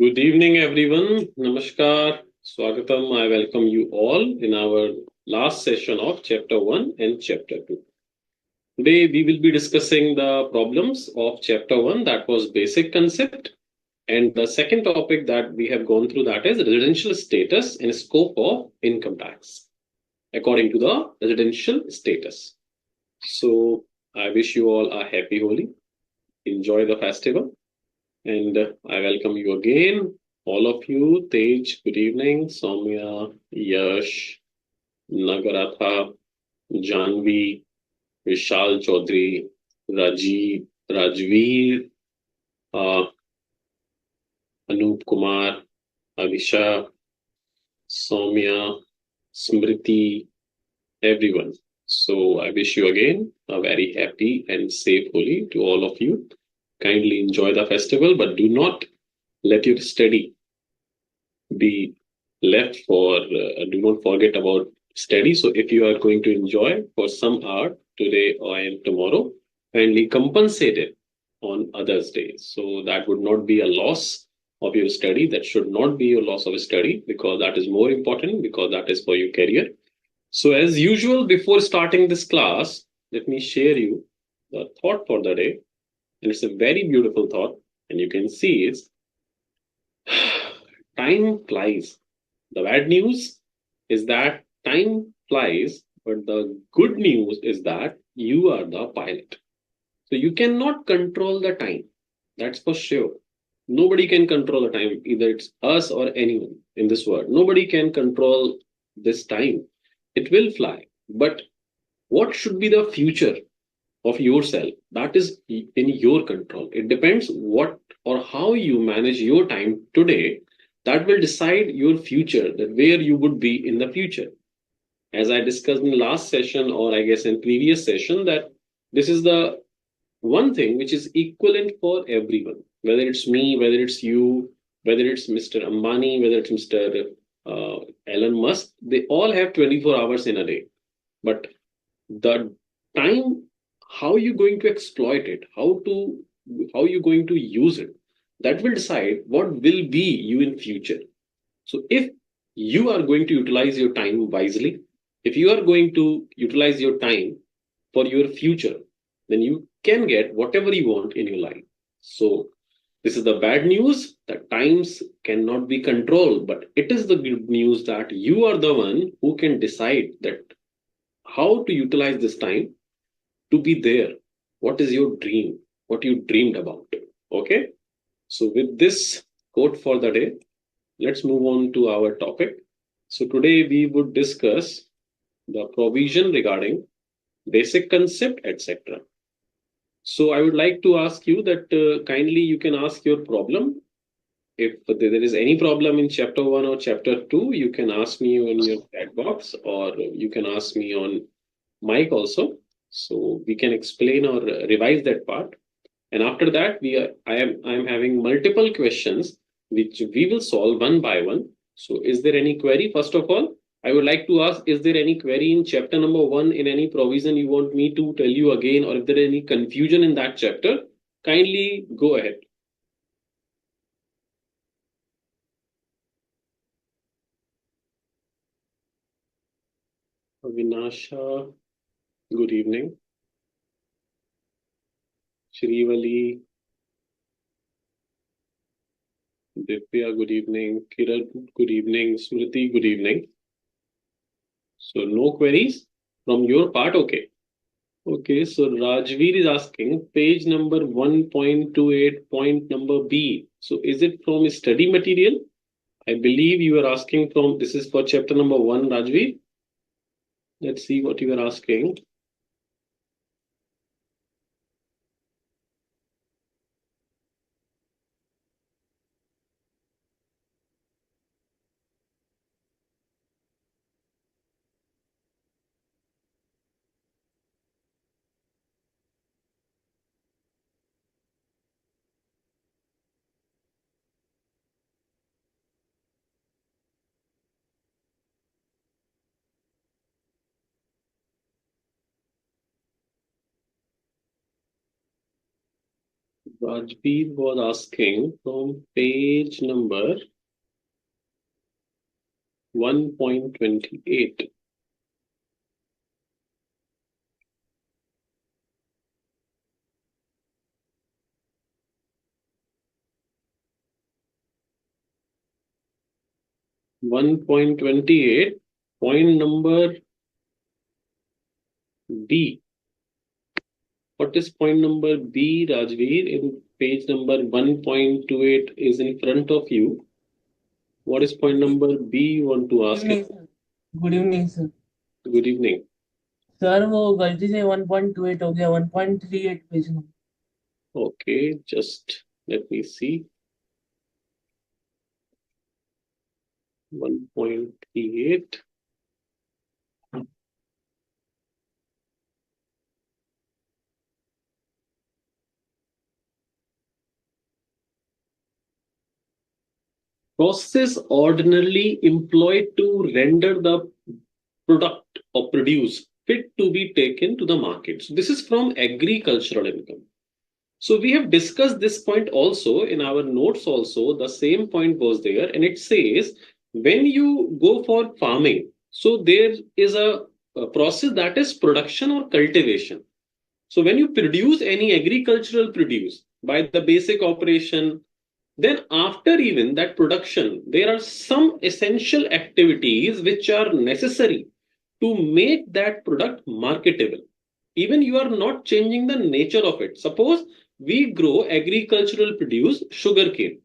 Good evening, everyone. Namaskar. Swagatam. I welcome you all in our last session of Chapter 1 and Chapter 2. Today, we will be discussing the problems of Chapter 1, that was basic concept. And the second topic that we have gone through, that is residential status and scope of income tax, according to the residential status. So, I wish you all a happy Holi. Enjoy the festival. And I welcome you again, all of you. Tej, good evening. Soumya, Yash, Nagaratha, Janvi, Vishal Chaudhary, Rajiv, Rajveer, uh, Anup Kumar, Avisha, Soumya, Smriti, everyone. So I wish you again a very happy and safe Holi to all of you. Kindly enjoy the festival, but do not let your study be left for do not forget about study. So if you are going to enjoy for some hour today or and tomorrow, kindly compensate it on others days, so that would not be a loss of your study. That should not be a loss of study, because that is more important, because that is for your career. So as usual, before starting this class, let me share you the thought for the day. And it's a very beautiful thought, and you can see it's time flies. The bad news is that time flies, but the good news is that you are the pilot. So you cannot control the time. That's for sure. Nobody can control the time, either it's us or anyone in this world. Nobody can control this time. It will fly. But what should be the future of yourself? That is in your control. It depends what or how you manage your time today. That will decide your future, that where you would be in the future. As I discussed in the last session, or I guess in previous session, that this is the one thing which is equivalent for everyone, whether it's me, whether it's you, whether it's Mr. Ambani, whether it's Mr. Elon Musk. They all have 24 hours in a day. But the time, how you going to exploit it, how you going to use it, that will decide what will be you in future. So if you are going to utilize your time wisely, if you are going to utilize your time for your future, then you can get whatever you want in your life. So this is the bad news, that times cannot be controlled, but it is the good news that you are the one who can decide that how to utilize this time to be there. What is your dream? What you dreamed about? Okay. So with this quote for the day, let's move on to our topic. So today we would discuss the provision regarding basic concept, etc. So I would like to ask you that kindly you can ask your problem. If there is any problem in chapter 1 or chapter 2, you can ask me on your chat box, or you can ask me on mic also. So we can explain or revise that part. And after that, I am having multiple questions which we will solve one by one. So is there any query? First of all, I would like to ask, is there any query in chapter number 1, in any provision you want me to tell you again, or if there is any confusion in that chapter, kindly go ahead. Vinasha, good evening. Shrivali, Divya, good evening. Kiran, good evening. Smriti, good evening. So no queries from your part, okay? Okay, so Rajveer is asking page number 1.28, point number B. So is it from study material? I believe you are asking from, this is for chapter number 1, Rajveer. Let's see what you are asking. Rajveer was asking from page number 1.28. Point number B. What is point number B, Rajveer? In page number 1.28 is in front of you. What is point number B you want to ask? Good evening sir. Good evening. Sir वो गलती से 1.28 हो गया, 1.38 page में. Okay, just let me see. 1.38. Process ordinarily employed to render the product or produce fit to be taken to the market. So this is from agricultural income. So we have discussed this point also in our notes also. The same point was there, and it says when you go for farming, so there is a process that is production or cultivation. So when you produce any agricultural produce by the basic operation, then after even that production, there are some essential activities which are necessary to make that product marketable. Even you are not changing the nature of it. Suppose we grow agricultural produce sugarcane.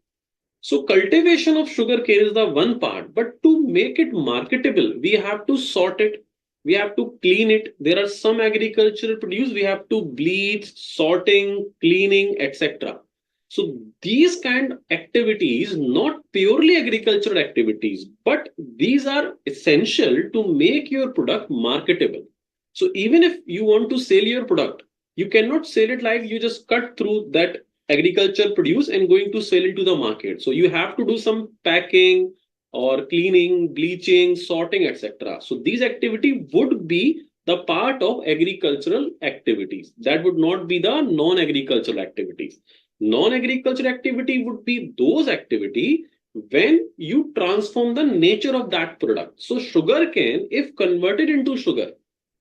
So cultivation of sugarcane is the one part, but to make it marketable, we have to sort it, we have to clean it. There are some agricultural produce we have to bleach, sorting, cleaning, etc. So these kind of activities, not purely agricultural activities, but these are essential to make your product marketable. So even if you want to sell your product, you cannot sell it like you just cut through that agriculture produce and going to sell it to the market. So you have to do some packing or cleaning, bleaching, sorting, etc. So these activity would be the part of agricultural activities. That would not be the non-agricultural activities. Non-agricultural activity would be those activity when you transform the nature of that product. So sugarcane, if converted into sugar,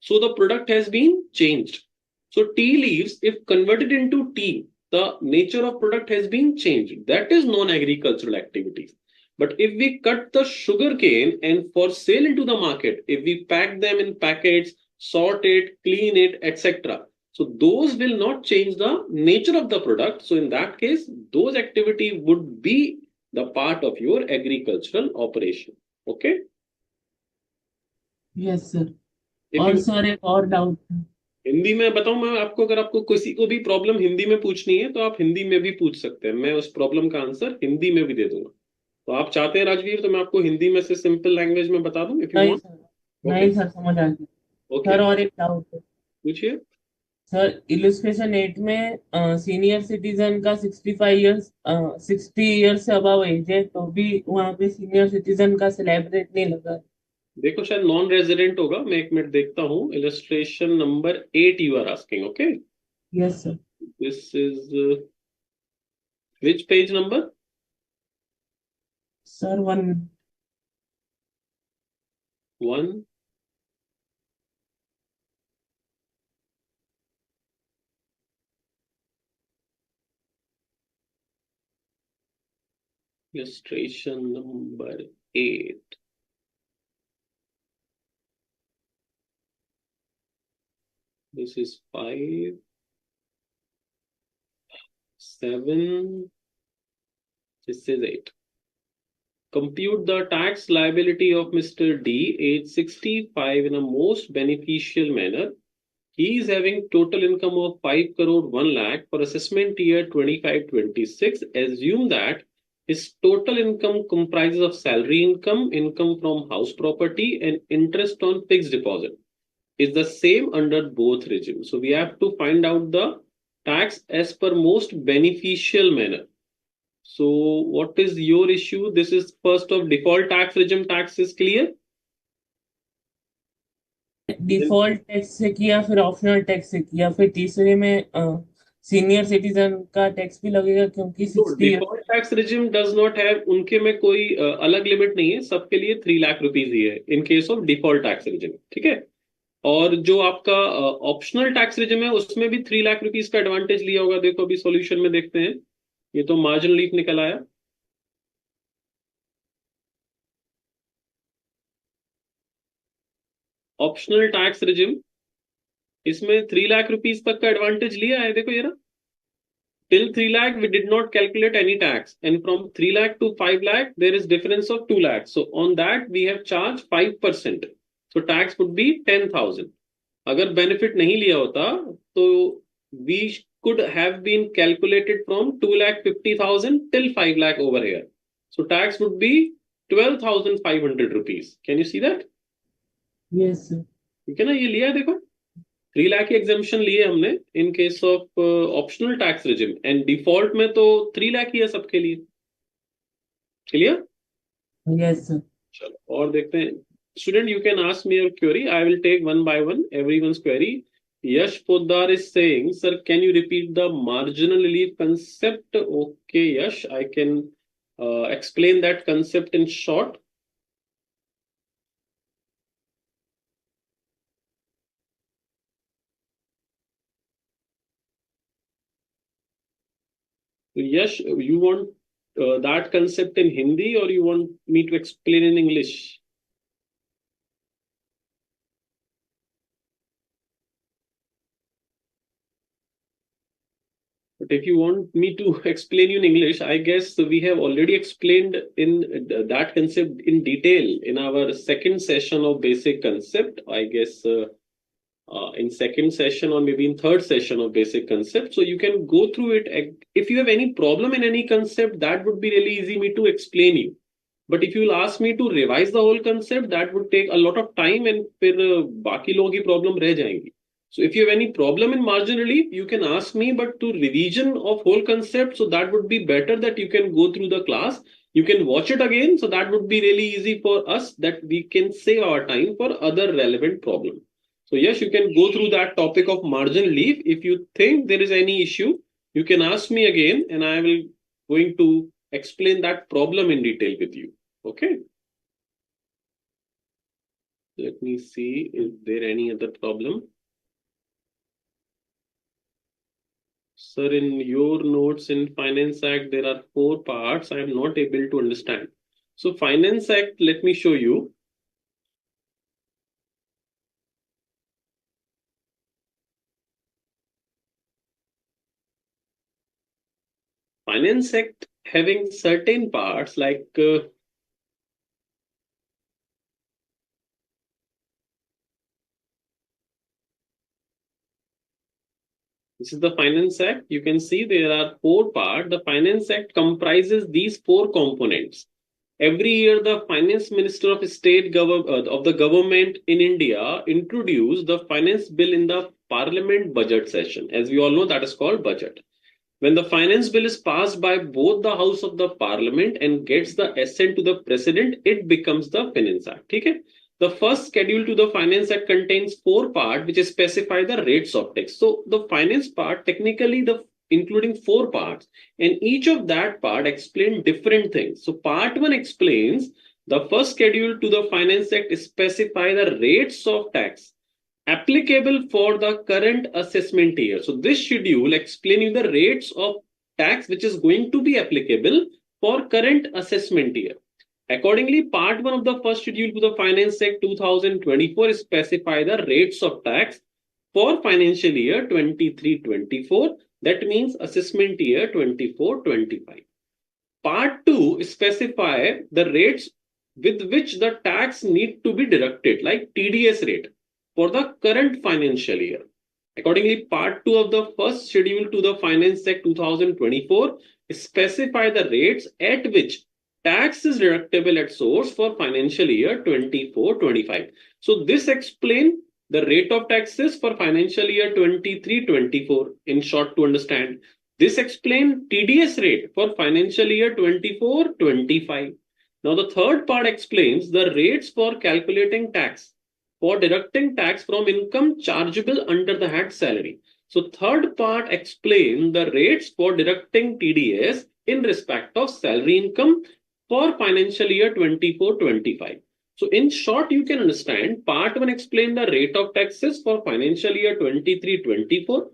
so the product has been changed. So tea leaves, if converted into tea, the nature of product has been changed. That is non-agricultural activities. But if we cut the sugar cane and for sale into the market, if we pack them in packets, sort it, clean it, etc. So those will not change the nature of the product. So in that case, those activity would be the part of your agricultural operation. Okay? Yes sir. If और you sir एक और doubt. Hindi में बताऊं मैं आपको, अगर आपको किसी को भी प्रॉब्लम हिंदी में पूछनी है तो आप हिंदी में भी पूछ सकते हैं, मैं उस प्रॉब्लम का आंसर हिंदी में भी दे दूंगा. तो आप चाहते हैं राजवीर तो मैं आपको हिंदी में से सिंपल लैंग्वेज में बता दूं इफ यू नहीं वांट. Sir, okay. नहीं सर, समझ आ गया. ओके, सर और एक डाउट है. पूछिए. सर इलस्ट्रेशन 8 में सीनियर सिटीजन का 65 इयर्स 60 इयर्स से अबव एज है, तो भी वहाँ पे सीनियर सिटीजन का स्लैब रेट नहीं लगा. देखो शायद नॉन रेजिडेंट होगा, मैं एक मिनट देखता हूँ. Illustration number 8 you are asking. Okay, yes sir. This is which page number? Sir one. 1. Illustration number 8. This is 5, 7. This is 8. Compute the tax liability of Mr. D, age 65, in a most beneficial manner. He is having total income of 5 crore 1 lakh for assessment year 25-26. Assume that his total income comprises of salary income, income from house property, and interest on fixed deposit. Is the same under both regimes. So we have to find out the tax as per most beneficial manner. So what is your issue? This is first of default tax regime, tax is clear. Default tax से किया, फिर optional tax से किया, फिर तीसरे में senior citizen का tax भी लगेगा क्योंकि तो 60 year. Default tax regime does not have, उनके में कोई अलग लिमिट नहीं है, सबके लिए 3 लाख रुपीज ही है in case of default tax regime, ठीक है। और जो आपका ऑप्शनल टैक्स रिजिम है उसमें भी 3 लाख रुपीज का एडवांटेज लिया होगा। देखो अभी सॉल्यूशन में देखते हैं, ये तो मार्जिन लीफ निकल आया। ऑप्शनल टैक्स रिजिम, इसमें 3 लाख रुपीज तक का एडवांटेज लिया है। देखो ये ना, till 3 lakh we did not calculate any tax, and from 3 lakh to 5 lakh there is difference of 2 lakhs, so on that we have charged 5%, so tax would be 10,000। अगर benefit नहीं लिया होता तो we could have been calculated from 2,50,000 till 5 lakh over here, so tax would be 12,500 rupees। Can you see that? Yes ठीक है ना, ये लिया है देखो, 3 लाख की एग्जामेशन लिए हमने in case of optional tax regime, and default में तो 3 लाख ही है सबके लिए। क्लियर? यस चलो और देखते हैं। Student you can ask me your query, I will take one by one everyone's query. Yash Poddar is saying sir can you repeat the marginal relief concept? Okay Yash, I can explain that concept in short. Yash, you want that concept in Hindi or you want me to explain in English? But if you want me to explain you in English, I guess we have already explained in that concept in detail in our second session of basic concept. I guess in second session or maybe in third session of basic concept. So you can go through it. If you have any problem in any concept, that would be really easy me to explain you. But if you'll ask me to revise the whole concept, that would take a lot of time and फिर बाकी लोगों की problem रह जाएंगी. So if you have any problem in margin relief, you can ask me, but to revision of whole concept, so that would be better that you can go through the class. You can watch it again, so that would be really easy for us that we can save our time for other relevant problem. So yes, you can go through that topic of margin relief. If you think there is any issue, you can ask me again and I will going to explain that problem in detail with you. Okay. Let me see, is there any other problem? Sir, in your notes in Finance Act, there are 4 parts. I am not able to understand. So Finance Act, let me show you. Finance Act having certain parts like this is the Finance Act. You can see there are 4 parts. The Finance Act comprises these 4 components. Every year, the Finance Minister of of the government in India introduce the finance bill in the Parliament budget session. As we all know, that is called budget. When the finance bill is passed by both the house of the parliament and gets the assent to the president, it becomes the Finance Act. Okay? The first schedule to the Finance Act contains 4 parts which specify the rates of tax. So the finance part, technically the including 4 parts, and each of that part explain different things. So part 1 explains the first schedule to the Finance Act specify the rates of tax applicable for the current assessment year. So this schedule explains you the rates of tax which is going to be applicable for current assessment year. Accordingly, part 1 of the first schedule to the Finance Act 2024 specify the rates of tax for financial year 23-24. That means assessment year 24-25. Part 2 specify the rates with which the tax need to be deducted, like TDS rate for the current financial year. Accordingly, part 2 of the first schedule to the Finance Act 2024 specify the rates at which tax is deductible at source for financial year 24-25. So this explains the rate of taxes for financial year 23-24 in short to understand. This explains TDS rate for financial year 24-25. Now the third part explains the rates for calculating tax for deducting tax from income chargeable under the head salary. So third part explain the rates for deducting TDS in respect of salary income for financial year 24-25. So in short, you can understand part 1 explain the rate of taxes for financial year 23-24.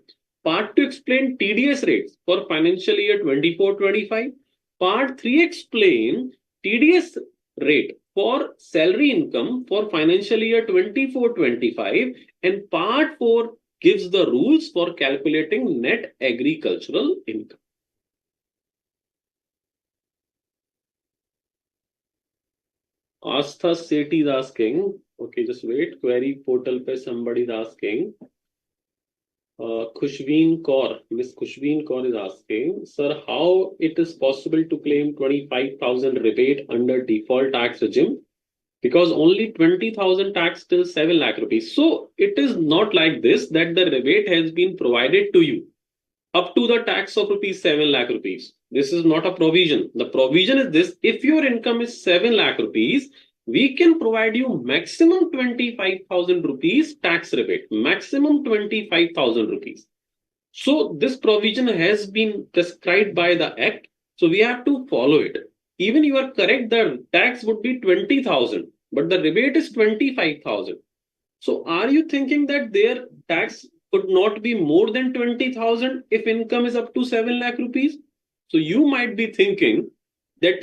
Part 2 explain TDS rates for financial year 24-25. Part 3 explain TDS rate for salary income for financial year 24-25. And part 4 gives the rules for calculating net agricultural income. Astha Sethi is asking, okay, just wait, query portal pe somebody is asking, Khushveen Kaur, Miss Khushveen Kaur is asking, sir, how it is possible to claim 25,000 rebate under default tax regime? Because only 20,000 tax till 7 lakh rupees. So it is not like this that the rebate has been provided to you up to the tax of rupees 7 lakh rupees. This is not a provision. The provision is this: if your income is 7 lakh rupees, we can provide you maximum 25,000 rupees tax rebate, maximum 25,000 rupees. So this provision has been prescribed by the act. So we have to follow it. Even you are correct, the tax would be 20,000, but the rebate is 25,000. So are you thinking that their tax could not be more than 20,000 if income is up to 7 lakh rupees? So you might be thinking that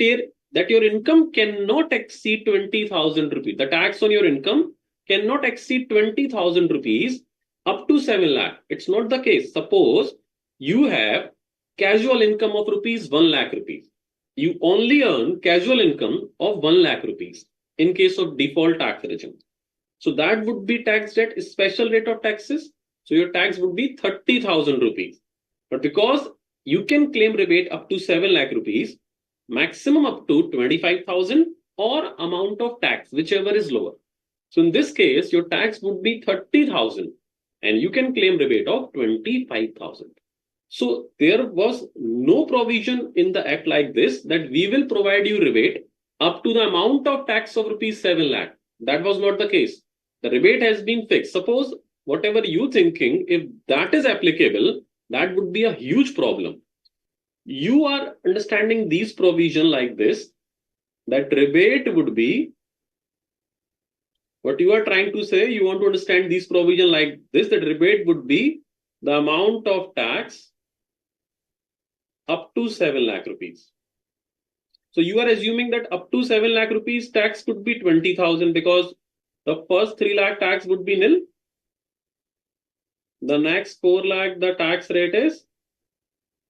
your income cannot exceed 20,000 rupees. The tax on your income cannot exceed 20,000 rupees up to 7 lakh. It's not the case. Suppose you have casual income of rupees 1 lakh rupees. You only earn casual income of 1 lakh rupees in case of default tax regime. So that would be taxed at a special rate of taxes. So your tax would be 30,000 rupees. But because you can claim rebate up to 7 lakh rupees, maximum up to 25,000 or amount of tax, whichever is lower. So in this case, your tax would be 30,000 and you can claim rebate of 25,000. So there was no provision in the act like this that we will provide you rebate up to the amount of tax of rupees 7 lakh. That was not the case. The rebate has been fixed. Suppose whatever you thinking, if that is applicable, that would be a huge problem. You are understanding these provision like this, that rebate would be, what you are trying to say, you want to understand these provision like this, that rebate would be the amount of tax up to 7 lakh rupees. So you are assuming that up to 7 lakh rupees tax could be 20,000 because the first 3 lakh tax would be nil. The next 4 lakh, the tax rate is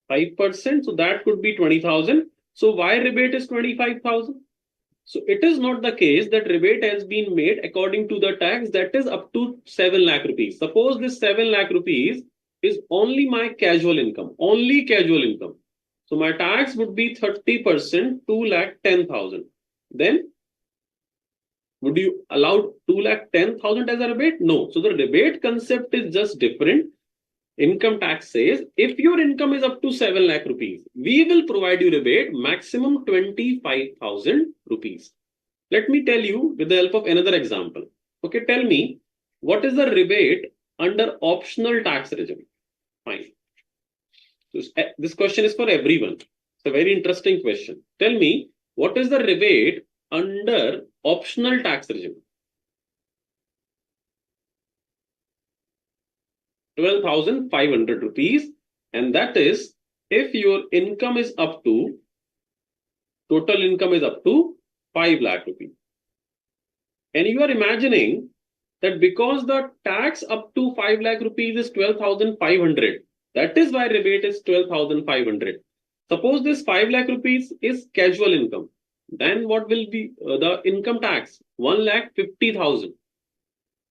5%. So that could be 20,000. So why rebate is 25,000? So it is not the case that rebate has been made according to the tax that is up to 7 lakh rupees. Suppose this 7 lakh rupees is only my casual income, only casual income. So my tax would be 30%, 2,10,000. Then would you allow 2,10,000 as a rebate? No. So the rebate concept is just different. Income tax says if your income is up to 7 lakh rupees, we will provide you rebate maximum 25,000 rupees. Let me tell you with the help of another example. Okay, tell me what is the rebate under optional tax regime? Fine. So this question is for everyone. It's a very interesting question. Tell me what is the rebate under optional tax regime? 12,500 rupees, and that is if your income is up to, total income is up to 5 lakh rupees. And you are imagining that because the tax up to 5 lakh rupees is 12,500, that is why rebate is 12,500. Suppose this 5 lakh rupees is casual income, then what will be the income tax? 1,50,000.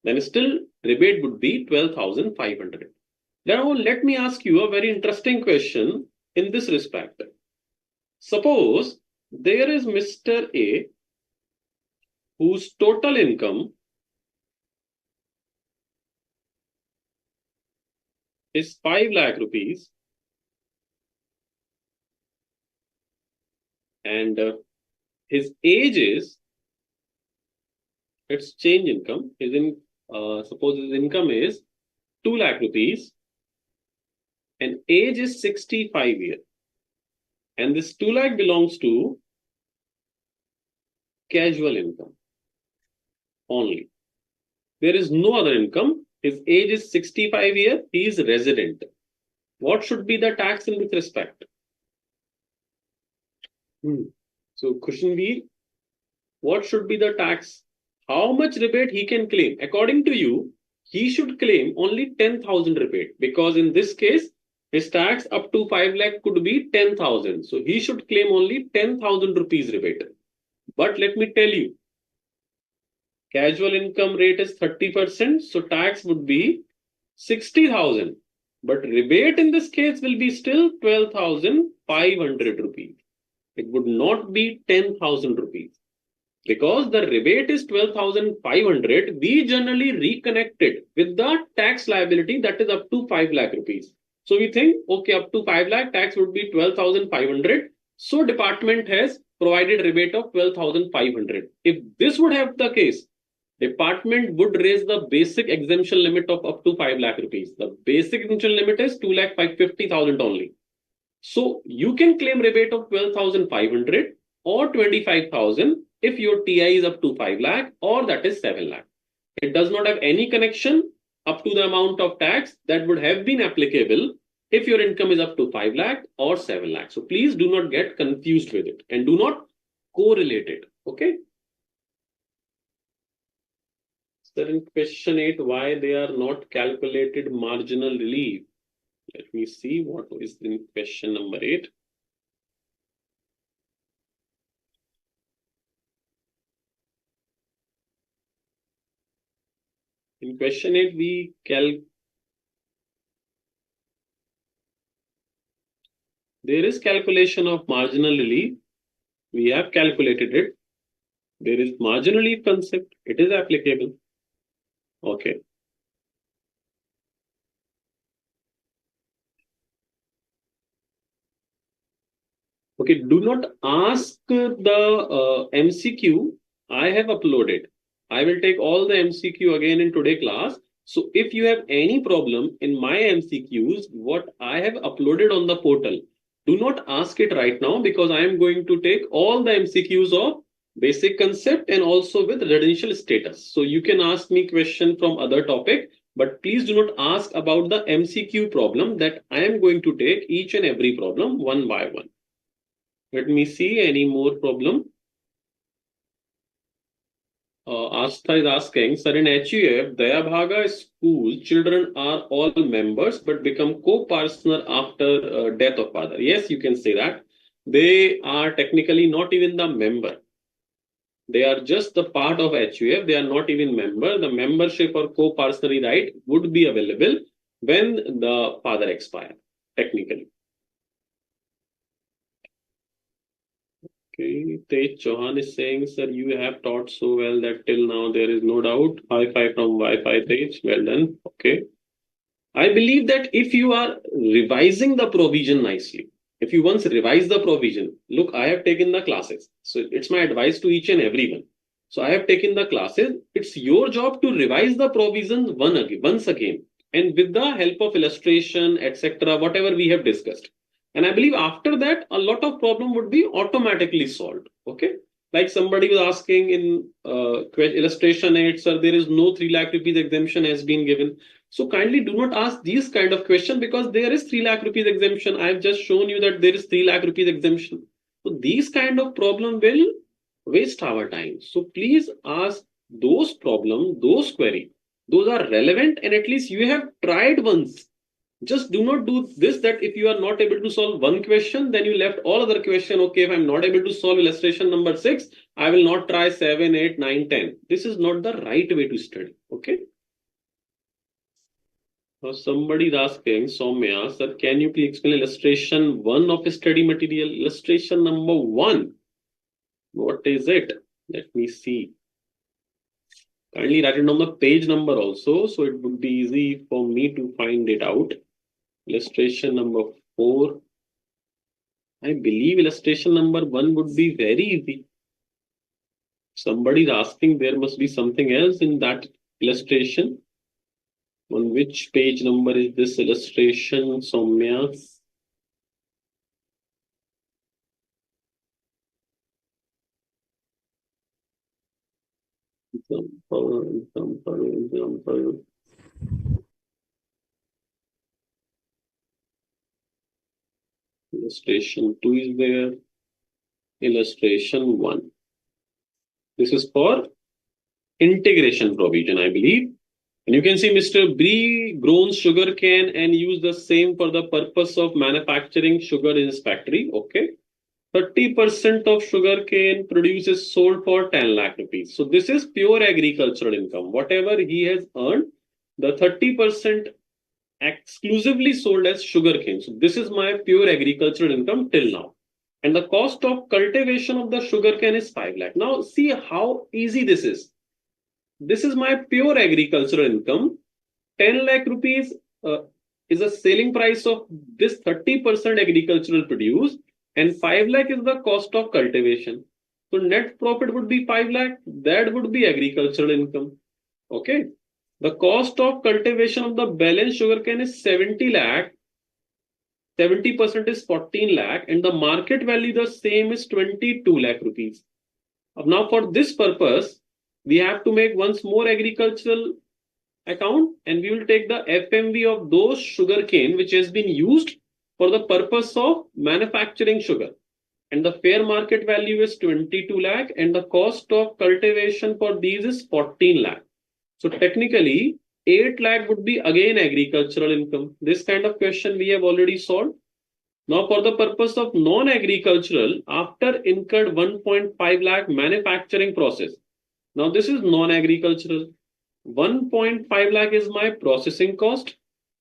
Then still rebate would be 12,500. Now let me ask you a very interesting question in this respect. Suppose there is Mr. A whose total income is 5 lakh rupees and his age is, let's change income, suppose his income is 2 lakh rupees and age is 65 years, and this 2 lakh belongs to casual income only. There is no other income. His age is 65 years. He is resident. What should be the tax in this respect? So, Kushanveer, what should be the tax? How much rebate he can claim? According to you, he should claim only 10,000 rebate, because in this case, his tax up to 5 lakh could be 10,000. So he should claim only 10,000 rupees rebate. But let me tell you, casual income rate is 30%, so tax would be 60,000. But rebate in this case will be still 12,500 rupees. It would not be 10,000 rupees. Because the rebate is 12,500, we generally reconnect it with the tax liability that is up to 5 lakh rupees. So we think, okay, up to 5 lakh tax would be 12,500. So department has provided rebate of 12,500. If this would have the case, department would raise the basic exemption limit of up to 5 lakh rupees. The basic exemption limit is 2,50,000 only. So you can claim rebate of 12,500 or 25,000 if your TI is up to 5 lakh or that is 7 lakh. It does not have any connection up to the amount of tax that would have been applicable if your income is up to 5 lakh or 7 lakh. So please do not get confused with it and do not correlate it. Okay. Sir, in question 8, why they are not calculated marginal relief? Let me see what is in question number 8. In question 8, there is calculation of marginal relief. We have calculated it. There is marginal relief concept. It is applicable. Okay. Okay, do not ask the MCQ. I have uploaded. I will take all the MCQ again in today class. So if you have any problem in my MCQs, what I have uploaded on the portal, do not ask it right now, because I am going to take all the MCQs of basic concept and also with residential status. So you can ask me question from other topic, but please do not ask about the MCQ problem that I am going to take each and every problem one by one. Let me see any more problem. Astha is asking, sir, in HUF, Dayabhaga school, children are all members but become co-partner after death of father. Yes, you can say that. They are technically not even the member. They are just the part of HUF. They are not even member. The membership or co-partner right would be available when the father expires, technically. Okay, Tej Chauhan is saying, sir, you have taught so well that till now there is no doubt. High five from Wi-Fi, Tej. Well done. Okay. I believe that if you are revising the provision nicely, if you once revise the provision, look, I have taken the classes. So it's my advice to each and everyone. So I have taken the classes. It's your job to revise the provisions once again. And with the help of illustration, etc., whatever we have discussed. And I believe after that, a lot of problem would be automatically solved. Okay. Like somebody was asking in illustration 8, sir, there is no 3 lakh rupees exemption has been given. So kindly do not ask these kind of questions, because there is 3 lakh rupees exemption. I have just shown you that there is 3 lakh rupees exemption. So these kind of problem will waste our time. So please ask those problem, those query. Those are relevant and at least you have tried once. Just do not do this, that if you are not able to solve one question, then you left all other question. Okay, if I'm not able to solve illustration number 6, I will not try 7, 8, 9, 10. This is not the right way to study. Okay. Now somebody is asking, Soumya, sir, can you please explain illustration 1 of study material? Illustration number 1. What is it? Let me see. Kindly write it on the page number also, so it would be easy for me to find it out. Illustration number 4. I believe illustration number 1 would be very easy. Somebody is asking, there must be something else in that illustration. On which page number is this illustration, Soumya? Example. Illustration 2 is there. Illustration 1. This is for integration provision, I believe. And you can see Mr. B grows sugar cane and use the same for the purpose of manufacturing sugar in his factory. Okay. 30% of sugar cane produce is sold for 10 lakh rupees. So this is pure agricultural income. Whatever he has earned, the 30% exclusively sold as sugar cane. So this is my pure agricultural income till now. And the cost of cultivation of the sugar cane is 5 lakh. Now see how easy this is. This is my pure agricultural income. 10 lakh rupees is a selling price of this 30% agricultural produce, and 5 lakh is the cost of cultivation. So net profit would be 5 lakh. That would be agricultural income. Okay. The cost of cultivation of the balance sugarcane is 70 lakh. 70% is 14 lakh, and the market value the same is 22 lakh rupees. Now for this purpose, we have to make once more agricultural account, and we will take the FMV of those sugar cane which has been used for the purpose of manufacturing sugar. And the fair market value is 22 lakh, and the cost of cultivation for these is 14 lakh. So technically, 8 lakh would be again agricultural income. This kind of question we have already solved. Now, for the purpose of non-agricultural, after incurred 1.5 lakh manufacturing process. Now, this is non-agricultural. 1.5 lakh is my processing cost.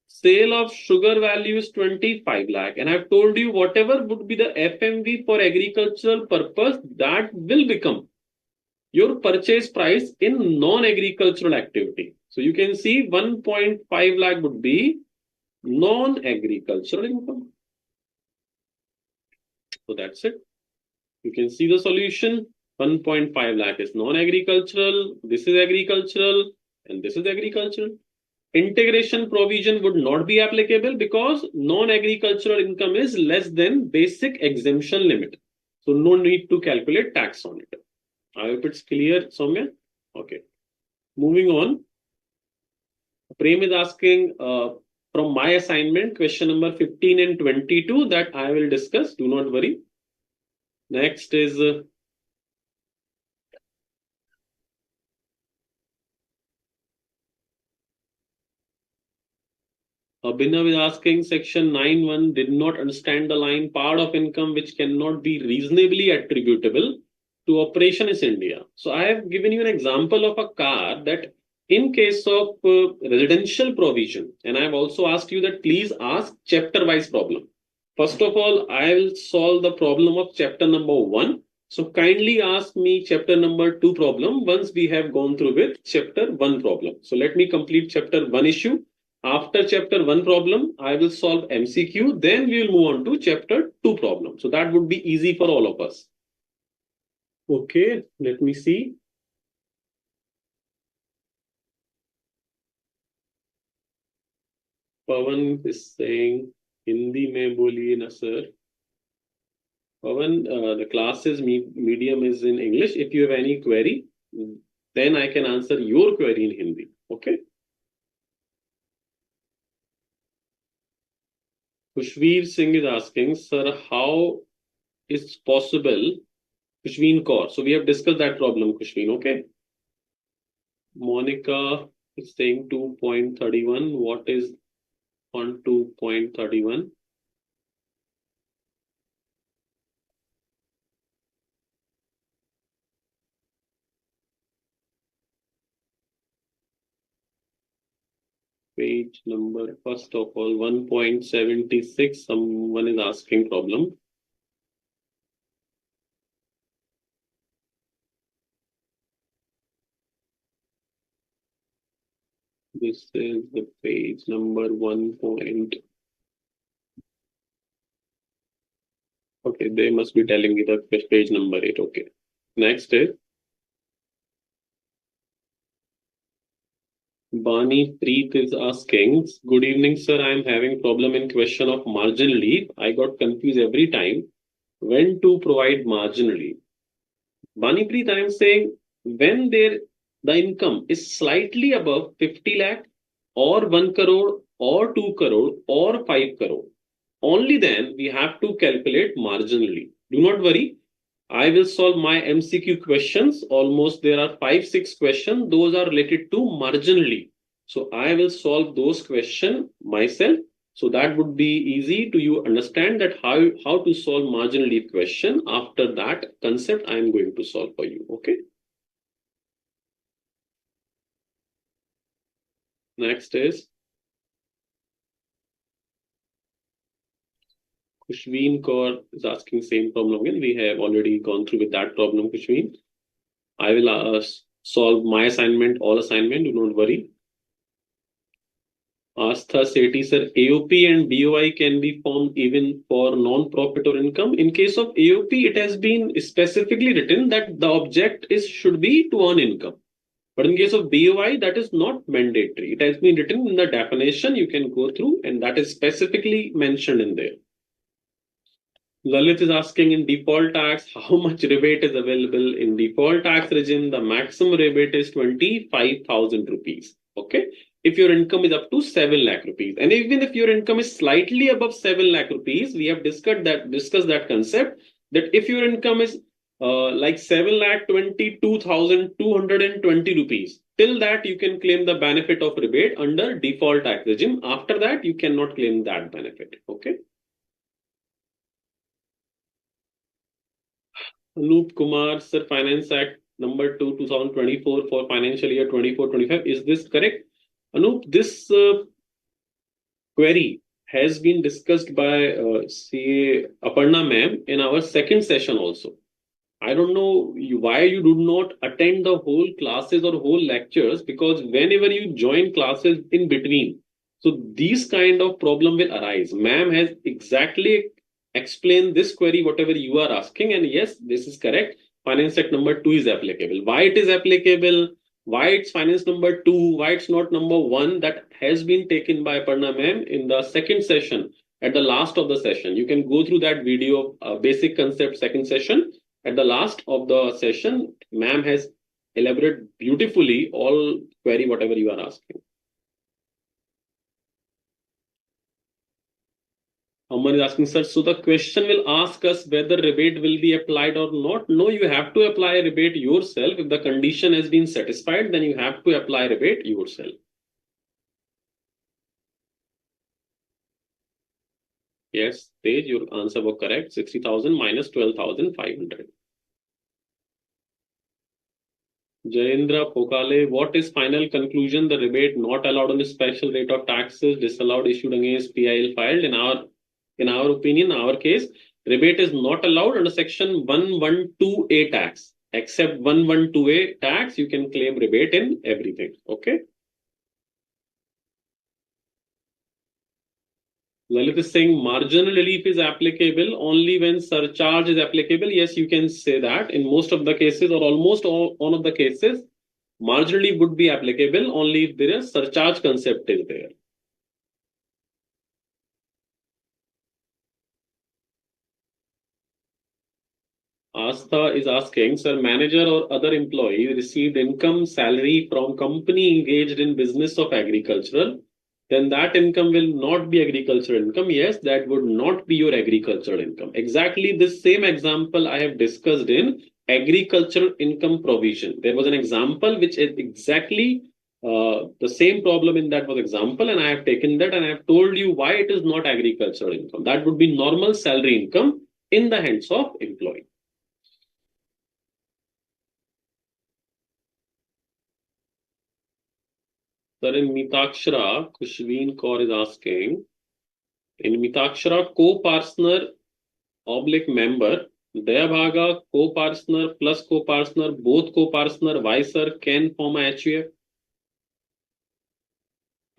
Sale of sugar value is 25 lakh. And I've told you whatever would be the FMV for agricultural purpose, that will become your purchase price in non-agricultural activity. So you can see 1.5 lakh would be non-agricultural income. So that's it. You can see the solution. 1.5 lakh is non-agricultural. This is agricultural. And this is agricultural. Integration provision would not be applicable because non-agricultural income is less than basic exemption limit. So no need to calculate tax on it. I hope it's clear, Soumya. Okay. Moving on. Prem is asking from my assignment, question number 15 and 22 that I will discuss. Do not worry. Next is Abhinav is asking section 9.1 did not understand the line part of income which cannot be reasonably attributable to operation is India. So I have given you an example of a car that in case of residential provision, and I have also asked you that please ask chapter wise problem. First of all, I will solve the problem of chapter number 1. So kindly ask me chapter number 2 problem once we have gone through with chapter 1 problem. So let me complete chapter 1 issue. After chapter 1 problem, I will solve MCQ. Then we will move on to chapter 2 problem. So that would be easy for all of us. Okay, let me see. Pawan is saying, Hindi mein boliye na sir. Pawan, the classes medium is in English. If you have any query, then I can answer your query in Hindi. Okay. Kushveer Singh is asking, sir, how is possible Kushveen Kaur? So we have discussed that problem, Kushveen. Okay. Monica is saying 2.31. What is on 2.31? Page number, first of all, 1.76. Someone is asking problem. This is the page number 1. Okay, they must be telling me the page number 8. Okay. Next is Bani Preet is asking, good evening, sir. I am having problem in question of margin leave. I got confused every time when to provide margin leave. Bani Preet, I am saying when the income is slightly above 50 lakh or 1 crore or 2 crore or 5 crore, only then we have to calculate marginally. Do not worry. I will solve my MCQ questions. Almost there are 5, 6 questions. Those are related to marginally. So I will solve those questions myself. So that would be easy to you understand that how to solve marginal leaf question. After that concept, I am going to solve for you. Okay. Next is Kushveen Kaur is asking same problem again. We have already gone through with that problem, Kushveen. I will solve my assignment, all assignment. Do not worry. Astha Sethi sir, AOP and BOI can be formed even for non-profit or income. In case of AOP, it has been specifically written that the object is should be to earn income. But in case of BOI, that is not mandatory. It has been written in the definition. You can go through, and that is specifically mentioned in there. Lalit is asking in default tax, how much rebate is available in default tax regime? The maximum rebate is 25,000 rupees. Okay. If your income is up to 7 lakh rupees, and even if your income is slightly above 7 lakh rupees, we have discussed that concept that if your income is like 7 lakh 22,220 rupees, till that you can claim the benefit of rebate under default tax regime. After that, you cannot claim that benefit. Okay. Anup Kumar, Sir, Finance Act number 2, 2024 for financial year 24-25. Is this correct? Anup, this query has been discussed by CA Aparna ma'am in our second session also. I don't know why you do not attend the whole classes or whole lectures, because whenever you join classes in between, so these kind of problem will arise. Ma'am has exactly explained this query, whatever you are asking, and yes, this is correct. Finance Act number 2 is applicable. Why it is applicable? Why it's finance number 2? Why it's not number 1? That has been taken by Aparna ma'am in the second session at the last of the session. You can go through that video, basic concept second session. At the last of the session, ma'am has elaborated beautifully all query whatever you are asking. Aman is asking, sir, so the question will ask us whether rebate will be applied or not. No, you have to apply a rebate yourself. If the condition has been satisfied, then you have to apply rebate yourself. Yes, Tej, your answer was correct. 60,000 minus 12,500. Jayendra Pokale, what is final conclusion? The rebate not allowed on the special rate of taxes disallowed issued against PIL filed. In our opinion, our case, rebate is not allowed under section 112A tax. Except 112A tax, you can claim rebate in everything. Okay. Lalit is saying marginal relief is applicable only when surcharge is applicable. Yes, you can say that in most of the cases or almost all of the cases, marginal relief would be applicable only if there is surcharge concept is there. Astha is asking, sir, manager or other employee received income salary from company engaged in business of agricultural, then that income will not be agricultural income. Yes, that would not be your agricultural income. Exactly this same example I have discussed in agricultural income provision. There was an example which is exactly the same problem in that was example, and I have taken that and I have told you why it is not agricultural income. That would be normal salary income in the hands of employee. Sir, in Mitakshara, Kushveen Kaur is asking, in Mitakshara, co-partner oblique member, Dayabhaga, co-partner plus co-partner, both co-partner, vice can form a HUF.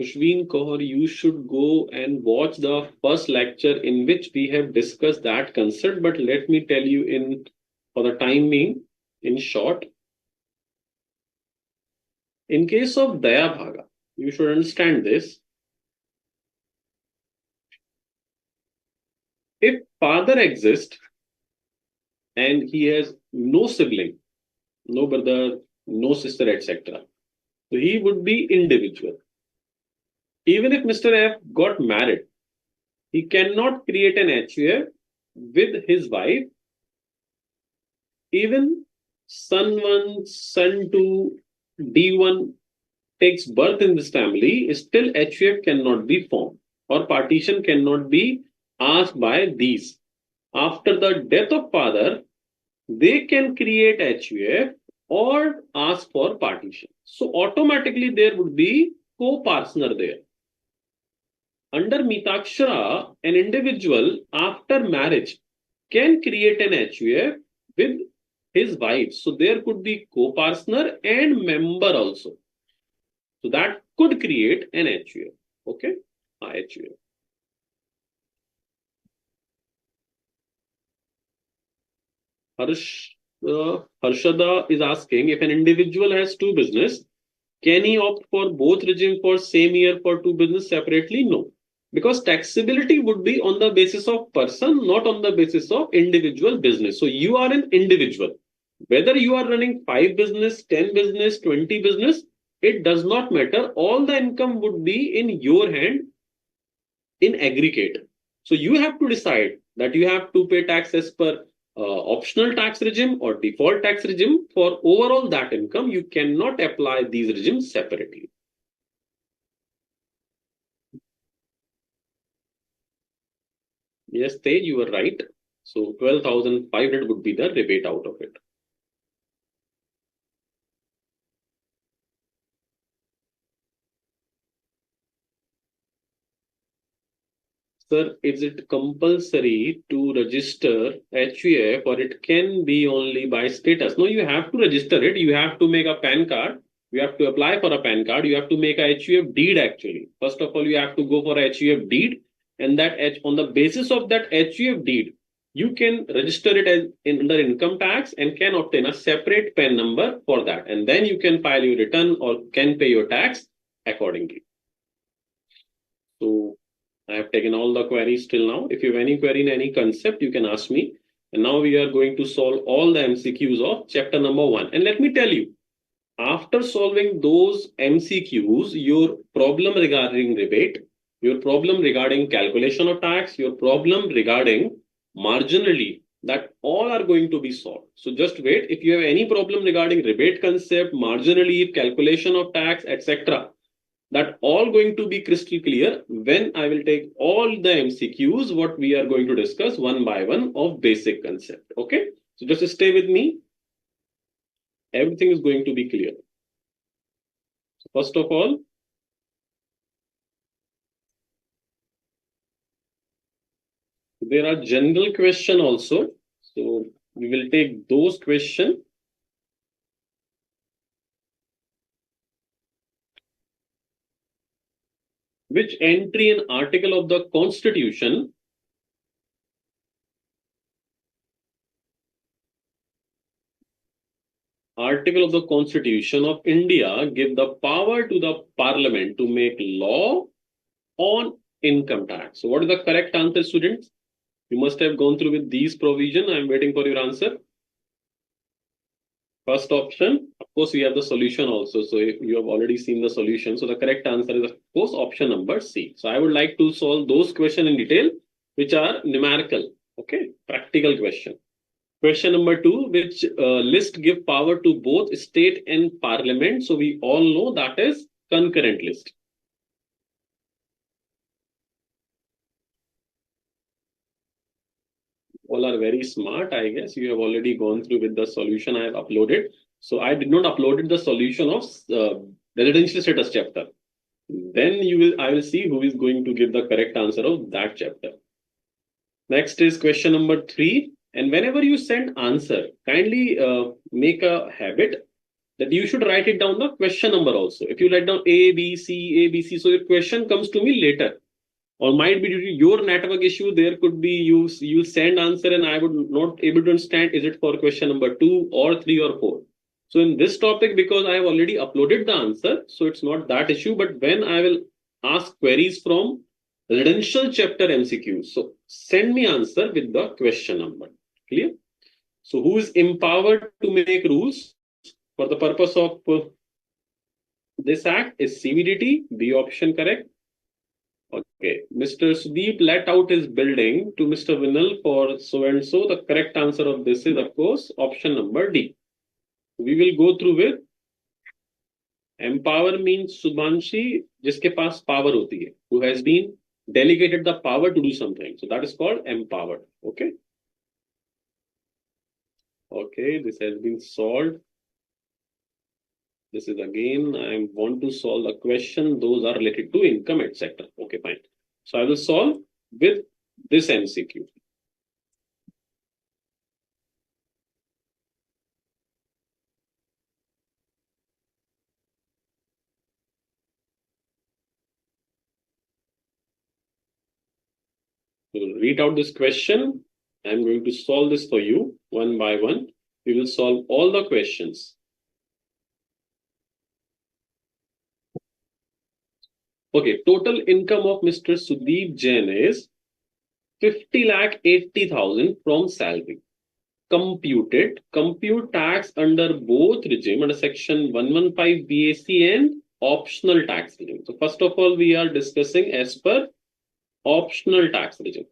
Kushveen Kaur, you should go and watch the first lecture in which we have discussed that concept, but let me tell you in for the time being, in short, in case of Dayabhaga, you should understand this. If father exists and he has no sibling, no brother, no sister, etc., so he would be individual. Even if Mr. F got married, he cannot create an HUF with his wife. Even son 1, son 2, D1 takes birth in this family, still HUF cannot be formed or partition cannot be asked by these. After the death of father, they can create HUF or ask for partition. So automatically there would be co-partner there. Under Mitakshara, an individual after marriage can create an HUF with his wife. So there could be co-partner and member also. So that could create an HUF. Okay, HUF. Harshada is asking, if an individual has two business, can he opt for both regime for same year for two business separately? No, because taxability would be on the basis of person, not on the basis of individual business. So you are an individual. Whether you are running 5 business, 10 business, 20 business, it does not matter. All the income would be in your hand in aggregate. So you have to decide that you have to pay tax as per optional tax regime or default tax regime for overall that income. You cannot apply these regimes separately. Yes, Tej, you were right. So 12,500 would be the rebate out of it. Sir, is it compulsory to register HUF or it can be only by status? No, you have to register it. You have to make a PAN card. You have to apply for a PAN card. You have to make a HUF deed actually. First of all, you have to go for a HUF deed, and that on the basis of that HUF deed, you can register it as under income tax and can obtain a separate PAN number for that. And then you can file your return or can pay your tax accordingly. So I have taken all the queries till now. If you have any query in any concept, you can ask me. And now we are going to solve all the MCQs of chapter number 1. And let me tell you, after solving those MCQs, your problem regarding rebate, your problem regarding calculation of tax, your problem regarding marginally, that all are going to be solved. So just wait. If you have any problem regarding rebate concept, marginally, calculation of tax, etc., that all going to be crystal clear when I will take all the MCQs, what we are going to discuss one by one of basic concept. Okay, so just stay with me. Everything is going to be clear. So first of all, there are general question also. So we will take those questions. Which entry and article of the Constitution article of the Constitution of India give the power to the Parliament to make law on income tax? So what is the correct answer, students? You must have gone through with these provision. I am waiting for your answer. First option, of course, we have the solution also. So you have already seen the solution. So the correct answer is, of course, option number C. So I would like to solve those questions in detail, which are numerical. Okay, practical question. Question number 2, which list give power to both state and parliament? So we all know that is concurrent list. All are very smart. I guess you have already gone through with the solution I have uploaded. So I did not uploaded the solution of residential status chapter. Then I will see who is going to give the correct answer of that chapter. Next is question number 3. And whenever you send answer, kindly make a habit that you should write it down the question number also. If you write down A, B, C, A, B, C, so your question comes to me later. Or might be due to your network issue, there could be you send answer and I would not able to understand is it for question number 2 or 3 or 4. So in this topic, because I have already uploaded the answer, so it's not that issue. But when I will ask queries from residential chapter MCQ, so send me answer with the question number. Clear? So who is empowered to make rules for the purpose of this act is CBDT. B option correct. Okay, Mr. Sudeep let out his building to Mr. Vinal for so and so. The correct answer of this is, of course, option number D. We will go through with empower means Subhanshi, जिसके पास power होती है, who has been delegated the power to do something. So that is called empowered. Okay. Okay, this has been solved. This is again, I want to solve a question. Those are related to income, etc. Okay, fine. So I will solve with this MCQ. We will read out this question. I'm going to solve this for you one by one. We will solve all the questions. Okay, total income of Mr. Sudeep Jain is 50,80,000 from salary. Compute tax under both regime, under section 115 BAC and optional tax regime. So first of all, we are discussing as per optional tax regime.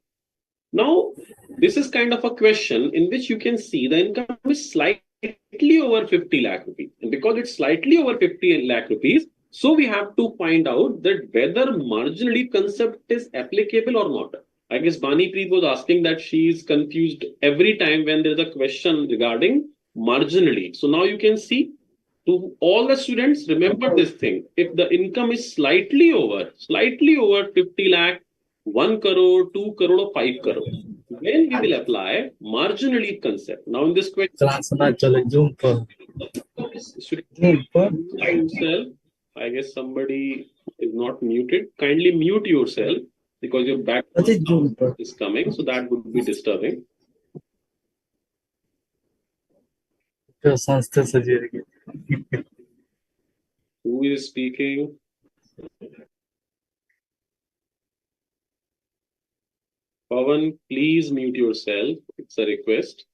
Now, this is kind of a question in which you can see the income is slightly over 50 lakh rupees. And because it's slightly over 50 lakh rupees, so we have to find out that whether marginally concept is applicable or not. I guess Bani Preet was asking that she is confused every time when there's a question regarding marginally. So now you can see, to all the students, remember this thing. If the income is slightly over 50 lakh, 1 crore, 2 crore, or 5 crore, then we will apply marginally concept. Now in this question, yourself, I guess somebody is not muted. Kindly mute yourself because your background is coming, so that would be disturbing. Who is speaking? Pavan, please mute yourself. It's a request.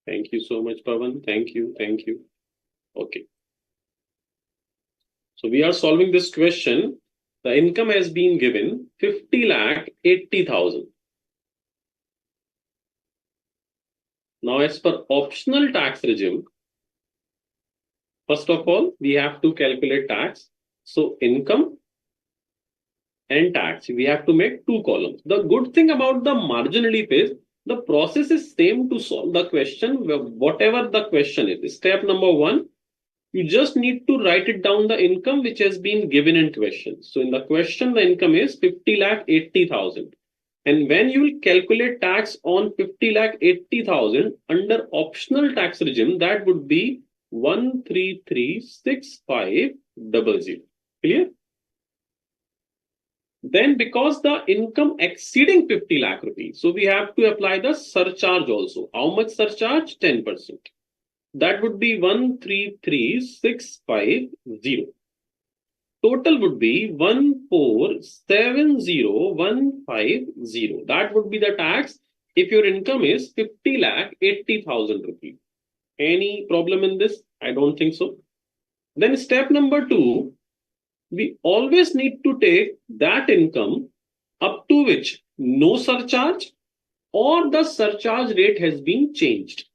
Thank you so much, Pavan. Thank you. Thank you. Okay. So we are solving this question. The income has been given 50,80,000. Now, as per optional tax regime, first of all, we have to calculate tax. So income and tax, we have to make two columns. The good thing about the margin relief is the process is same to solve the question, whatever the question is. Step number one, you just need to write it down the income which has been given in question. So in the question, the income is 50,80,000. And when you will calculate tax on 50,80,000 under optional tax regime, that would be 1336500. Clear? Then because the income exceeding 50 lakh rupees, so we have to apply the surcharge also. How much surcharge? 10%. That would be 133,650. Total would be 1470150. That would be the tax if your income is 50,80,000 rupees. Any problem in this? I don't think so. Then step number two, we always need to take that income up to which no surcharge or the surcharge rate has been changed.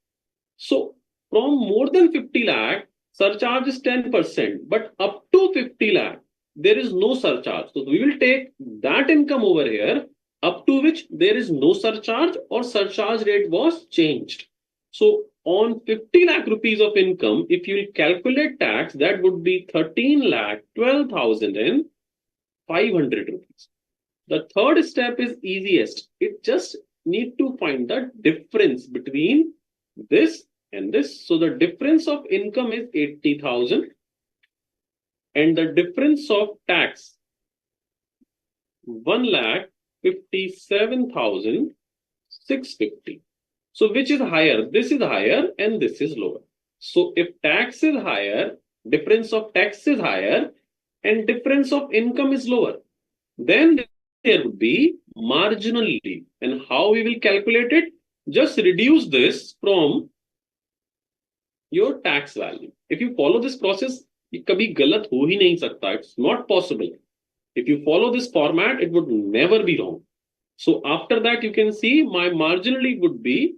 So from more than 50 lakh, surcharge is 10%, but up to 50 lakh, there is no surcharge. So we will take that income over here up to which there is no surcharge or surcharge rate was changed. So on 50 lakh rupees of income, if you will calculate tax, that would be 13,12,500 rupees. The third step is easiest. It just need to find the difference between this and this. So the difference of income is 80,000 and the difference of tax 1,57,650. So which is higher? This is higher and this is lower. So if tax is higher, difference of tax is higher, and difference of income is lower, then there would be marginal relief. And how we will calculate it? Just reduce this from your tax value. If you follow this process, ये कभी गलत हो ही नहीं सकता. It's not possible. If you follow this format, it would never be wrong. So after that, you can see my marginally would be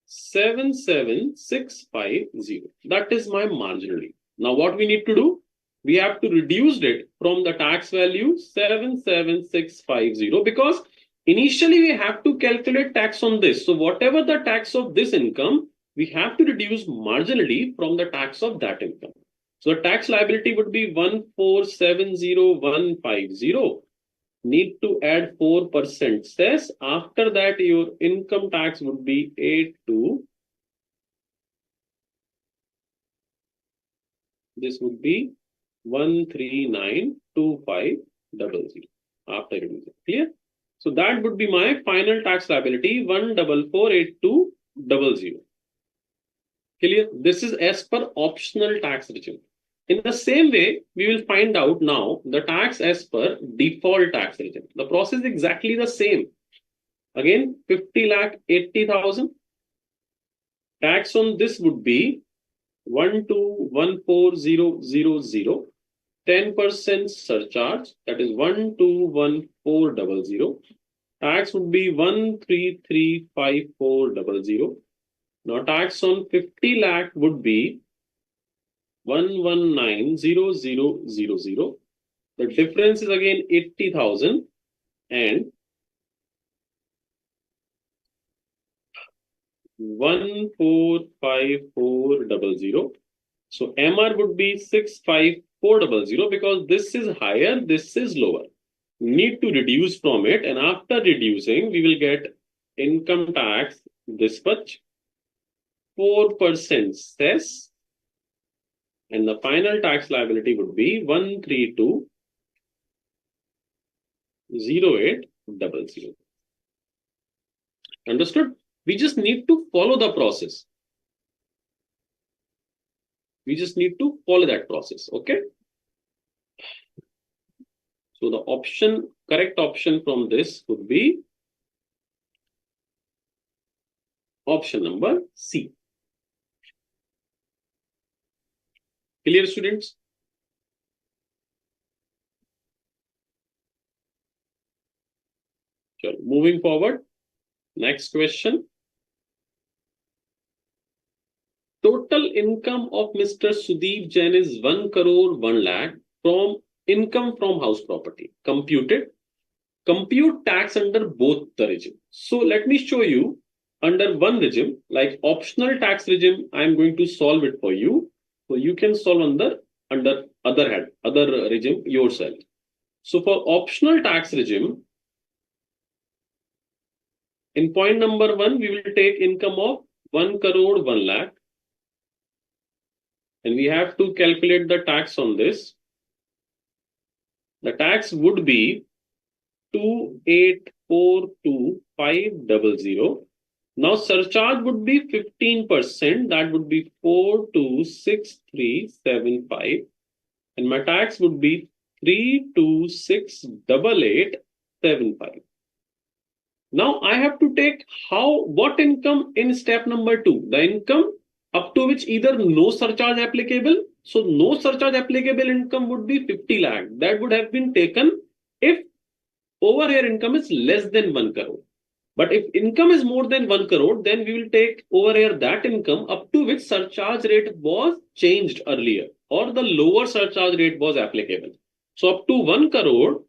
77650. That is my marginally. Now what we need to do? We have to reduce it from the tax value 77650, because initially we have to calculate tax on this. So whatever the tax of this income, we have to reduce marginally from the tax of that income. So the tax liability would be 1470150. Need to add 4% cess. After that, your income tax would be 82. This would be 1392500 after reducing. Clear? So that would be my final tax liability, 1448200. Clear? This is as per optional tax regime. In the same way, we will find out now the tax as per default tax regime. The process is exactly the same. Again, 50 lakh 80,000. Tax on this would be 1214000. 10% surcharge, that is 1214000. Tax would be 1335400. Now tax on 50 lakh would be 1190000. The difference is again 80,000 and 145,400. So MR would be 65400, because this is higher, this is lower. Need to reduce from it, and after reducing, we will get income tax this much, 4% cess, and the final tax liability would be 1320800. Understood? We just need to follow the process. We just need to follow that process. Okay. So the option, correct option from this would be option number C. Clear, students? Sure. Moving forward. Next question. Total income of Mr. Sudeep Jain is 1 crore 1 lakh from income from house property. Computed. Compute tax under both the regime. So let me show you under one regime, like optional tax regime, I am going to solve it for you. So you can solve under other regime yourself. So for optional tax regime, in point number 1, we will take income of 1 crore 1 lakh. And we have to calculate the tax on this. The tax would be 2842500. Now surcharge would be 15%. That would be 426375. And my tax would be 326885. Now I have to take what income in step number 2? The income up to which either no surcharge applicable. So no surcharge applicable income would be 50 lakh. That would have been taken if over here income is less than 1 crore. But if income is more than 1 crore, then we will take over here that income up to which surcharge rate was changed earlier, or the lower surcharge rate was applicable. So up to 1 crore,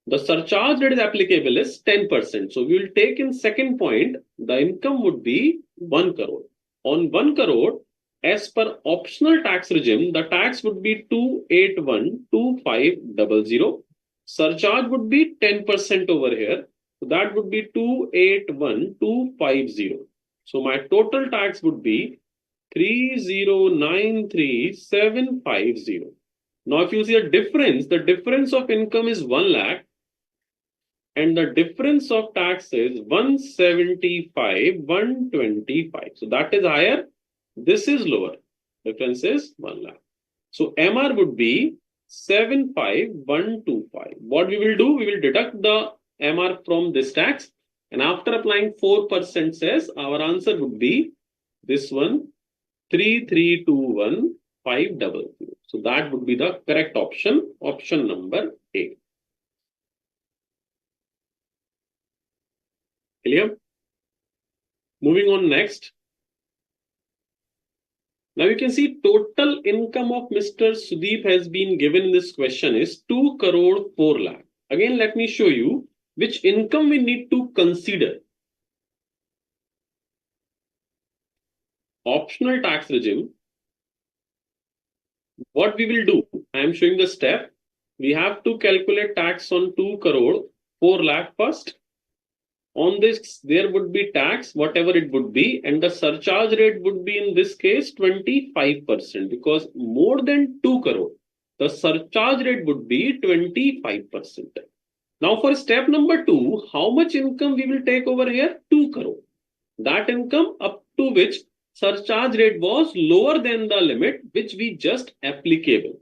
the surcharge rate is applicable is 10%. So we will take in second point, the income would be 1 crore. On 1 crore, as per optional tax regime, the tax would be 2812500. Surcharge would be 10% over here. So that would be 281250. So my total tax would be 3093750. Now if you see a difference, the difference of income is 1 lakh. and the difference of tax is 175, 125. So that is higher. This is lower. Difference is 1 lakh. So MR would be 75125. What we will do, we will deduct the MR from this tax, and after applying 4% cess, our answer would be this one, 3321500. So that would be the correct option, option number A. Clear? Moving on next. Now you can see total income of Mr. Sudeep has been given in this question is 2 crore 4 lakh. Again, let me show you which income we need to consider. Optional tax regime. What we will do, I am showing the step. We have to calculate tax on 2 crore 4 lakh first. On this, there would be tax, whatever it would be, and the surcharge rate would be in this case 25%, because more than 2 crore, the surcharge rate would be 25%. Now for step number 2, how much income we will take over here? 2 crore. That income up to which surcharge rate was lower than the limit which we just applicable.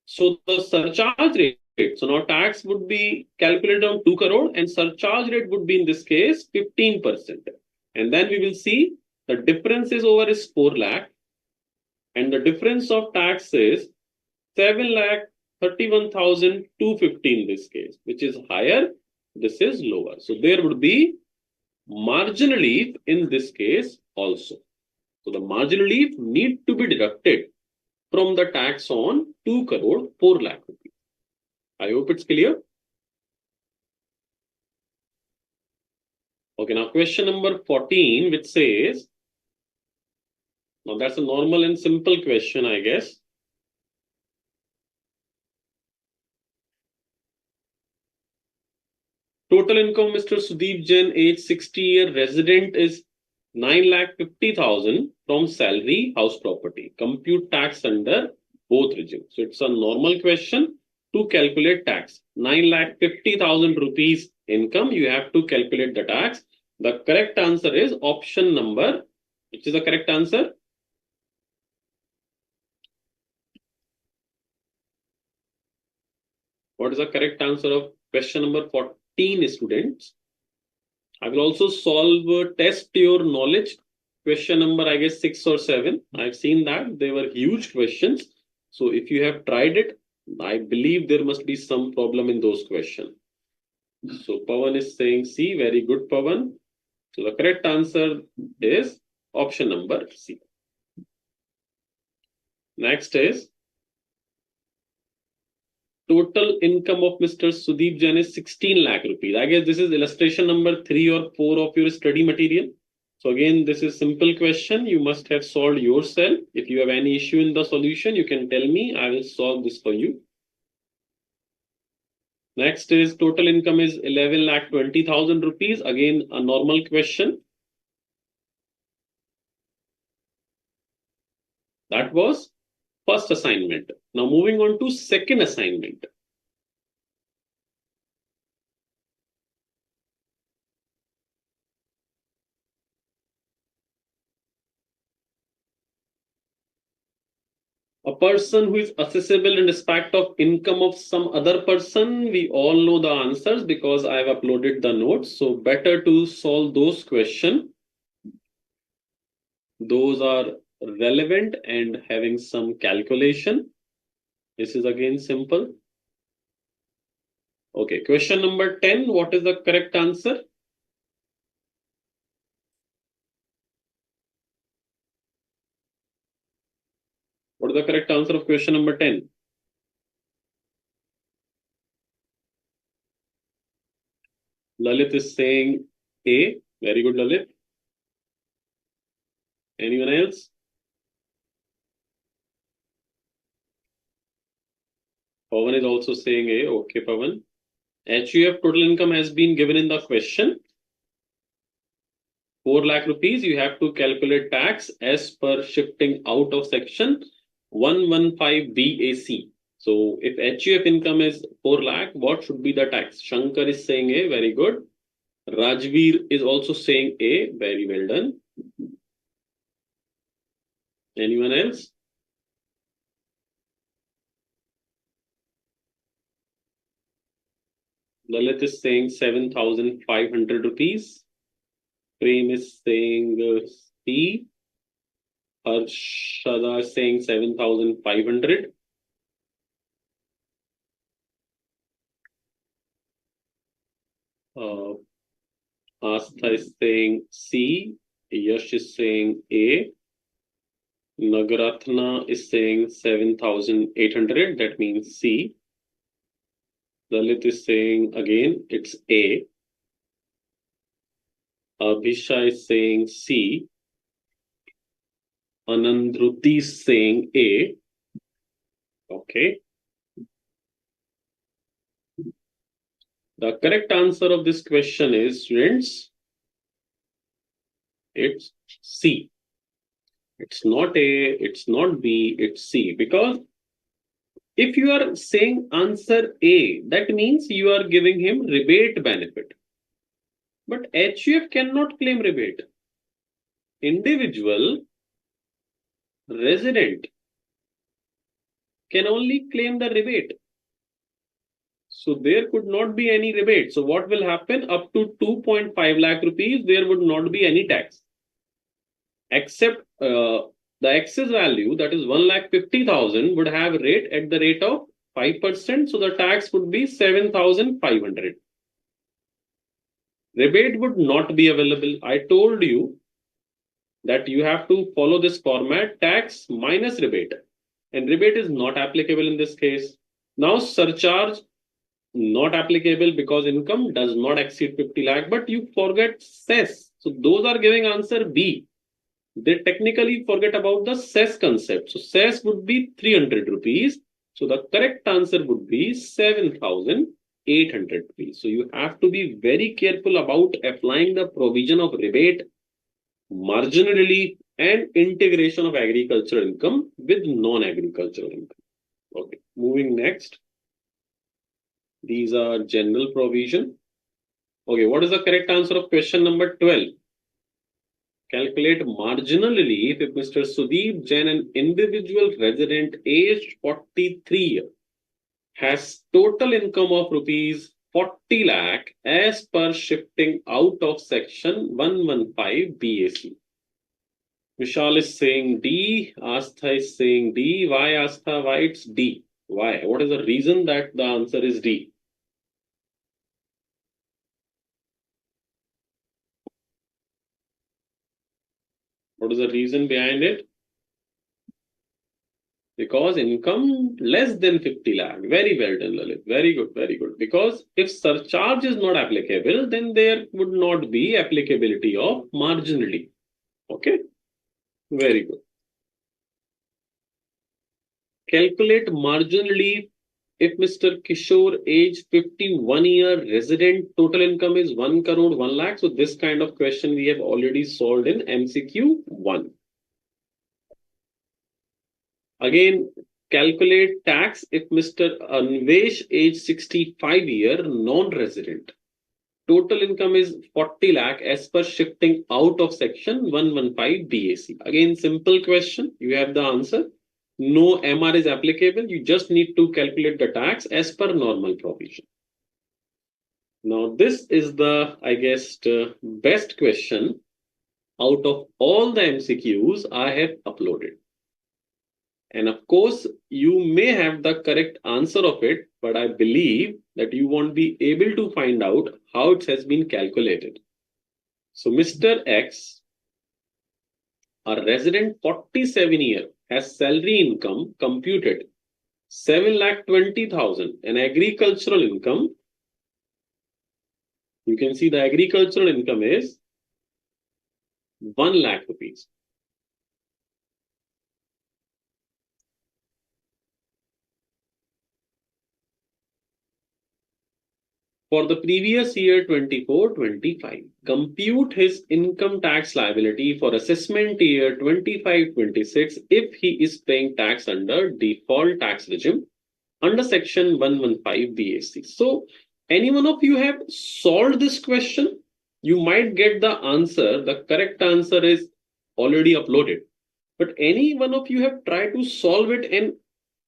So the surcharge rate, so now tax would be calculated on 2 crore and surcharge rate would be in this case 15%. And then we will see the difference is over is 4 lakh and the difference of tax is 7 lakh 31,250 in this case, which is higher, this is lower. So there would be margin relief in this case also. So the margin relief need to be deducted from the tax on 2 crore 4 lakh rupees. I hope it's clear. Okay, now question number 14, which says, now that's a normal and simple question, I guess. Total income, Mr. Sudeep Jain, age 60-year, resident is 9,50,000 from salary, house property. Compute tax under both regimes. So it's a normal question to calculate tax. 9,50,000 rupees income, you have to calculate the tax. The correct answer is option number, which is the correct answer. What is the correct answer of question number 14, students? I will also solve test your knowledge. Question number, I guess 6 or 7. I've seen that they were huge questions. So if you have tried it, I believe there must be some problem in those questions. So Pawan is saying C. Very good, Pawan. So the correct answer is option number C. Next is total income of Mr. Sudeep Jain is 16 lakh rupees. I guess this is illustration number 3 or 4 of your study material. So again, this is simple question. You must have solved yourself. If you have any issue in the solution, you can tell me. I will solve this for you. Next is total income is 11,20,000 rupees. Again, a normal question. That was first assignment. Now moving on to second assignment. A person who is assessable in respect of income of some other person, we all know the answers because I have uploaded the notes. So better to solve those questions. Those are relevant and having some calculation. This is again simple. Okay, question number 10. What is the correct answer? What is the correct answer of question number 10? Lalit is saying A. Very good, Lalit. Anyone else? Pawan is also saying A. Okay, Pawan. HUF total income has been given in the question. 4 lakh rupees. You have to calculate tax as per shifting out of section 115 BAC. So if HUF income is 4 lakh, what should be the tax? Shankar is saying A, very good. Rajveer is also saying A, very well done. Anyone else? Lalit is saying 7,500 rupees. Prem is saying C. Harshada is saying 7,500. Astha is saying C. Yash is saying A. Nagaratna is saying 7,800. That means C. Lalit is saying again it's A. Abhisha is saying C. Anandruti is saying A. Okay. The correct answer of this question is, students, it's C. It's not A, it's not B, it's C. Because if you are saying answer A, that means you are giving him rebate benefit. But HUF cannot claim rebate. Individual resident can only claim the rebate. So there could not be any rebate. So what will happen? Up to 2.5 lakh rupees, there would not be any tax. Except the excess value, that is 1,50,000, would have rate at the rate of 5%. So the tax would be 7,500. Rebate would not be available. I told you that you have to follow this format, tax minus rebate. And rebate is not applicable in this case. Now surcharge, not applicable because income does not exceed 50 lakh, but you forget cess. So those are giving answer B. They technically forget about the cess concept. So cess would be 300 rupees. So the correct answer would be 7,800 rupees. So you have to be very careful about applying the provision of rebate, marginal relief, and integration of agricultural income with non-agricultural income. Okay, moving next. These are general provision. Okay, what is the correct answer of question number 12? Calculate marginal relief if Mr. Sudeep Jain, an individual resident aged 43, has total income of rupees 40 lakh as per shifting out of section 115 BAC. Vishal is saying D, Astha is saying D. Why Astha? Why it's D? Why? What is the reason that the answer is D? What is the reason behind it? Because income less than 50 lakh. Very well done, Lalit. Very good, very good. Because if surcharge is not applicable, then there would not be applicability of marginally. Okay, very good. Calculate marginally if Mr. Kishore, age 51-year resident, total income is 1 crore 1 lakh. So this kind of question we have already solved in MCQ 1. Again, calculate tax if Mr. Anvesh, age 65-year, non-resident. Total income is 40 lakh as per shifting out of section 115 BAC. Again, simple question. You have the answer. No MR is applicable. You just need to calculate the tax as per normal provision. Now, this is the, I guess, best question out of all the MCQs I have uploaded. And of course, you may have the correct answer of it, but I believe that you won't be able to find out how it has been calculated. So Mr. X, a resident 47-year, has salary income computed 7,20,000 and agricultural income. You can see the agricultural income is 1 lakh rupees. For the previous year 24-25, compute his income tax liability for assessment year 25-26 if he is paying tax under default tax regime under section 115 BAC. So any one of you have solved this question, you might get the answer. The correct answer is already uploaded. But any one of you have tried to solve it and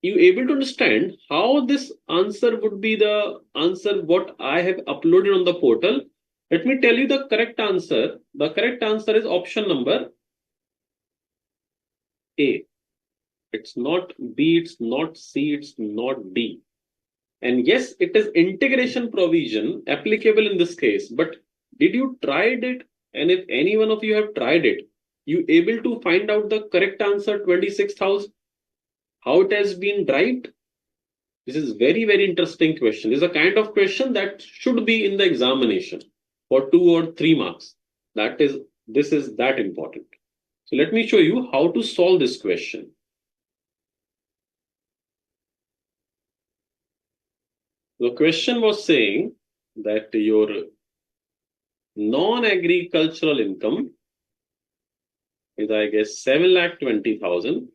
you able to understand how this answer would be the answer what I have uploaded on the portal. Let me tell you the correct answer. The correct answer is option number A. It's not B, it's not C, it's not D. And yes, it is integration provision applicable in this case. But did you tried it? And if any one of you have tried it, you able to find out the correct answer 26,000? How it has been derived? This is very, very interesting question. This is a kind of question that should be in the examination for 2 or 3 marks. This is that important. So let me show you how to solve this question. The question was saying that your non-agricultural income is, I guess, 7,20,000,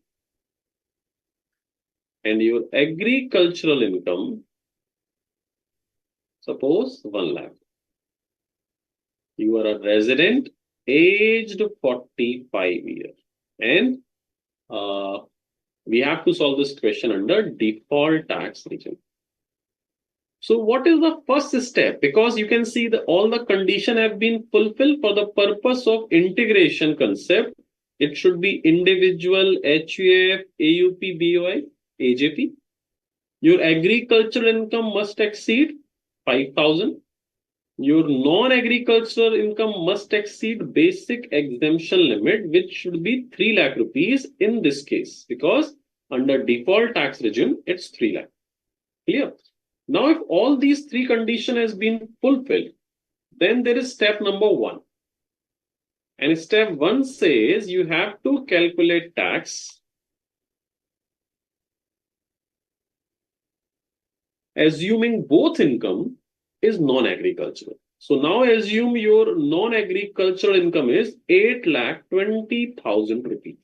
and your agricultural income, suppose 1 lakh. You are a resident, aged 45 years, and we have to solve this question under default tax regime. So what is the first step? Because you can see that all the conditions have been fulfilled for the purpose of integration concept. It should be individual, HUF, AUP, BOI, AJP. Your agricultural income must exceed 5,000. Your non-agricultural income must exceed basic exemption limit, which should be 3 lakh rupees in this case, because under default tax regime, it's 3 lakh. Clear? Now, if all these 3 conditions has been fulfilled, then there is step number 1. And step 1 says you have to calculate tax assuming both income is non-agricultural. So now assume your non-agricultural income is 8,20,000 rupees.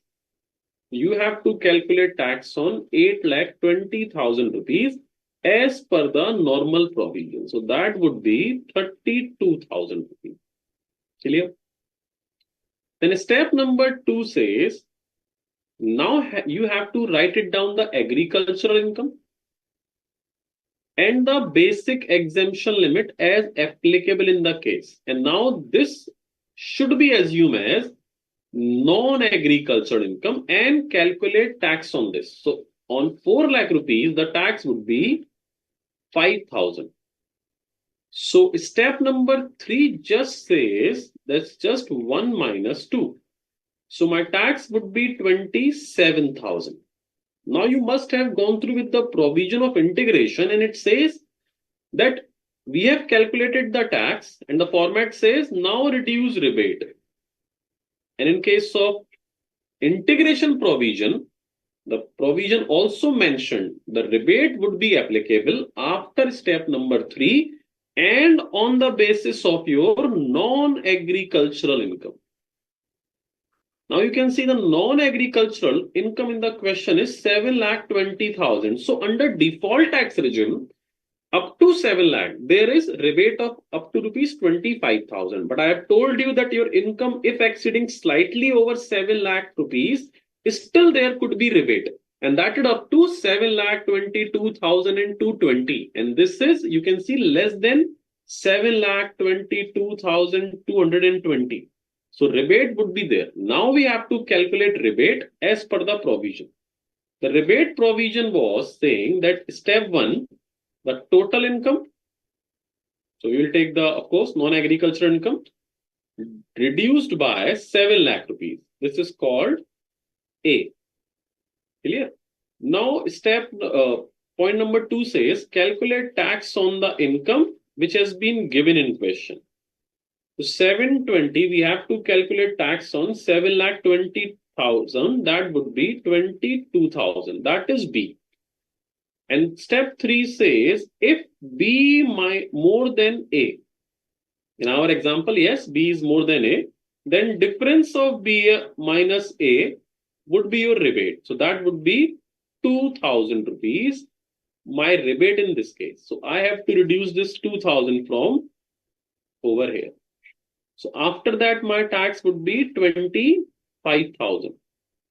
You have to calculate tax on 8,20,000 rupees as per the normal provision. So that would be 32,000 rupees. Clear? Then step number 2 says, now you have to write it down the agricultural income and the basic exemption limit as applicable in the case. And now this should be assumed as non-agricultural income and calculate tax on this. So on 4 lakh rupees, the tax would be 5,000. So step number 3 just says that's just 1 minus 2. So my tax would be 27,000. Now you must have gone through with the provision of integration, and it says that we have calculated the tax and the format says now reduce rebate. And in case of integration provision, the provision also mentioned the rebate would be applicable after step number 3 and on the basis of your non-agricultural income. Now you can see the non-agricultural income in the question is 7,20,000. So under default tax regime, up to 7 lakh, there is rebate of up to rupees 25,000. But I have told you that your income, if exceeding slightly over 7 lakh rupees, still there could be rebate. And that is up to 7,22,220. And this is, you can see, less than 7,22,220. So rebate would be there. Now we have to calculate rebate as per the provision. The rebate provision was saying that step 1, the total income. So we will take the, of course, non-agricultural income reduced by 7 lakh rupees. This is called A. Clear? Now step point number 2 says calculate tax on the income which has been given in question. So 720, we have to calculate tax on 7,20,000. That would be 22,000. That is B. And step 3 says if B more than A. In our example, yes, B is more than A. Then difference of B minus A would be your rebate. So that would be 2,000 rupees. my rebate in this case. So I have to reduce this 2000 from over here. So after that, my tax would be 25,000.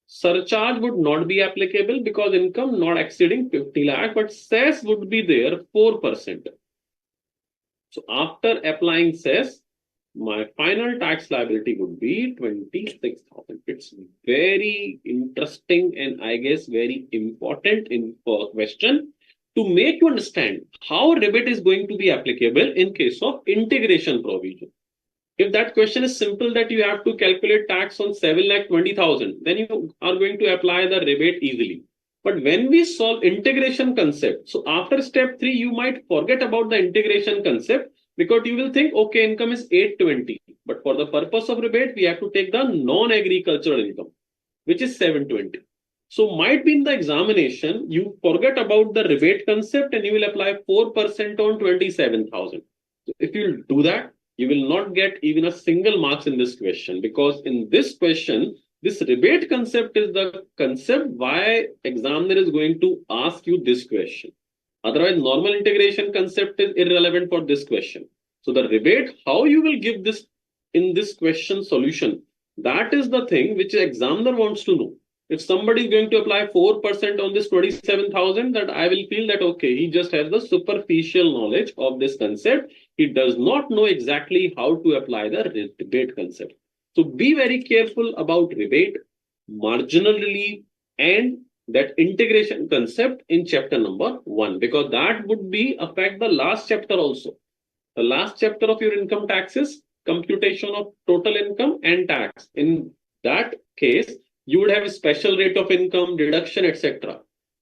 Surcharge would not be applicable because income not exceeding 50 lakh, but cess would be there 4%. So after applying cess, my final tax liability would be 26,000. It's very interesting and I guess very important in question to make you understand how rebate is going to be applicable in case of integration provision. If that question is simple that you have to calculate tax on 7,20,000, then you are going to apply the rebate easily. But when we solve integration concept, so after step 3, you might forget about the integration concept because you will think, okay, income is 820. But for the purpose of rebate, we have to take the non-agricultural income, which is 720. So might be in the examination, you forget about the rebate concept and you will apply 4% on 27,000. So if you do that, you will not get even a single marks in this question because in this question, this rebate concept is the concept why examiner is going to ask you this question. Otherwise, normal integration concept is irrelevant for this question. So the rebate, how you will give this in this question solution, that is the thing which examiner wants to know. If somebody is going to apply 4% on this 27,000, that I will feel that, okay, he just has the superficial knowledge of this concept. He does not know exactly how to apply the rebate concept. So be very careful about rebate, marginal relief, and that integration concept in chapter number 1, because that would be affect the last chapter also. The last chapter of your income taxes, computation of total income and tax. In that case, you would have a special rate of income, deduction, etc.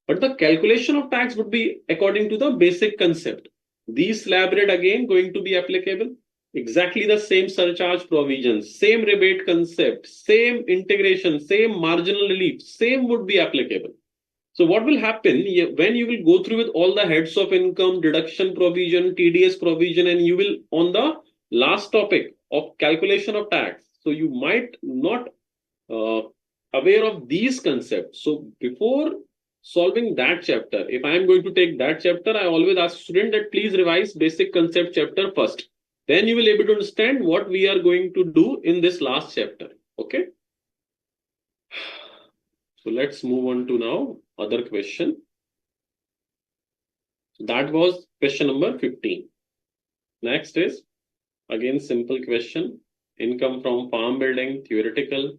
But the calculation of tax would be according to the basic concept. These slab rate again going to be applicable. Exactly the same surcharge provisions, same rebate concept, same integration, same marginal relief, same would be applicable. So what will happen when you will go through with all the heads of income, deduction provision, TDS provision, and you will on the last topic of calculation of tax. So you might not aware of these concepts. So before solving that chapter, if I am going to take that chapter, I always ask student that please revise basic concept chapter first. Then you will able to understand what we are going to do in this last chapter. Okay. So let's move on to now other question. That was question number 15. Next is again simple question. Income from farm building, theoretical.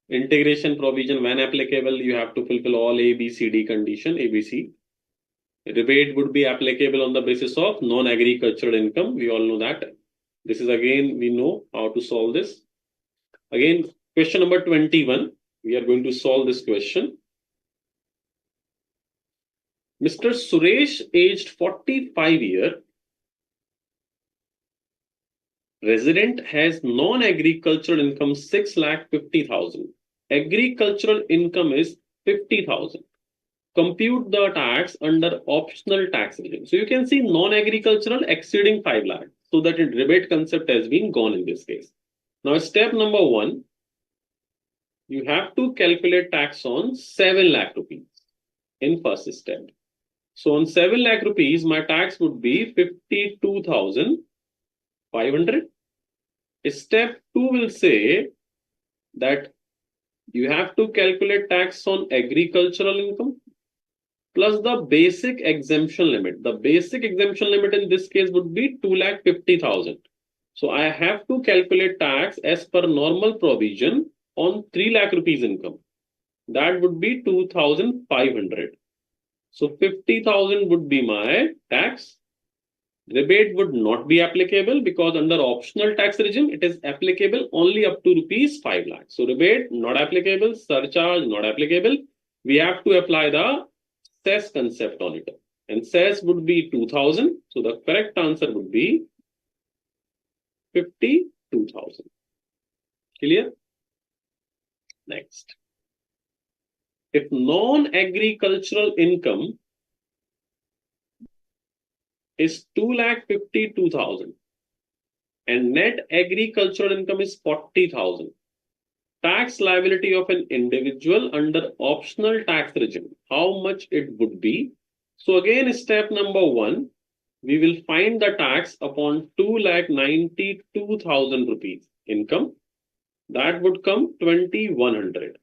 Integration provision when applicable, you have to fulfill all A, B, C, D condition, A, B, C. Rebate would be applicable on the basis of non-agricultural income. We all know that. This is again, we know how to solve this. Again, question number 21. We are going to solve this question. Mr. Suresh, aged 45 years, resident, has non-agricultural income 6,50,000. Agricultural income is 50,000. Compute the tax under optional tax regime. So you can see non-agricultural exceeding 5 lakh. So that rebate concept has been gone in this case. Now step number 1, you have to calculate tax on 7 lakh rupees in first step. So on 7 lakh rupees, my tax would be 52,500. Step 2 will say that you have to calculate tax on agricultural income plus the basic exemption limit. The basic exemption limit in this case would be 2,50,000. So I have to calculate tax as per normal provision on 3 lakh rupees income. That would be 2,500. So 50,000 would be my tax. Rebate would not be applicable because under optional tax regime, it is applicable only up to rupees 5 lakh. So rebate not applicable, surcharge not applicable. We have to apply the cess concept on it. And cess would be 2,000. So the correct answer would be 52,000. Clear? Next. If non-agricultural income is 2,52,000 and net agricultural income is 40,000, tax liability of an individual under optional tax regime, how much it would be? So again, step number 1, we will find the tax upon 2,92,000 rupees income. That would come 2,100.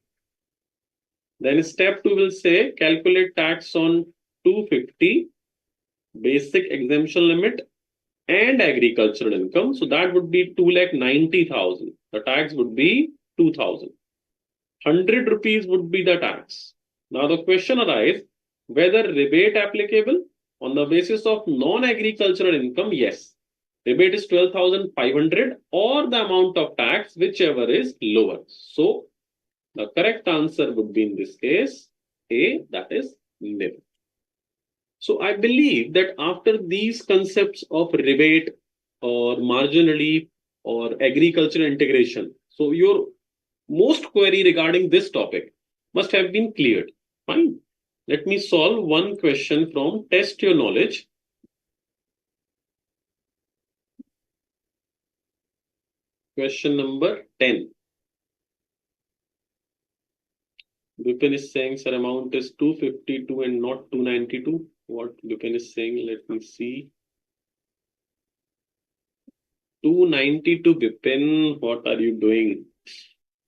Then step 2 will say calculate tax on 250 basic exemption limit and agricultural income. So that would be 2,90,000. The tax would be 2,000. 100 rupees would be the tax. Now the question arises whether rebate applicable on the basis of non-agricultural income. Yes, rebate is 12,500 or the amount of tax whichever is lower. So the correct answer would be in this case A, that is nil. So I believe that after these concepts of rebate or margin relief or agricultural integration, so your most query regarding this topic must have been cleared. Fine. Let me solve one question from Test Your Knowledge. Question number 10. Bipin is saying, sir, amount is 252 and not 292. What Bipin is saying, let me see. 292, Bipin, what are you doing?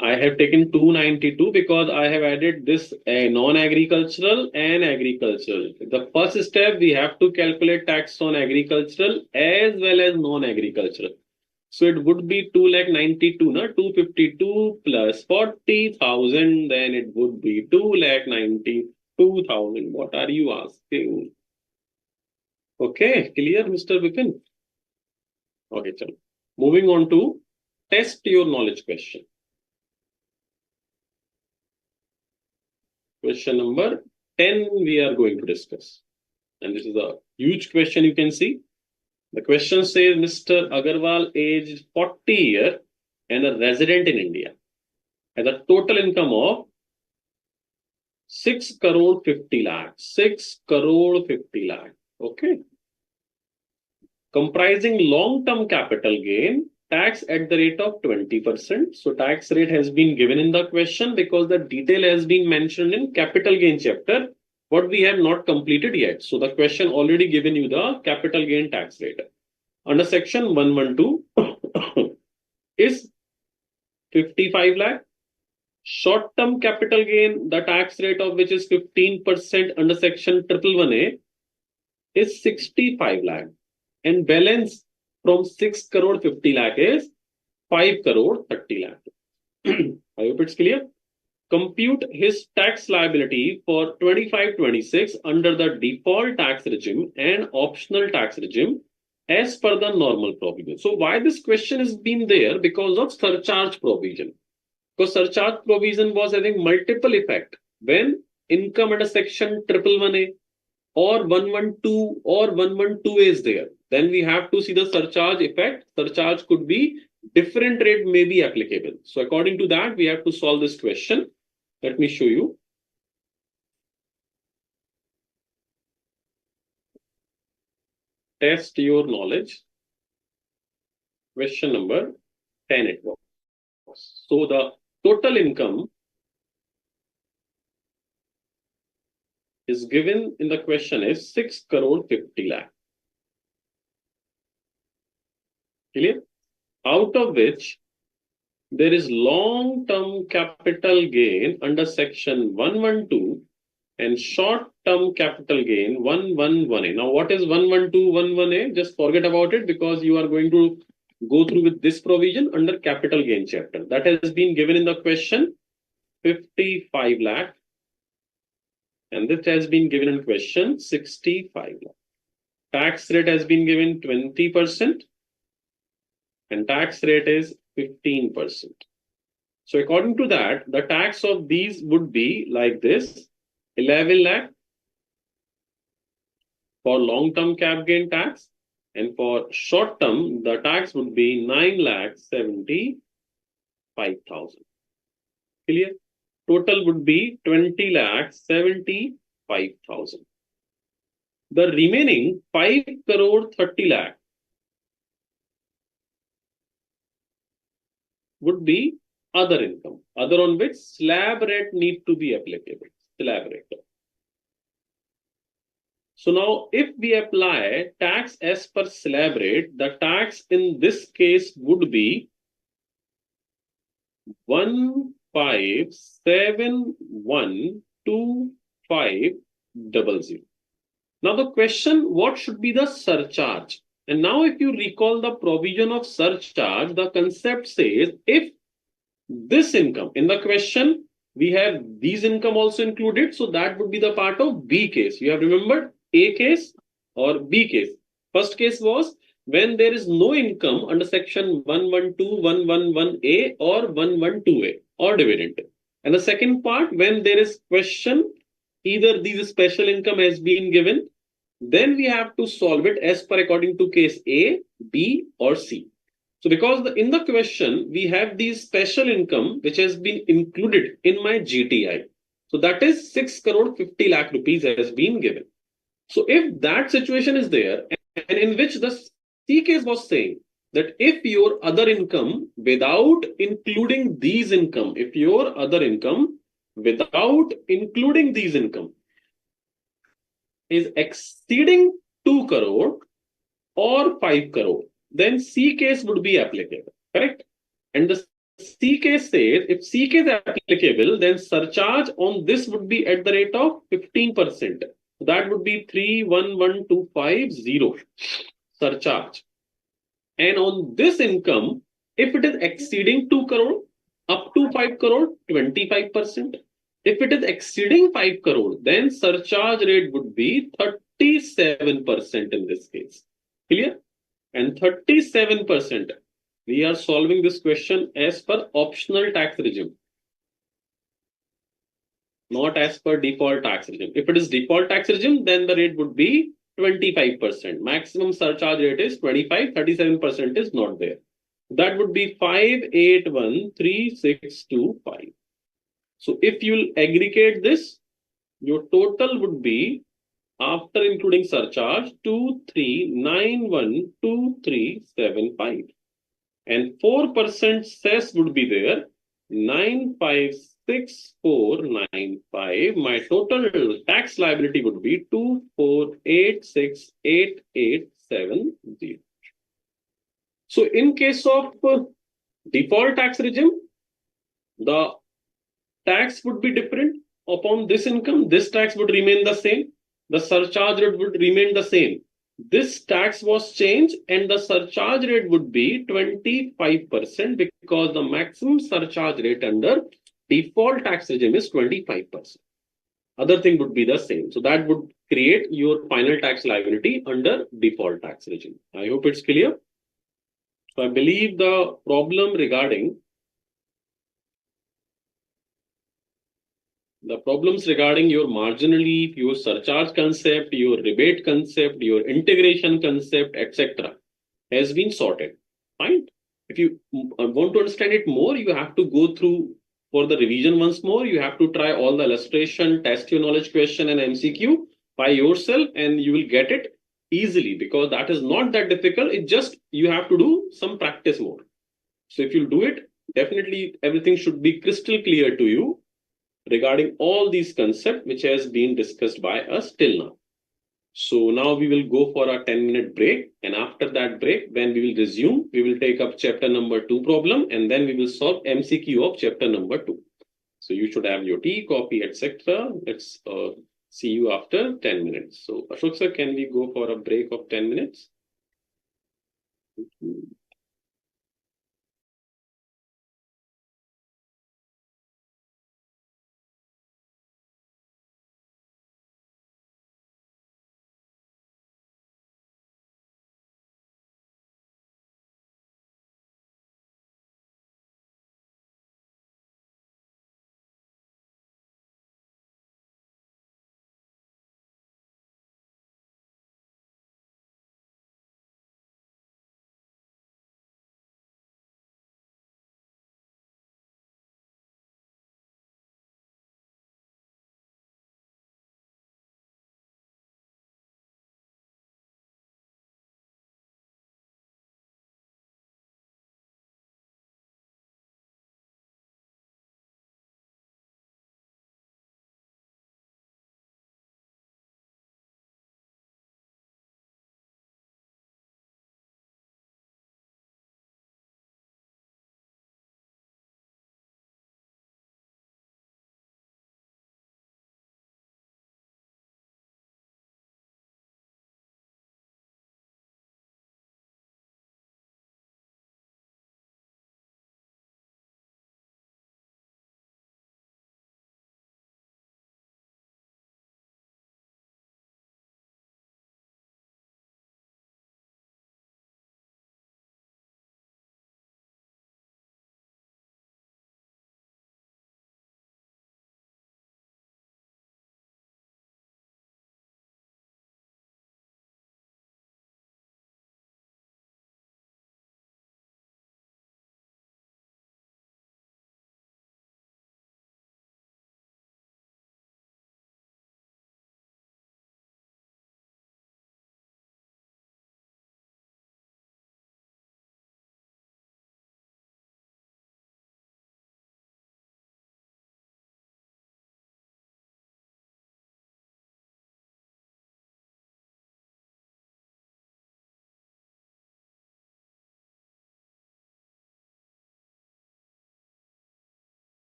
I have taken 292 because I have added this non-agricultural and agricultural. The first step, we have to calculate tax on agricultural as well as non-agricultural. So it would be 2,92, na? 252 plus 40,000, then it would be 2,92,000. What are you asking? Okay, clear, Mr. Vipin? Okay, chalo. Moving on to test your knowledge question. Question number 10 we are going to discuss. And this is a huge question you can see. The question says Mr. Agarwal, aged 40 years and a resident in India, has a total income of 6 crore 50 lakh. 6 crore 50 lakh. Okay. Comprising long-term capital gain, tax at the rate of 20%. So tax rate has been given in the question because the detail has been mentioned in capital gain chapter, what we have not completed yet. So the question already given you the capital gain tax rate. Under section 112 is 55 lakh. Short-term capital gain, the tax rate of which is 15% under section 111A is 65 lakh. And balance from 6 crore 50 lakh is 5 crore 30 lakh. I hope it's clear. Compute his tax liability for 25-26 under the default tax regime and optional tax regime as per the normal provision. So why this question has been there? Because of surcharge provision. Because surcharge provision was having multiple effect. When income under section 111A or 112 or 112 is there, then we have to see the surcharge effect. Surcharge could be different rate may be applicable. So according to that, we have to solve this question. Let me show you. Test your knowledge. Question number 10 it was. So the total income is given in the question is 6 crore 50 lakh. Clear? Out of which there is long-term capital gain under section 112 and short-term capital gain 111A. Now, what is 11211A? Just forget about it because you are going to go through with this provision under capital gain chapter. That has been given in the question 55 lakh. And this has been given in question 65 lakh. Tax rate has been given 20% and tax rate is 15%. So according to that, the tax of these would be like this: 11 lakh for long-term cap gain tax, and for short-term, the tax would be 9,75,000. Clear? Total would be 20,75,000. The remaining 5 crore 30 lakh would be other income, other on which slab rate need to be applicable. Slab rate. So now if we apply tax as per slab rate, the tax in this case would be 1571250. Now the question, what should be the surcharge? And now if you recall the provision of surcharge, the concept says if this income in the question, we have these income also included, so that would be the part of B case. You have remembered A case or B case. First case was when there is no income under section 112, 111A or 112A or dividend. And the second part, when there is question, either these special income has been given, then we have to solve it as per according to case A, B or C. So because in the question, we have these special income which has been included in my GTI. So that is 6 crore 50 lakh rupees has been given. So if that situation is there, and in which the C case was saying that if your other income without including these income, if your other income without including these income is exceeding 2 crore or 5 crore, then C case would be applicable, correct? And the C case says if C case is applicable, then surcharge on this would be at the rate of 15%. That would be 311250 surcharge. And on this income, if it is exceeding 2 crore up to 5 crore, 25%. If it is exceeding 5 crore, then surcharge rate would be 37% in this case. Clear? And 37%, we are solving this question as per optional tax regime, not as per default tax regime. If it is default tax regime, then the rate would be 25%. Maximum surcharge rate is 25, 37% is not there. That would be 5813625. So if you'll aggregate this, your total would be, after including surcharge, 23912375. And 4% cess would be there, 956495. My total tax liability would be 2486870. So in case of default tax regime, the tax would be different upon this income. This tax would remain the same. The surcharge rate would remain the same. This tax was changed and the surcharge rate would be 25% because the maximum surcharge rate under default tax regime is 25%. Other thing would be the same. So that would create your final tax liability under default tax regime. I hope it's clear. So I believe the problem regarding the problems regarding your margin relief, your surcharge concept, your rebate concept, your integration concept, etc. has been sorted. Fine. If you want to understand it more, you have to go through for the revision once more. You have to try all the illustration, test your knowledge question and MCQ by yourself, and you will get it easily because that is not that difficult. It just you have to do some practice more. So if you do it, definitely everything should be crystal clear to you regarding all these concepts which has been discussed by us till now. So now we will go for a 10-minute break, and after that break, when we will resume, we will take up chapter number 2 problem, and then we will solve MCQ of chapter number 2. So you should have your tea, coffee, etc. Let's see you after 10 minutes. So Ashok sir, can we go for a break of 10 minutes?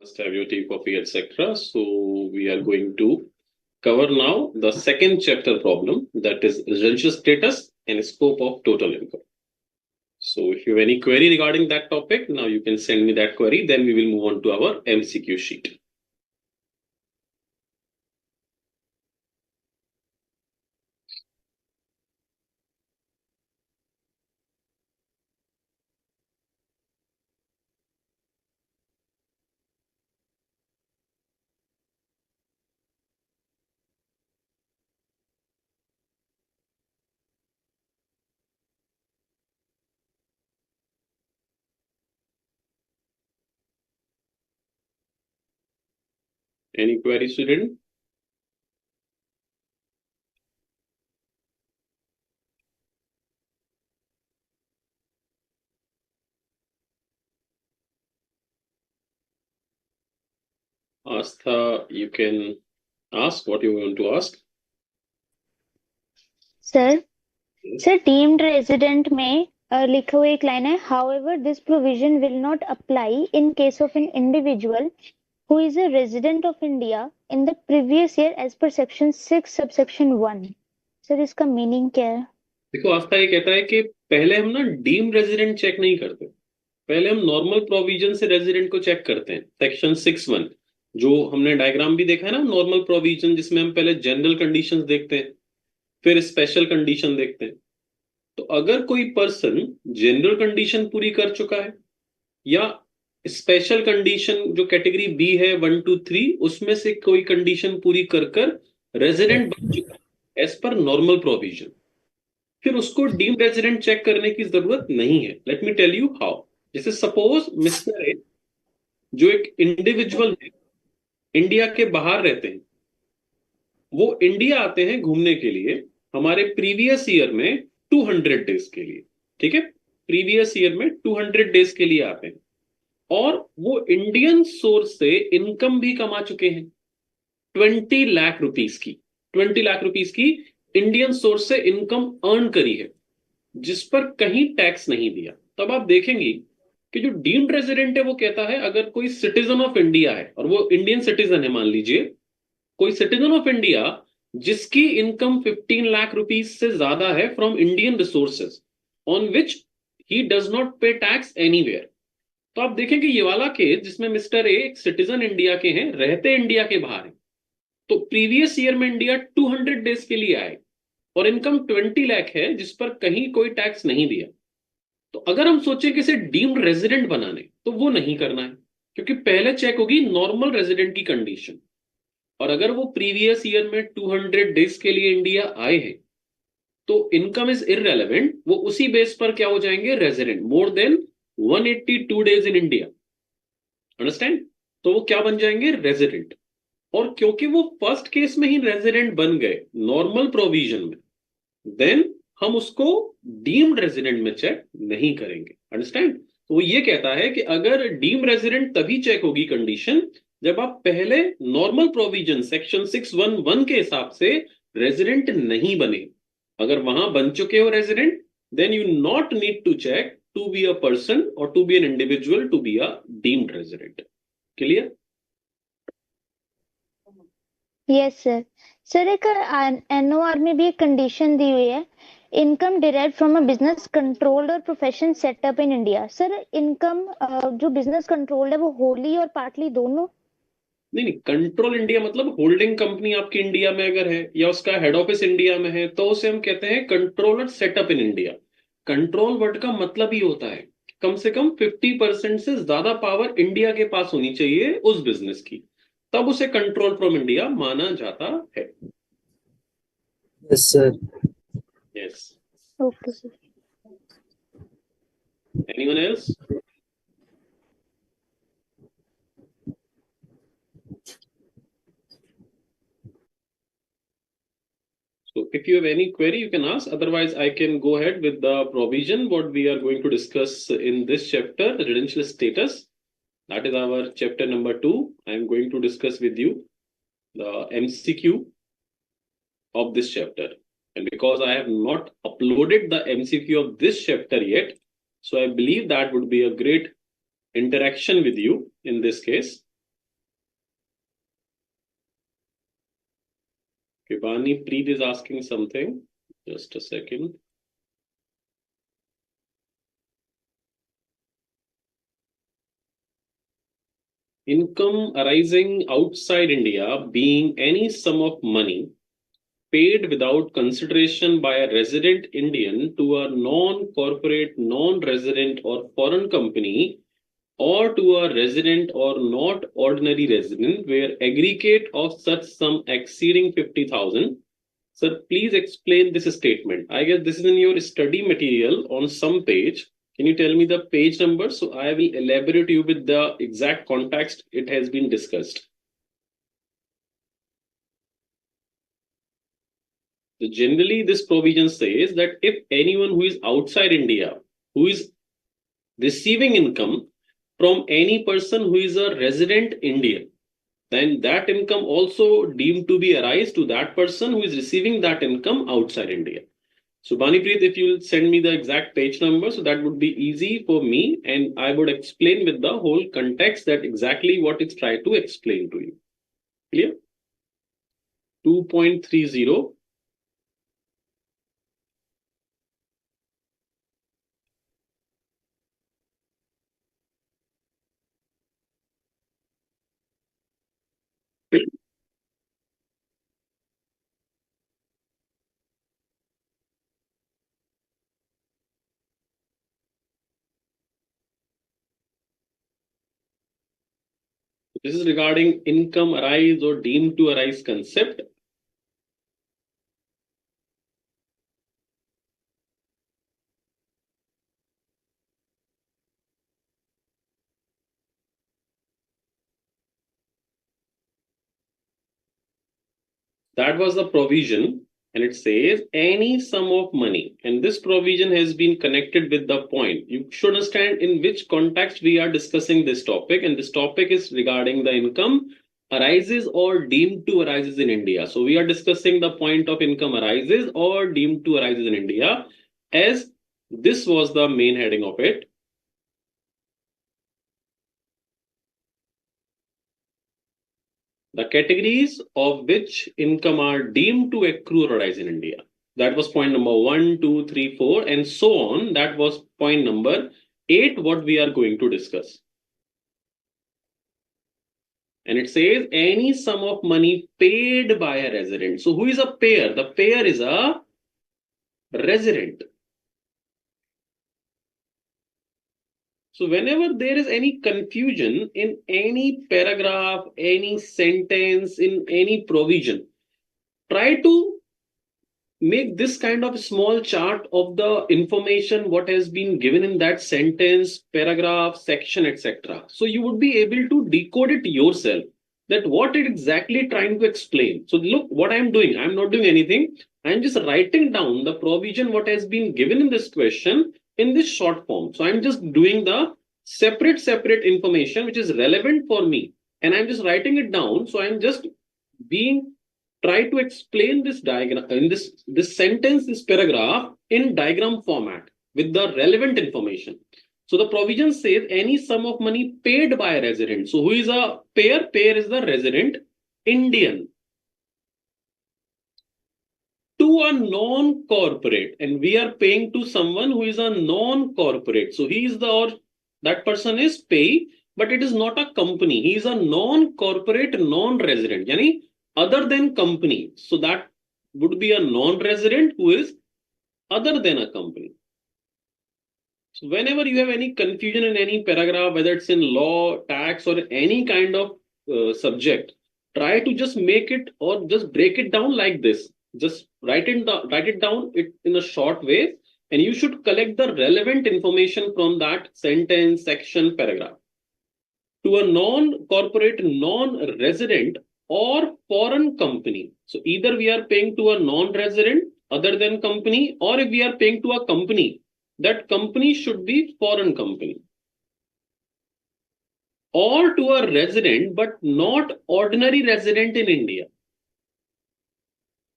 Must have your tea, coffee, etc. So we are going to cover now the second chapter problem, that is residential status and scope of total income. So if you have any query regarding that topic, now you can send me that query. Then we will move on to our MCQ sheet. Any query, student? Astha, you can ask what you want to ask. Sir sir deemed resident में लिखा हुआ एक line है, however this provision will not apply in case of an individual who is a resident of India in the previous year as per section 6 subsection 1. Sir इसका meaning क्या है? देखो, आस्था ये कहता है कि पहले हम ना डीम रेजिडेंट चेक नहीं करते, पहले हम नॉर्मल प्रोविजन से रेजिडेंट को चेक करते हैं। सेक्शन 6(1) जो हमने डायग्राम भी देखा है ना, नॉर्मल प्रोविजन, जिसमें हम पहले जनरल कंडीशंस देखते हैं, फिर स्पेशल कंडीशन देखते हैं। तो अगर कोई पर्सन जनरल कंडीशन पूरी कर चुका है या स्पेशल कंडीशन जो कैटेगरी बी है 1 2 3 उसमें से कोई कंडीशन पूरी कर कर रेजिडेंट बन चुका है एज पर नॉर्मल प्रोविजन, फिर उसको डीम्ड रेजिडेंट चेक करने की जरूरत नहीं है। Let me tell you how. जैसे सपोज मिस्टर ए जो एक इंडिविजुअल है, इंडिया के बाहर रहते हैं, वो इंडिया आते हैं घूमने के लिए हमारे प्रीवियस ईयर में 200 डेज के लिए। ठीक है, प्रीवियस ईयर में 200 डेज के लिए आते हैं और वो इंडियन सोर्स से इनकम भी कमा चुके हैं 20 लाख रुपीस की। 20 लाख रुपीस की इंडियन सोर्स से इनकम अर्न करी है जिस पर कहीं टैक्स नहीं दिया। तब आप देखेंगे कि जो डीम्ड रेजिडेंट है वो कहता है अगर कोई सिटीजन ऑफ इंडिया है और वो इंडियन सिटीजन है, मान लीजिए कोई सिटीजन ऑफ इंडिया जिसकी इनकम 15 लाख रुपीस से ज्यादा है from Indian resources on which he does not पे टैक्स एनीवेयर। तो आप देखेंगे ये वाला केस जिसमें मिस्टर ए एक सिटीजन इंडिया के हैं, रहते इंडिया के बाहर है, तो प्रीवियस ईयर में इंडिया 200 डेज के लिए आए और इनकम 20 लाख है जिस पर कहीं कोई टैक्स नहीं दिया। तो अगर हम सोचे कि इसे डीम्ड रेजिडेंट बनाने, तो वो नहीं करना है, क्योंकि पहले चेक होगी नॉर्मल रेजिडेंट की कंडीशन। और अगर वो प्रीवियस ईयर में 200 डेज के लिए इंडिया आए हैं तो इनकम इज इररेलेवेंट, वो उसी बेस पर क्या हो जाएंगे, resident, more than 182 days in India. Understand? तो वो क्या बन जाएंगे, रेजिडेंट। और क्योंकि वो फर्स्ट केस में ही रेजिडेंट बन गए नॉर्मल प्रोविजन में, देन हम उसको डीम्ड रेजिडेंट में चेक नहीं करेंगे। अंडरस्टैंड? तो वो ये कहता है कि अगर डीम्ड रेजिडेंट तभी चेक होगी कंडीशन जब आप पहले नॉर्मल प्रोविजन सेक्शन 6(1) के हिसाब से रेजिडेंट नहीं बने। अगर वहां बन चुके हो resident, then you not need to check to be a person और to be an individual to be a deemed resident. Clear? Yes sir. Sir एक एनओआर में भी एक कंडीशन दी हुई है, income derive from a business controlled और profession setup in India. Sir income जो बिजनेस कंट्रोल्ड है वो होली और पार्टली दोनों? नहीं नहीं, कंट्रोल इंडिया मतलब होल्डिंग कंपनी आपकी इंडिया में अगर है या उसका हेड ऑफिस इंडिया में है तो उसे हम कहते हैं controller setup in India. Control word का मतलब ही होता है कम से कम 50% से ज्यादा पावर इंडिया के पास होनी चाहिए उस बिजनेस की, तब उसे कंट्रोल फ्रॉम इंडिया माना जाता है। Yes sir. Yes. Okay sir. Anyone else? So if you have any query, you can ask. Otherwise, I can go ahead with the provision, what we are going to discuss in this chapter, residential status. That is our chapter number 2. I am going to discuss with you the MCQ of this chapter. And because I have not uploaded the MCQ of this chapter yet, so I believe that would be a great interaction with you in this case. Kivani Preet is asking something. Just a second. Income arising outside India being any sum of money paid without consideration by a resident Indian to a non-corporate, non-resident or foreign company or to a resident or not ordinary resident where aggregate of such sum exceeding 50,000. Sir, please explain this statement. I guess this is in your study material on some page. Can you tell me the page number? So I will elaborate you with the exact context it has been discussed. So generally, this provision says that if anyone who is outside India, who is receiving income from any person who is a resident Indian, then that income also deemed to be arise to that person who is receiving that income outside India. So Banipreet, if you will send me the exact page number, so that would be easy for me, and I would explain with the whole context that exactly what it's trying to explain to you. Clear? 2.30. This is regarding income arise or deemed to arise concept. That was the provision, and it says any sum of money. And this provision has been connected with the point. You should understand in which context we are discussing this topic, and this topic is regarding the income arises or deemed to arises in India. So we are discussing the point of income arises or deemed to arises in India, as this was the main heading of it. The categories of which income are deemed to accrue or arise in India. That was point number 1, 2, 3, 4, and so on. That was point number 8, what we are going to discuss. And it says any sum of money paid by a resident. So who is a payer? The payer is a resident. So whenever there is any confusion in any paragraph, any sentence, in any provision, try to make this kind of small chart of the information what has been given in that sentence, paragraph, section, etc. So you would be able to decode it yourself, that what it exactly trying to explain. So look what I'm doing. I'm not doing anything. I'm just writing down the provision what has been given in this question in this short form. So I'm just doing the separate information which is relevant for me, and I'm just writing it down. So I'm just being try to explain this diagram in this sentence, this paragraph in diagram format with the relevant information. So the provision says any sum of money paid by a resident. So who is a payer? Payer is the resident Indian to a non-corporate, and we are paying to someone who is a non-corporate. So he is the, or that person is pay, but it is not a company. He is a non-corporate, non-resident, yani other than company. So that would be a non-resident who is other than a company. So whenever you have any confusion in any paragraph, whether it's in law, tax, or any kind of subject, try to just make it or just break it down like this. Just write it down it in a short way, and you should collect the relevant information from that sentence, section, paragraph. To a non-corporate, non-resident or foreign company. So either we are paying to a non-resident other than company, or if we are paying to a company, that company should be foreign company. Or to a resident but not ordinary resident in India.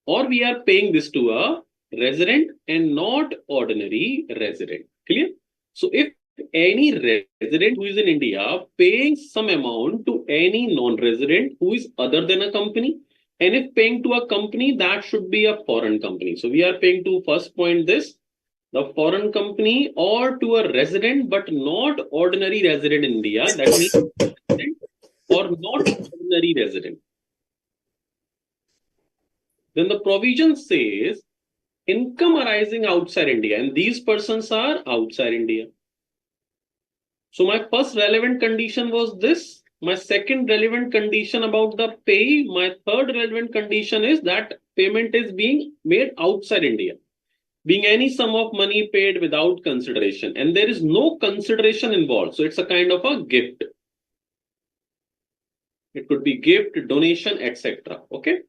Or we are paying this to a resident and not ordinary resident. Clear? So if any resident who is in India paying some amount to any non-resident who is other than a company, And if paying to a company, that should be a foreign company. So we are paying to, first point, this, the foreign company, or to a resident but not ordinary resident in India. That means resident or not ordinary resident. Then the provision says income arising outside India, and these persons are outside India. So my first relevant condition was this. My second relevant condition about the pay. My third relevant condition is that payment is being made outside India, being any sum of money paid without consideration, and there is no consideration involved. So it's a kind of a gift. It could be gift, donation, etc. Okay.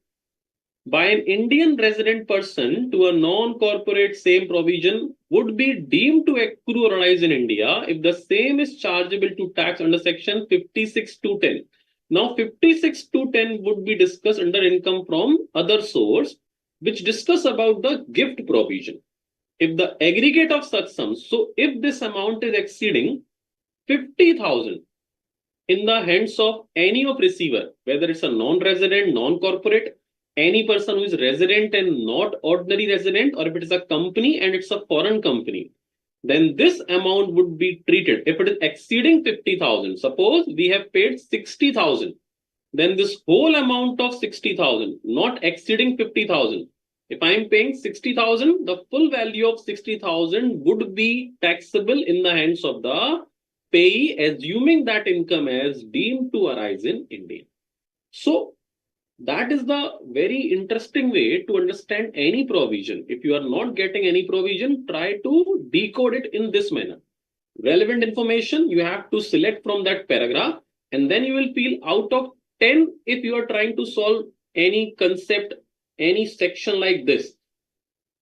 By an Indian resident person to a non-corporate, same provision would be deemed to accrue or arise in India if the same is chargeable to tax under section 56(2)(10). Now 56(2)(10) would be discussed under income from other source, which discuss about the gift provision. If the aggregate of such sums, so if this amount is exceeding 50,000 in the hands of any of receiver, whether it's a non-resident, non-corporate, any person who is resident and not ordinary resident, or if it is a company and it's a foreign company, then this amount would be treated. If it is exceeding 50,000, suppose we have paid 60,000, then this whole amount of 60,000, not exceeding 50,000. If I am paying 60,000, the full value of 60,000 would be taxable in the hands of the payee, assuming that income is deemed to arise in India. So that is the very interesting way to understand any provision. If you are not getting any provision, try to decode it in this manner. Relevant information you have to select from that paragraph, and then you will feel out of 10, if you are trying to solve any concept, any section like this,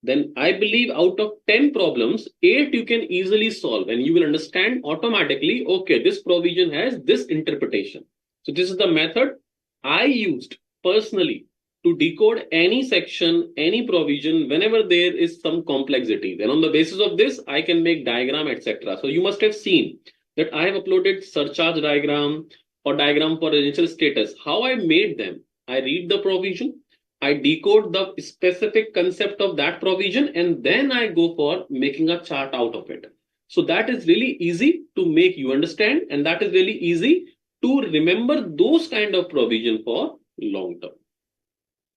then I believe out of 10 problems, 8 you can easily solve, and you will understand automatically, okay, this provision has this interpretation. So this is the method I used personally to decode any section, any provision, whenever there is some complexity. Then on the basis of this, I can make diagram, etc. So you must have seen that I have uploaded surcharge diagram or diagram for residential status. How I made them? I read the provision, I decode the specific concept of that provision, and then I go for making a chart out of it. So that is really easy to make you understand, and that is really easy to remember those kind of provision for long term.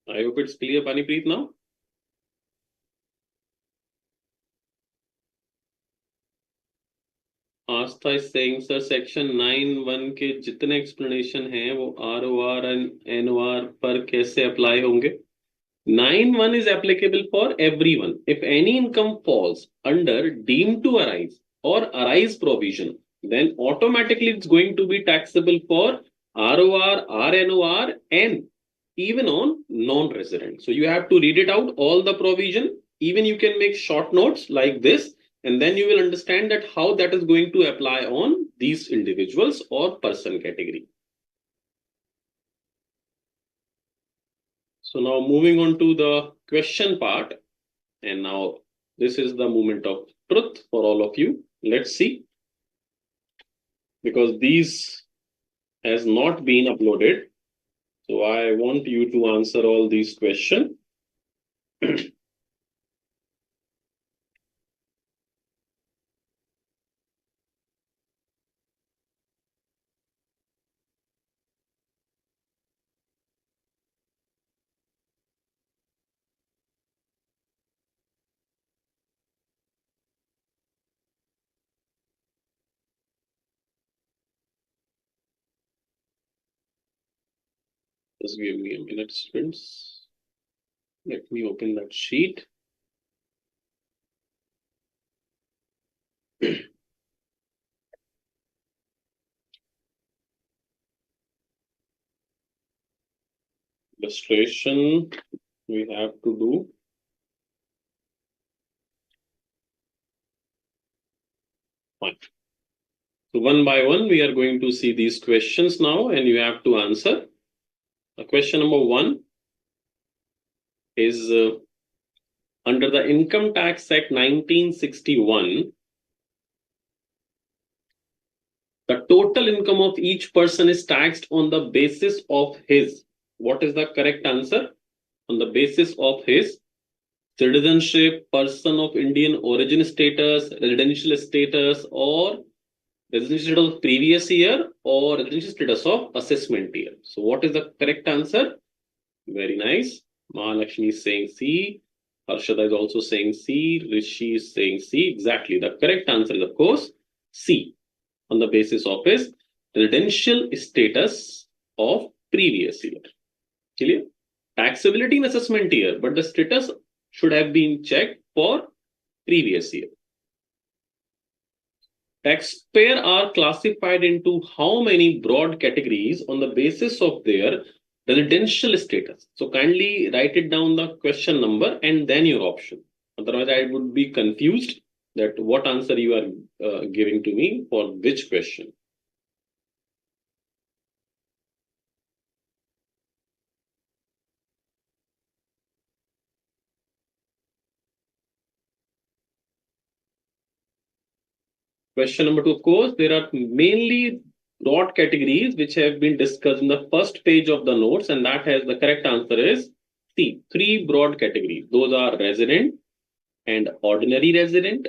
I hope it's clear, Panipreet, now. Astha is saying, sir, section 9(1) के जितने explanation हैं वो ROR and NOR पर कैसे apply होंगे? 9(1) is applicable for everyone. If any income falls under deemed to arise or arise provision, then automatically it's going to be taxable for ROR, RNOR, and even on non-resident. So you have to read it out, all the provision. Even you can make short notes like this, and then you will understand that how that is going to apply on these individuals or person category. So now moving on to the question part, and now this is the moment of truth for all of you. Let's see, because these has not been uploaded, so I want you to answer all these questions. Just give me a minute, students. Let me open that sheet. Illustration we have to do. Fine. So one by one, we are going to see these questions now, and you have to answer. Question number 1 is under the Income Tax Act 1961, the total income of each person is taxed on the basis of his what is the correct answer? On the basis of his citizenship, person of Indian origin status, residential status, or residential status of previous year, or residential status of assessment year. So what is the correct answer? Very nice. Mahalakshmi is saying C. Harshada is also saying C. Rishi is saying C. Exactly. The correct answer is, of course, C. On the basis of his residential status of previous year. Clear? Taxability in assessment year, but the status should have been checked for previous year. Taxpayer are classified into how many broad categories on the basis of their residential status? So kindly write it down, the question number and then your option. Otherwise, I would be confused that what answer you are giving to me for which question. Question number 2, of course, there are mainly broad categories which have been discussed in the first page of the notes, and that has the correct answer is C. 3 broad categories. Those are resident and ordinary resident,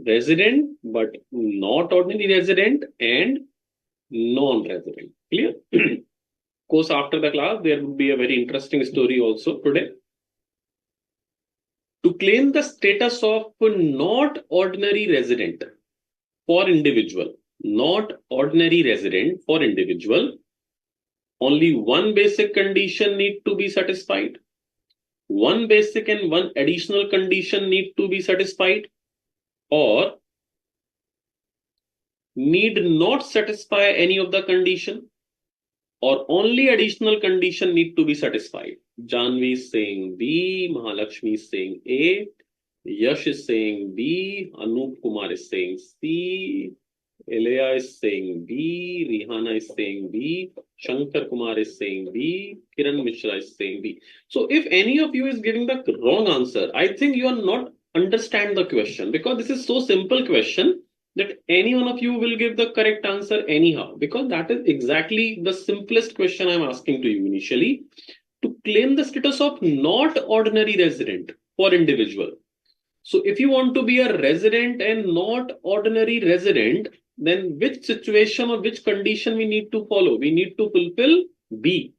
resident but not ordinary resident, and non-resident. Clear? Of course, after the class, there will be a very interesting story also today. To claim the status of not ordinary resident for individual, not ordinary resident for individual, only one basic condition need to be satisfied. One basic and one additional condition need to be satisfied, or need not satisfy any of the condition, or only additional condition need to be satisfied. Janvi is saying B, Mahalakshmi is saying A, Yash is saying B, Anup Kumar is saying C, Elia is saying B, Rihana is saying B, Shankar Kumar is saying B, Kiran Mishra is saying B. So if any of you is giving the wrong answer, I think you are not understand the question, because this is so simple question that any one of you will give the correct answer anyhow, because that is exactly the simplest question I'm asking to you initially. To claim the status of not ordinary resident for individual. So if you want to be a resident and not ordinary resident, then which situation or which condition we need to follow? We need to fulfill B.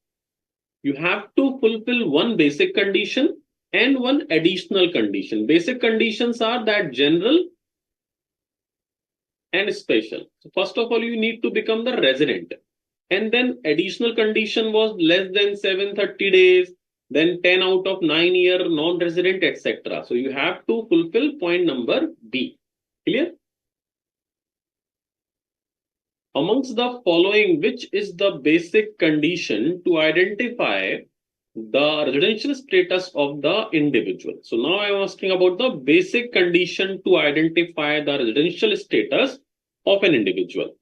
You have to fulfill one basic condition and one additional condition. Basic conditions are that general and special. So first of all, you need to become the resident. And then additional condition was less than 730 days, then 10 out of 9 year non-resident, etc. So you have to fulfill point number B. Clear? Amongst the following, which is the basic condition to identify the residential status of the individual? So now I am asking about the basic condition to identify the residential status of an individual.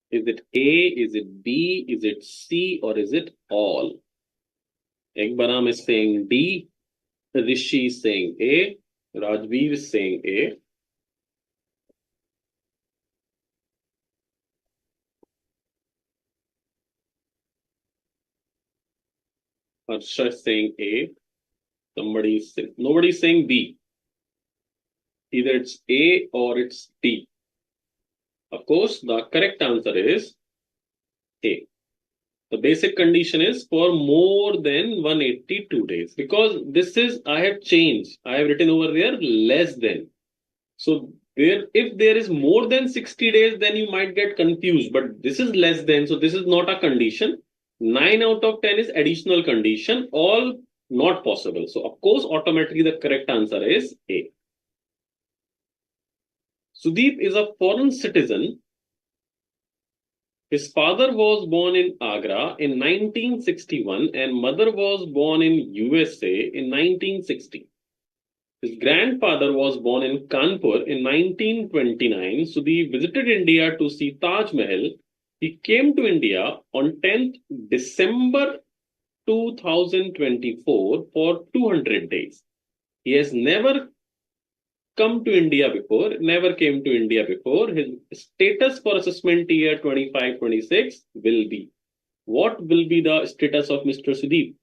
Is it A, is it B, is it C, or is it all? Ekbaram is saying D, Rishi is saying A, Rajveer is saying A. Harsha is saying A. Somebody is saying, nobody is saying B. Either it's A or it's D. Of course, the correct answer is A. The basic condition is for more than 182 days, because this is, I have changed. I have written over there less than. So there, if there is more than 60 days, then you might get confused, but this is less than. So this is not a condition. 9 out of 10 is additional condition, all not possible. So of course, automatically the correct answer is A. Sudeep is a foreign citizen. His father was born in Agra in 1961 and mother was born in USA in 1960. His grandfather was born in Kanpur in 1929. Sudeep visited India to see Taj Mahal. He came to India on 10th December 2024 for 200 days. He has never come to India before, never came to India before, his status for assessment year 25-26 will be. What will be the status of Mr. Sudeep?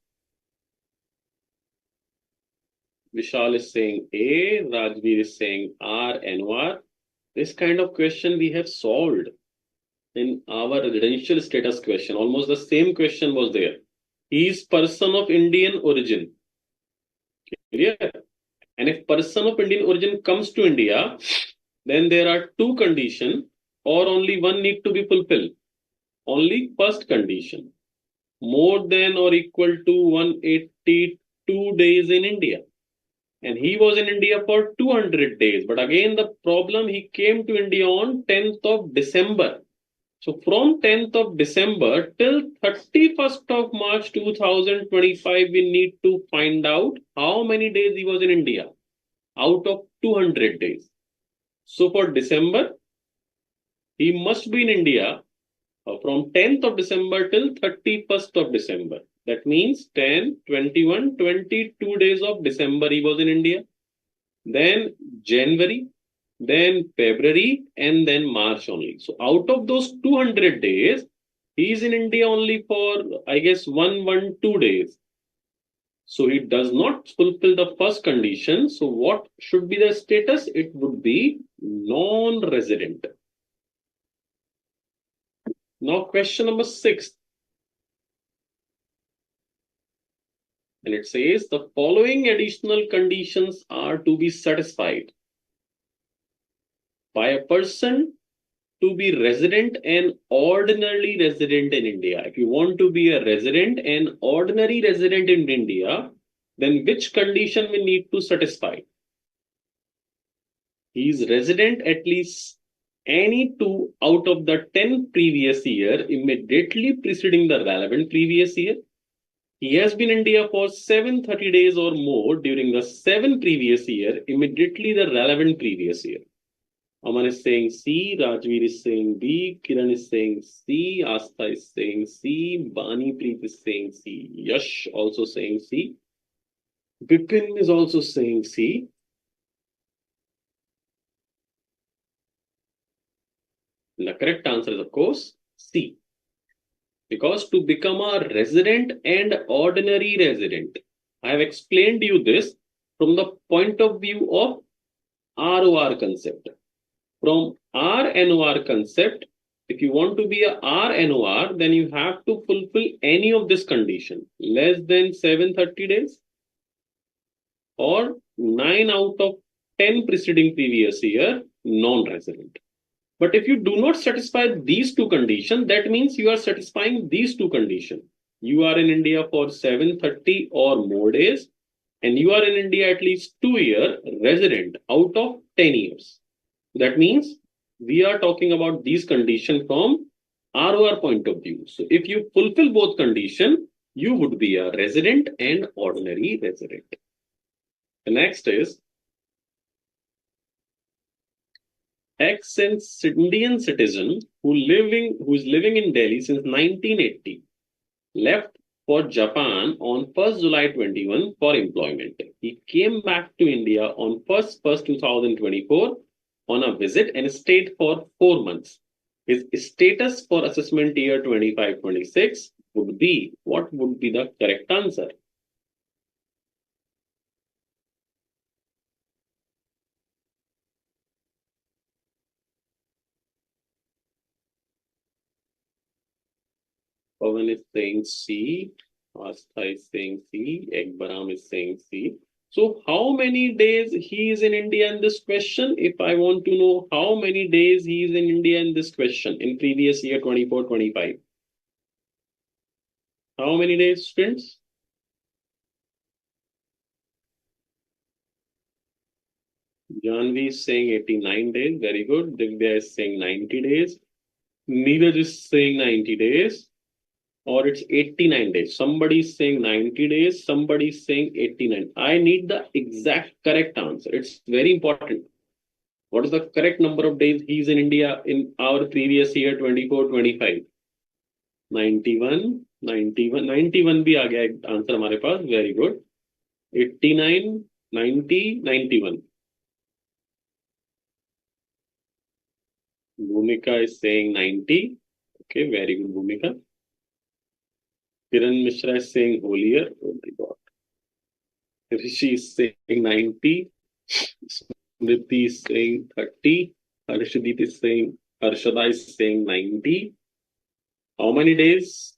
Vishal is saying A, Rajveer is saying R, NOR. This kind of question we have solved in our residential status question. Almost the same question was there. He is person of Indian origin. Clear? And if person of Indian origin comes to India, then there are two conditions or only one need to be fulfilled. Only first condition, more than or equal to 182 days in India. And he was in India for 200 days. But again, the problem, he came to India on 10th of December. So from 10th of December till 31st of March 2025, we need to find out how many days he was in India out of 200 days. So for December, he must be in India from 10th of December till 31st of December. That means 10, 21, 22 days of December he was in India. Then January, then February, and then March only. So out of those 200 days, he is in India only for, I guess, 2 days. So he does not fulfill the first condition. So what should be the status? It would be non-resident. Now question number 6. And it says the following additional conditions are to be satisfied by a person to be resident and ordinarily resident in India. If you want to be a resident and ordinary resident in India, then which condition we need to satisfy? He is resident at least any 2 out of the 10 previous year immediately preceding the relevant previous year. He has been in India for 730 days or more during the 7 previous year, immediately the relevant previous year. Aman is saying C, Rajveer is saying B, Kiran is saying C, Astha is saying C, Bani Preet is saying C, Yash also saying C, Bipin is also saying C. The correct answer is, of course, C. Because to become a resident and ordinary resident, I have explained you this from the point of view of ROR concept. From RNOR concept, if you want to be a RNOR, then you have to fulfill any of this condition, less than 730 days or 9 out of 10 preceding previous year, non-resident. But if you do not satisfy these two conditions, that means you are satisfying these two conditions. You are in India for 730 or more days, and you are in India at least 2 years resident out of 10 years. That means we are talking about these conditions from ROR point of view. So if you fulfill both conditions, you would be a resident and ordinary resident. The next is ex-Indian citizen who is living in Delhi since 1980 left for Japan on 1st July 21 for employment. He came back to India on 1st 2024 on a visit and stayed for 4 months. His status for assessment year 25-26 would be, what would be the correct answer? Pawan is saying C, Astha is saying C, Ekbaram is saying C. So how many days he is in India in this question? If I want to know how many days he is in India in this question in previous year 24-25. How many days, students? Janvi is saying 89 days. Very good. Divya is saying 90 days. Neeraj is saying 90 days. Or it's 89 days. Somebody is saying 90 days. Somebody is saying 89. I need the exact correct answer. It's very important. What is the correct number of days he is in India in our previous year 24-25? 91, 91, 91 भी आ गया answer हमारे पास. Very good. 89, 90, 91. Bhumika is saying 90. Okay, very good, Bhumika. Kiran Mishra is saying holier. Oh my God. Rishi is saying 90. Smriti is saying 30. Harshdeep is saying, Harshada is saying 90. How many days?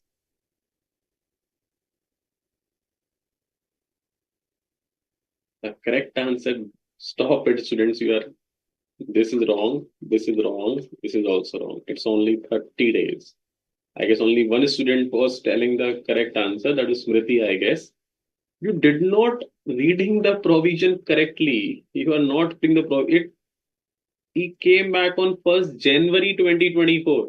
The correct answer. Stop it, students. This is wrong. This is wrong. This is also wrong. It's only 30 days. I guess only one student was telling the correct answer. That is Smriti, I guess. You did not reading the provision correctly. You are not putting the he came back on 1st January 2024,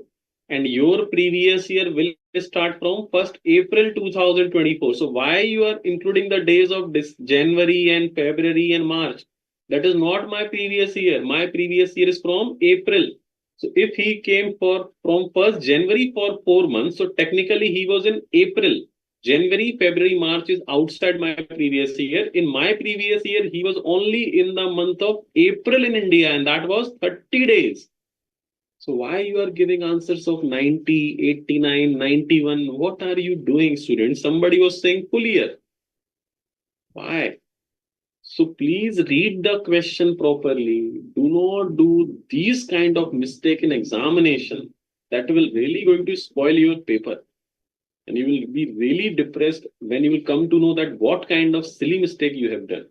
and your previous year will start from 1st April 2024. So why you are including the days of this January and February and March? That is not my previous year. My previous year is from April. So if he came from 1st January for 4 months, so technically he was in April. January, February, March is outside my previous year. In my previous year, he was only in the month of April in India, and that was 30 days. So why you are giving answers of 90, 89, 91? What are you doing, students? Somebody was saying full year. Why? So please read the question properly. Do not do these kind of mistake in examination. That will really going to spoil your paper. And you will be really depressed when you will come to know that what kind of silly mistake you have done.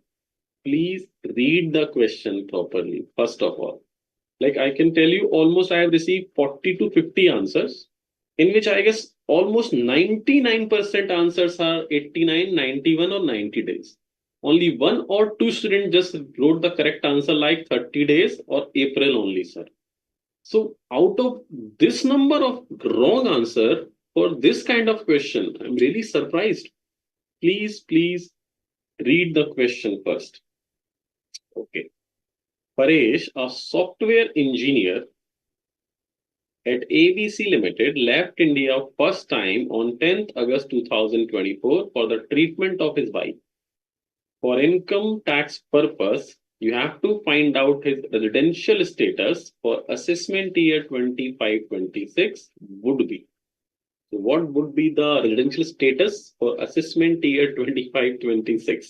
Please read the question properly, first of all. Like I can tell you, almost I have received 40 to 50 answers, in which I guess almost 99% answers are 89, 91, or 90 days. Only one or two students just wrote the correct answer like 30 days or April only, sir. So out of this number of wrong answer for this kind of question, I'm really surprised. Please read the question first. Okay. Paresh, a software engineer at ABC Limited, left India first time on 10th August 2024 for the treatment of his wife. For income tax purpose, you have to find out his residential status for assessment year 25-26 would be. So what would be the residential status for assessment year 25-26?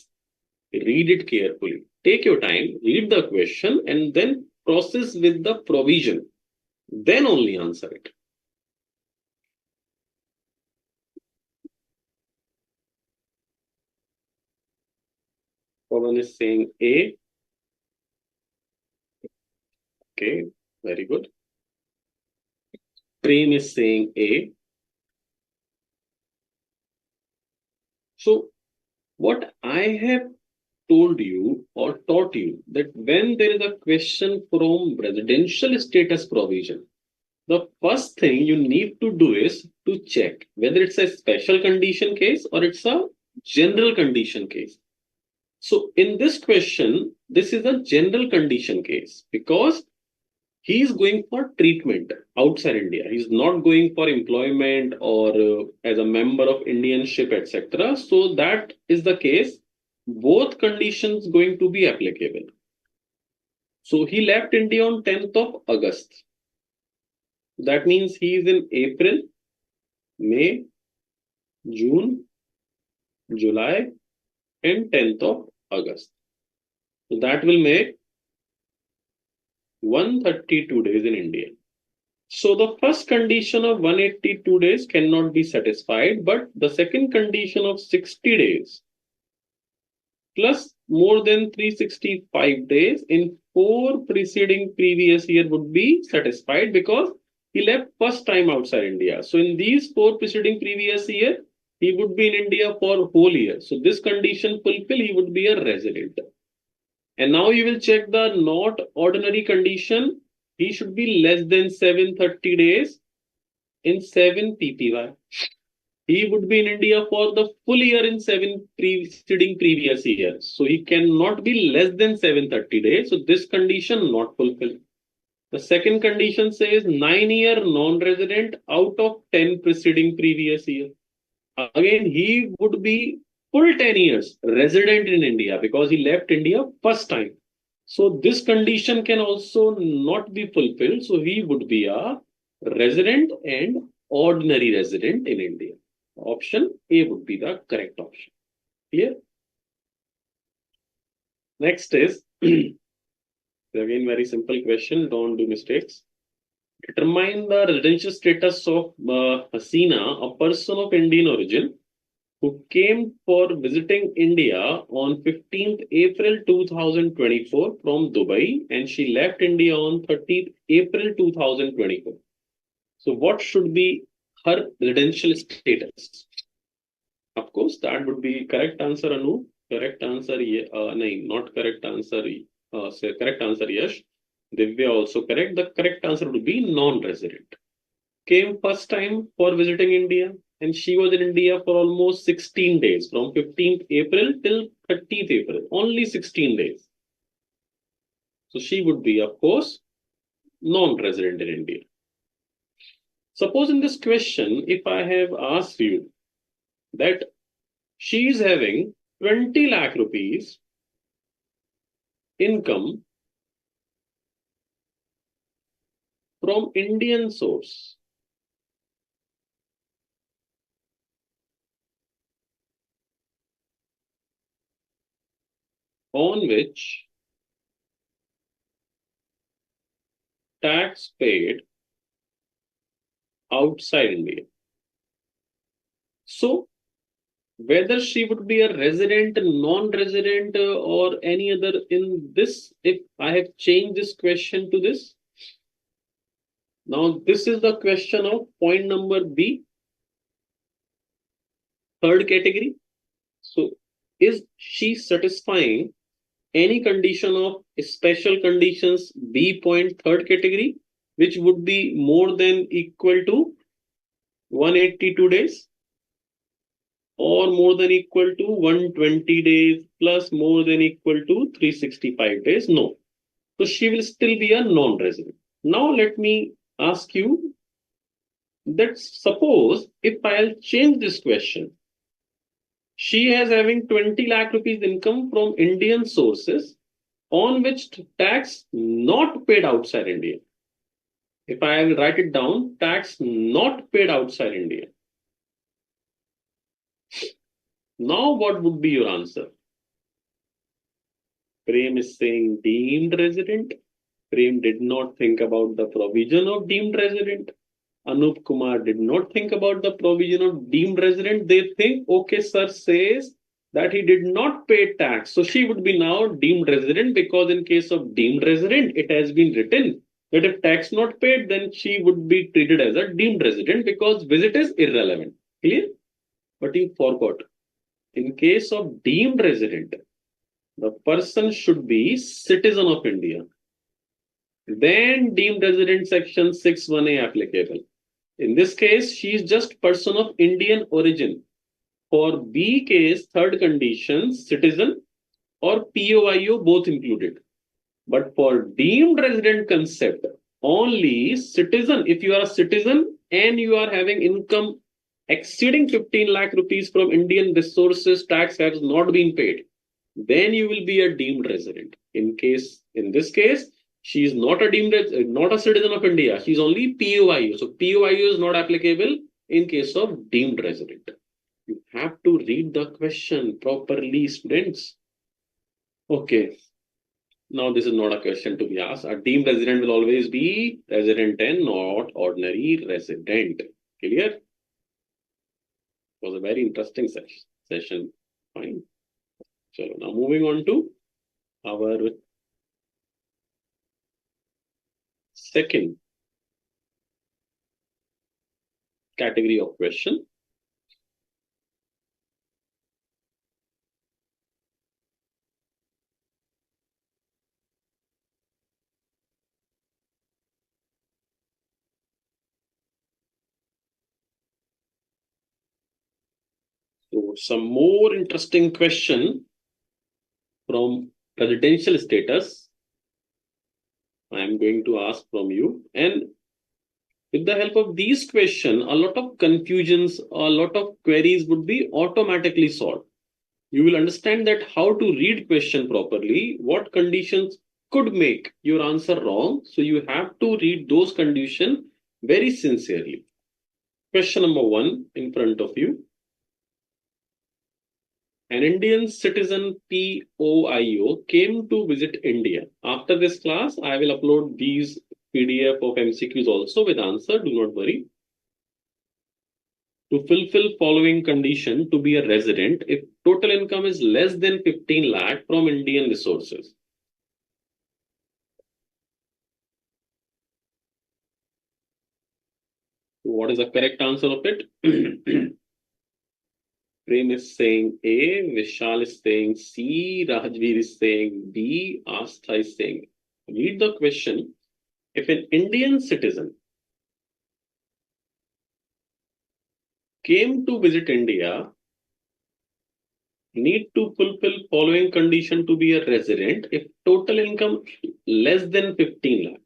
Read it carefully. Take your time, read the question, and then process with the provision. Then only answer it. Pawan is saying A. Okay, very good. Prem is saying A. So what I have told you or taught you that when there is a question from residential status provision, the first thing you need to do is to check whether it's a special condition case or it's a general condition case. So in this question, this is a general condition case because he is going for treatment outside India. He's not going for employment or as a member of Indian ship, etc. So that is the case. Both conditions going to be applicable. So he left India on 10th of August. That means he is in April, May, June, July, and 10th of August. So that will make 132 days in India. So the first condition of 182 days cannot be satisfied, but the second condition of 60 days plus more than 365 days in 4 preceding previous year would be satisfied because he left first time outside India. So in these 4 preceding previous year, he would be in India for whole year. So this condition fulfill, he would be a resident. And now you will check the not ordinary condition. He should be less than 730 days in 7 PPY. He would be in India for the full year in 7 preceding previous years. So he cannot be less than 730 days. So this condition not fulfilled. The second condition says 9-year non-resident out of 10 preceding previous year. Again, he would be full 10 years resident in India because he left India first time. So this condition can also not be fulfilled. So he would be a resident and ordinary resident in India. Option A would be the correct option. Clear? Next is again very simple question. Don't do mistakes. Determine the residential status of Hasina, a person of Indian origin who came for visiting India on 15th April 2024 from Dubai, and she left India on 30th April 2024. So what should be her residential status? Of course, that would be correct answer, Anu. Correct answer, not correct answer. Correct answer, yes. Divya also correct. The correct answer would be non-resident. Came first time for visiting India, and she was in India for almost 16 days, from 15th April till 30th April, only 16 days. So she would be, of course, non-resident in India. Suppose in this question, if I have asked you that she is having 20 lakh rupees income from Indian source, on which tax paid outside India. So whether she would be a resident, non-resident, or any other in this, if I have changed this question to this. Now, this is the question of point number B, third category. So, is she satisfying any condition of special conditions B point third category, which would be more than equal to 182 days? Or more than equal to 120 days plus more than equal to 365 days? No. So she will still be a non-resident. Now let me ask you that suppose if I'll change this question, she is having 20 lakh rupees income from Indian sources on which tax not paid outside India. If I will write it down, tax not paid outside India. Now, what would be your answer? Prem is saying deemed resident. Prem did not think about the provision of deemed resident. Anup Kumar did not think about the provision of deemed resident. They think, okay, sir says that he did not pay tax. So she would be now deemed resident, because in case of deemed resident, it has been written that if tax not paid, then she would be treated as a deemed resident because visit is irrelevant. Clear? But you forgot. In case of deemed resident, the person should be citizen of India. Then deemed resident section 6(1)(a) applicable. In this case, she is just person of Indian origin. For B case, third condition, citizen or POIO both included. But for deemed resident concept, only citizen, if you are a citizen and you are having income exceeding 15 lakh rupees from Indian resources, tax has not been paid, then you will be a deemed resident. In this case, she is not a citizen of India. She is only POIO. So POIO is not applicable in case of deemed resident. You have to read the question properly, students. Okay. Now this is not a question to be asked. A deemed resident will always be resident and not ordinary resident. Clear? It was a very interesting session. Fine. So now moving on to our second category of question. So some more interesting question from residential status I am going to ask from you, and with the help of these questions, a lot of confusions, a lot of queries would be automatically solved. You will understand that how to read question properly, what conditions could make your answer wrong. So you have to read those conditions very sincerely. Question number 1 in front of you. An Indian citizen POIO came to visit India. After this class, I will upload these PDF of MCQs also with answer. Do not worry. To fulfill following condition to be a resident if total income is less than 15 lakh from Indian resources. What is the correct answer of it? Prem is saying A, Vishal is saying C, Rajveer is saying B, Astha is saying. Read the question. If an Indian citizen came to visit India, need to fulfill following condition to be a resident if total income less than 15 lakh.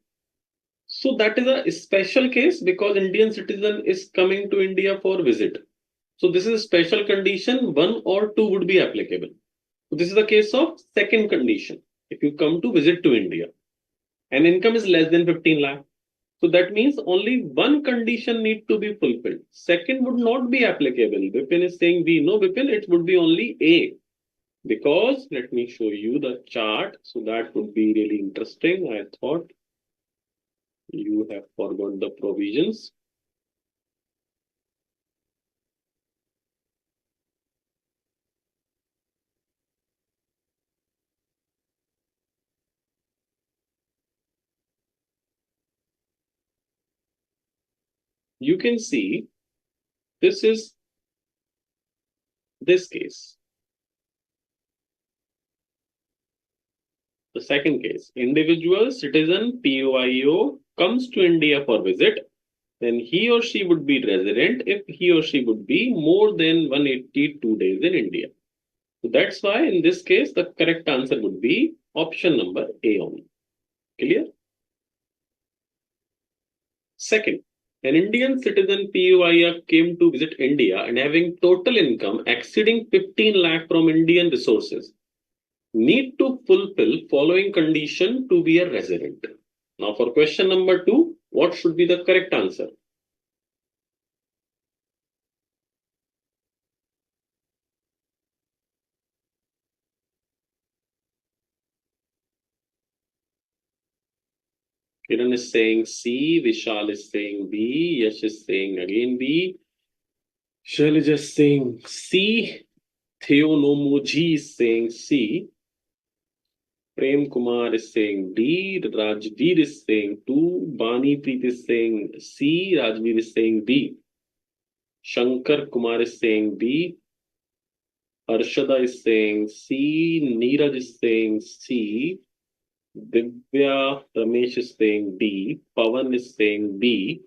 So that is a special case because Indian citizen is coming to India for visit. So this is a special condition, 1 or 2 would be applicable. So this is the case of second condition. If you come to visit to India and income is less than 15 lakh. So that means only one condition need to be fulfilled. Second would not be applicable. Vipin is saying B. No, Vipin, it would be only A. Because let me show you the chart. So that would be really interesting. I thought you have forgot the provisions. You can see this is this case. The second case, individual citizen POIO comes to India for visit, then he or she would be resident if he or she would be more than 182 days in India. So that's why in this case, the correct answer would be option number A only. Clear? Second, an Indian citizen POIO came to visit India and having total income exceeding 15 lakh from Indian resources need to fulfill following condition to be a resident. Now for question number 2, what should be the correct answer? Kiran is saying C, Vishal is saying B, Yash is saying again B, Shailaj is saying C, Theonomoji is saying C, Prem Kumar is saying D, Rajveer is saying 2, Bani Preet is saying C, Rajveer is saying B, Shankar Kumar is saying B, Arshada is saying C, Neeraj is saying C, Divya Ramesh is saying D, Pawan is saying B,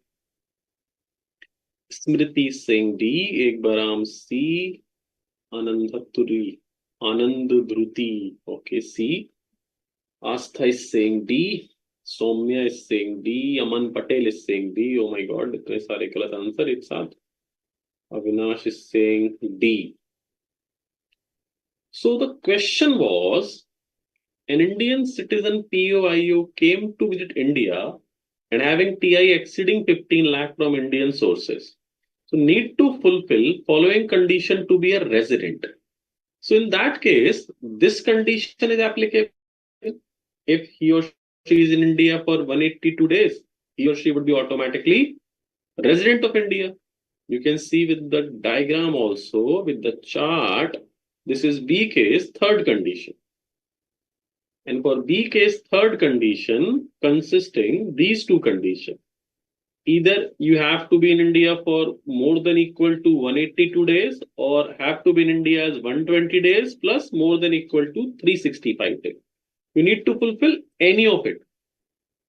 Smriti is saying D, Ek Baram C, Anandhaturi, Anand Dhruti, okay, C, Astha is saying D, Soumya is saying D, Aman Patel is saying D, oh my god, इतने सारे गलत answer एक साथ. Avinash is saying D. So the question was, an Indian citizen POIO came to visit India and having TI exceeding 15 lakh from Indian sources. So need to fulfill following condition to be a resident. So in that case, this condition is applicable. If he or she is in India for 182 days, he or she would be automatically resident of India. You can see with the diagram also, with the chart, this is B case, third condition. And for B case, third condition consisting these two conditions. Either you have to be in India for more than equal to 182 days or have to be in India as 120 days plus more than equal to 365 days. You need to fulfill any of it.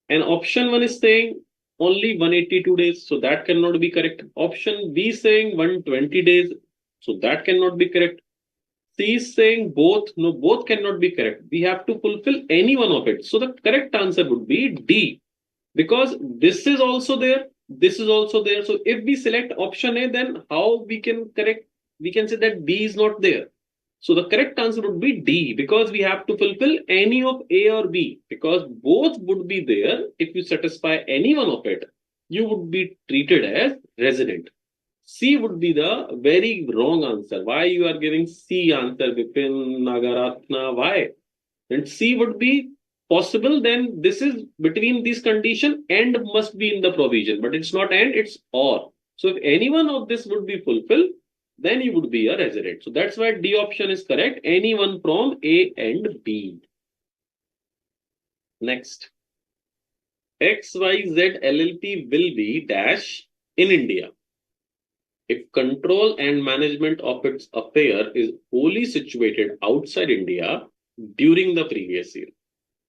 And option 1 is saying only 182 days, so that cannot be correct. Option B saying 120 days, so that cannot be correct. C is saying both, no, both cannot be correct. We have to fulfill any one of it. So the correct answer would be D, because this is also there, this is also there. So if we select option A, then how we can correct? We can say that D is not there. So the correct answer would be D, because we have to fulfill any of A or B, because both would be there. If you satisfy any one of it, you would be treated as resident. C would be the very wrong answer. Why you are giving C answer, Vipin Nagaratna? Why? And C would be possible. Then this is between this condition and must be in the provision, but it's not and, it's or. So if any one of this would be fulfilled, then you would be a resident. So that's why D option is correct. Anyone from A and B. Next. XYZ LLP will be dash in India if control and management of its affair is wholly situated outside India during the previous year.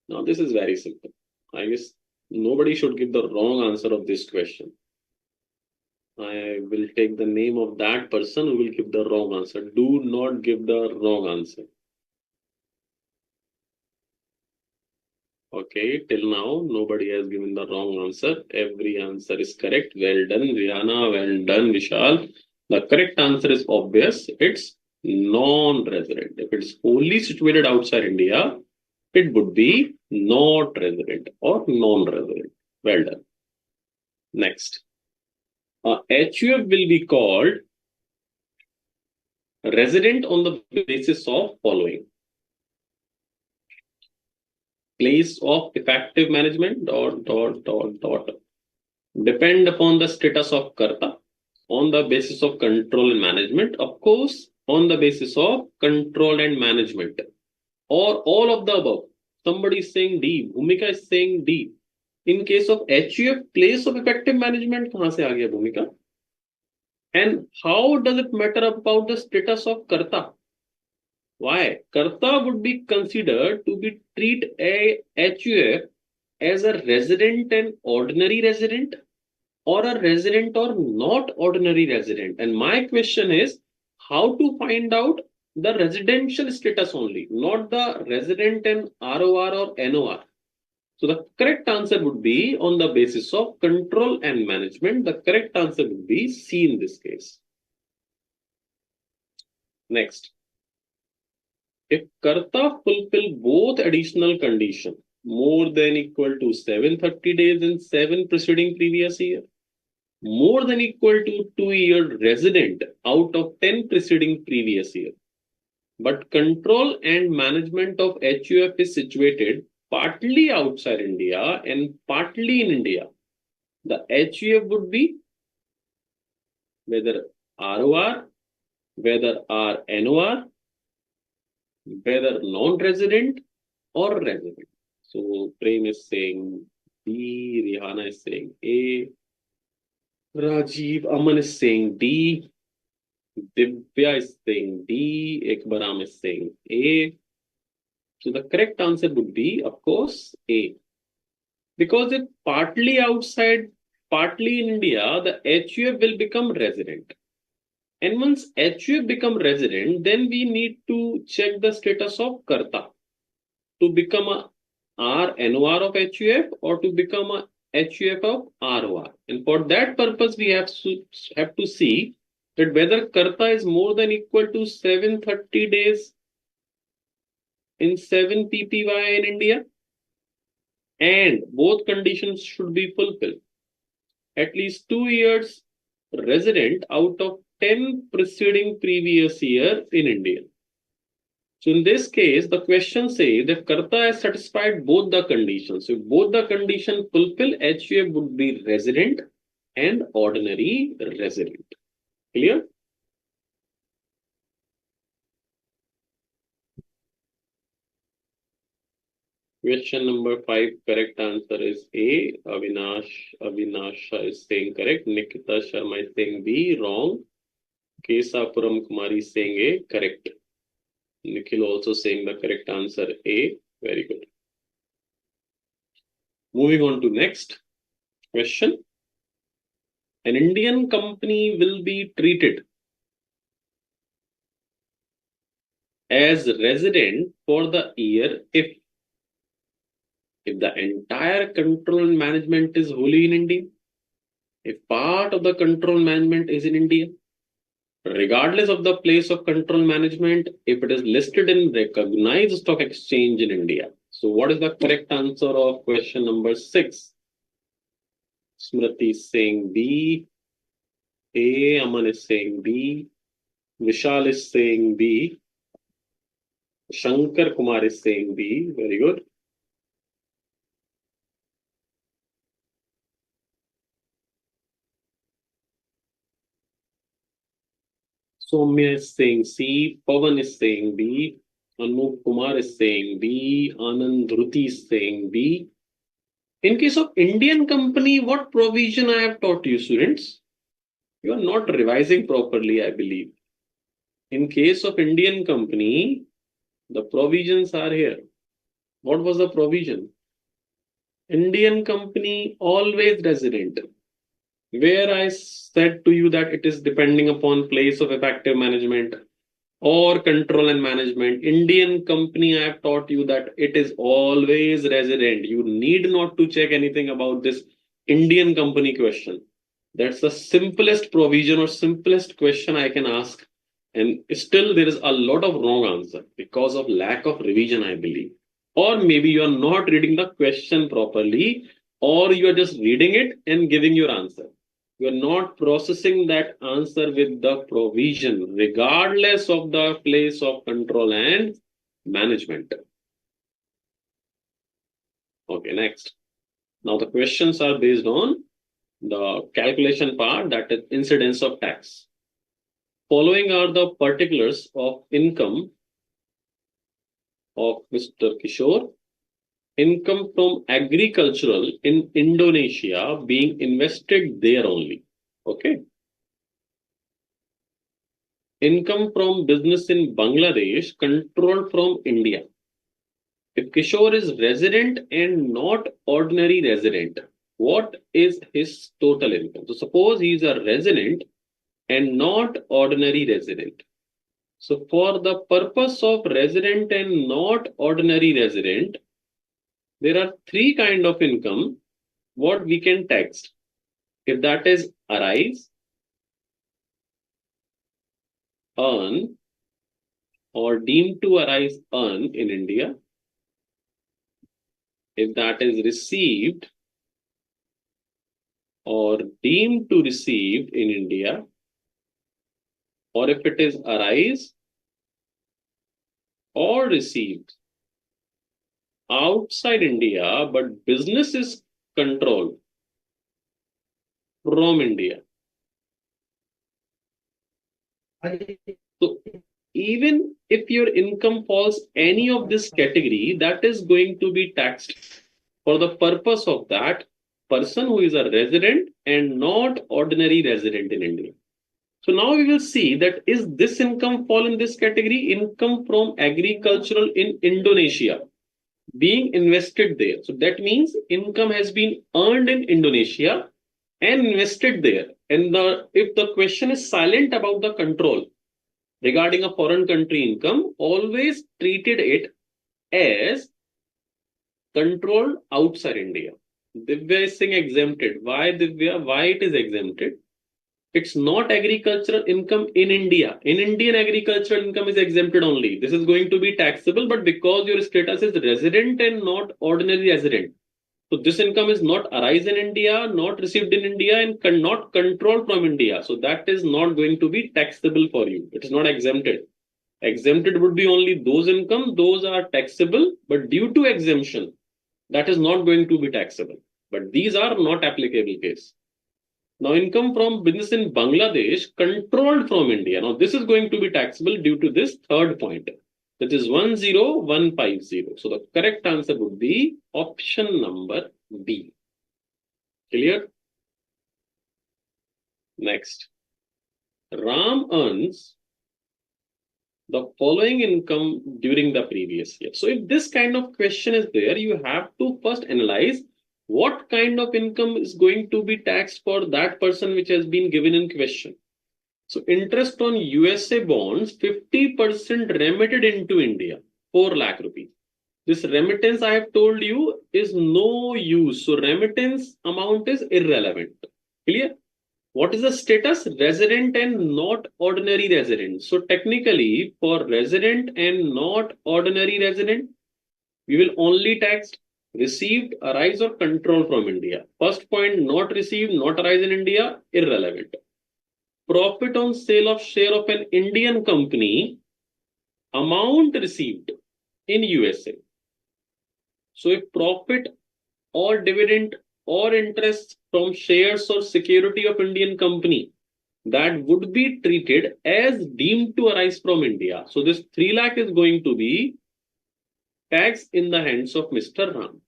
Now this is very simple. I guess nobody should give the wrong answer of this question. I will take the name of that person who will give the wrong answer. Do not give the wrong answer. Okay, till now, nobody has given the wrong answer. Every answer is correct. Well done, Rihanna. Well done, Vishal. The correct answer is obvious. It's non-resident. If it's wholly situated outside India, it would be not resident or non-resident. Well done. Next. HUF will be called resident on the basis of following. Place of effective management depend upon the status of karta, on the basis of control and management, of course, on the basis of control and management, or all of the above. Somebody is saying D, Bhumika is saying D. In case of HUF, place of effective management, kahan se aa gaya Bhumika? And how does it matter about the status of karta? Why? Karta would be considered to be treat a HUF as a resident and ordinary resident, or a resident or not ordinary resident. And my question is how to find out the residential status only, not the resident and ROR or NOR. So the correct answer would be on the basis of control and management. The correct answer would be C in this case. Next. If karta fulfill both additional conditions, more than equal to 730 days in 7 preceding previous year, more than equal to 2-year resident out of 10 preceding previous year, but control and management of HUF is situated partly outside India and partly in India, the HUF would be whether ROR, whether RNOR, whether non-resident or resident. So Prem is saying B, Rihanna is saying A, Rajiv Aman is saying D, Divya is saying D, Ekbaram is saying A. So the correct answer would be, of course, A. Because if partly outside, partly in India, the HUF will become resident. And once HUF become resident, then we need to check the status of karta to become a RNOR of HUF or to become a HUF of ROR. And for that purpose, we have to see that whether karta is more than equal to 730 days in 7 PPY in India, and both conditions should be fulfilled. At least 2 years resident out of 10 preceding previous year in India. So in this case, the question says that karta has satisfied both the conditions. So if both the conditions fulfill, HUF would be resident and ordinary resident. Clear? Question number 5, correct answer is A. Avinasha is saying correct. Nikita Sharma is saying B, wrong. Kesapuram Kumari is saying A, correct. Nikhil also saying the correct answer A, very good. Moving on to next question. An Indian company will be treated as resident for the year if the entire control and management is wholly in India, if part of the control management is in India, regardless of the place of control management, if it is listed in recognized stock exchange in India. So what is the correct answer of question number 6? Smriti is saying B. A. Aman is saying B. Vishal is saying B. Shankar Kumar is saying B. Very good. Soumya is saying C. Pavan is saying B. Anup Kumar is saying B. Anand Dhruti is saying B. In case of Indian company, what provision I have taught you, students? You are not revising properly, I believe. In case of Indian company, the provisions are here. What was the provision? Indian company always resident. Where I said to you that it is depending upon place of effective management or control and management. Indian company, I have taught you that it is always resident. You need not to check anything about this Indian company question. That's the simplest provision or simplest question I can ask. And still there is a lot of wrong answer because of lack of revision, I believe. Or maybe you are not reading the question properly, or you are just reading it and giving your answer. You are not processing that answer with the provision, regardless of the place of control and management. Okay, next. Now the questions are based on the calculation part, that is incidence of tax. Following are the particulars of income of Mr. Kishore. Income from agricultural in Indonesia being invested there only. Okay. Income from business in Bangladesh controlled from India. If Kishore is resident and not ordinary resident, what is his total income? So suppose he is a resident and not ordinary resident. So for the purpose of resident and not ordinary resident, there are three kinds of income what we can tax. If that is arise, earn, or deemed to arise, earn in India. If that is received or deemed to receive in India, or if it is arise or received outside India, but business is controlled from India. So even if your income falls any of this category, that is going to be taxed for the purpose of that person who is a resident and not ordinary resident in India. So now we will see that is this income fall in this category, income from agricultural in Indonesia being invested there. So that means income has been earned in Indonesia and invested there. And if the question is silent about the control regarding a foreign country income, always treated it as controlled outside India. Divya is saying exempted. Why, Divya? Why it is exempted? It's not agricultural income in India. In Indian, agricultural income is exempted only. This is going to be taxable, but because your status is resident and not ordinary resident, so this income is not arise in India, not received in India, and cannot control from India. So that is not going to be taxable for you. It is not exempted. Exempted would be only those income, those are taxable, but due to exemption, that is not going to be taxable. But these are not applicable case. Now, income from business in Bangladesh controlled from India. Now, this is going to be taxable due to this third point, that is 10150. So, the correct answer would be option number B. Clear? Next. Ram earns the following income during the previous year. So, if this kind of question is there, you have to first analyze what kind of income is going to be taxed for that person which has been given in question. So interest on USA bonds, 50% remitted into India, 4 lakh rupees. This remittance I have told you is no use. So remittance amount is irrelevant. Clear? What is the status? Resident and not ordinary resident. So technically, for resident and not ordinary resident, we will only tax received, arise, or control from India. First point, not received, not arise in India, irrelevant. Profit on sale of share of an Indian company, amount received in USA. So if profit or dividend or interest from shares or security of Indian company, that would be treated as deemed to arise from India. So this 3 lakh is going to be taxed in the hands of Mr. Ram.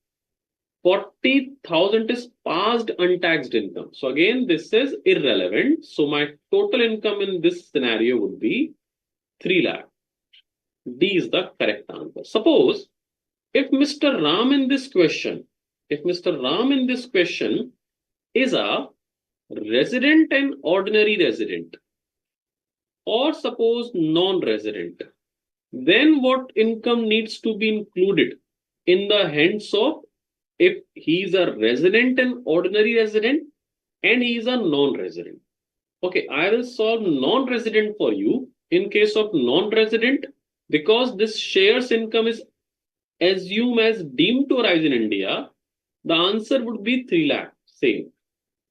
40,000 is past untaxed income. So again, this is irrelevant. So my total income in this scenario would be 3 lakh. D is the correct answer. Suppose if Mr. Ram in this question, is a resident and ordinary resident, or suppose non-resident, then what income needs to be included in the hands of, if he is a resident and ordinary resident and he is a non-resident? Okay, I will solve non-resident for you. In case of non-resident, because this shares income is assumed as deemed to arise in India, the answer would be 3 lakh. Same.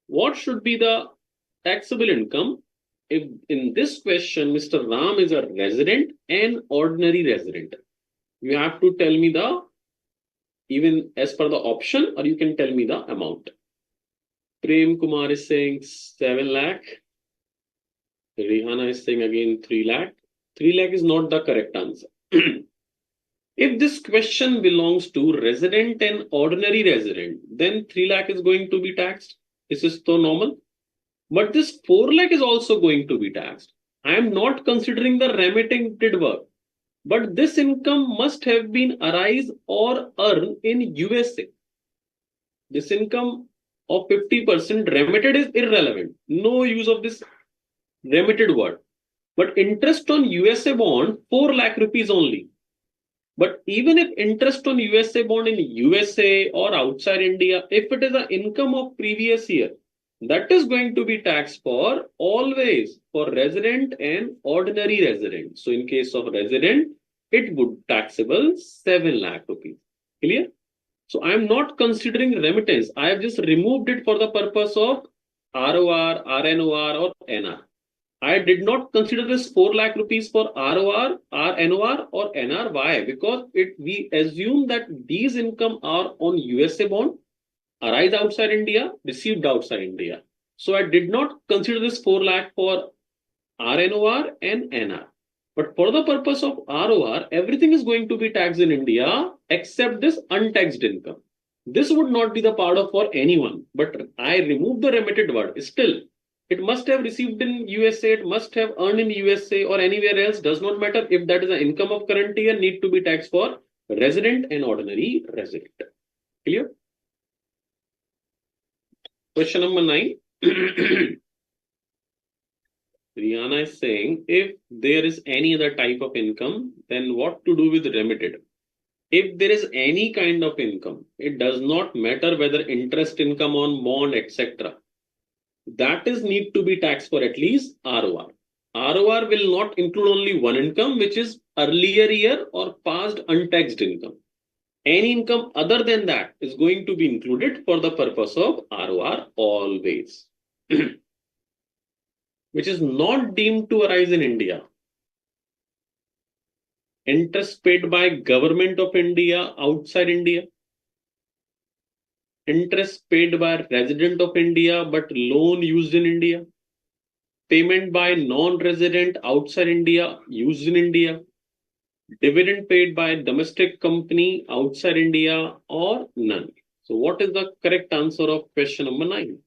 What should be the taxable income? If in this question, Mr. Ram is a resident and ordinary resident, you have to tell me the, even as per the option, or you can tell me the amount. Prem Kumar is saying 7 lakh. Rihanna is saying again 3 lakh. 3 lakh is not the correct answer. If this question belongs to resident and ordinary resident, then 3 lakh is going to be taxed. This is so normal. But this 4 lakh is also going to be taxed. I am not considering the remitted work. But this income must have been arise or earn in USA. This income of 50% remitted is irrelevant. No use of this remitted word. But interest on USA bond, 4 lakh rupees only. But even if interest on USA bond in USA or outside India, if it is an income of previous year, that is going to be taxed for always for resident and ordinary resident. So in case of resident, it would taxable 7 lakh rupees. Clear? So I am not considering remittance. I have just removed it for the purpose of ROR, RNOR or NR. I did not consider this 4 lakh rupees for ROR, RNOR or NR. Why? Because we assume that these income are on USA bond, arise outside India, received outside India. So I did not consider this 4 lakh for RNOR and NR. But for the purpose of ROR, everything is going to be taxed in India except this untaxed income. This would not be the part of for anyone, but I removed the remitted word. Still, it must have received in USA, it must have earned in USA or anywhere else, does not matter. If that is an income of current year, need to be taxed for resident and ordinary resident. Clear? Question number 9. Rihanna is saying, if there is any other type of income, then what to do with remitted? If there is any kind of income, it does not matter whether interest income on bond, etc. That is need to be taxed for at least ROR. ROR will not include only one income, which is earlier year or past untaxed income. Any income other than that is going to be included for the purpose of ROR always. Which is not deemed to arise in India. Interest paid by government of India outside India. Interest paid by resident of India but loan used in India. Payment by non-resident outside India used in India. Dividend paid by domestic company outside India or none. So what is the correct answer of question number 9?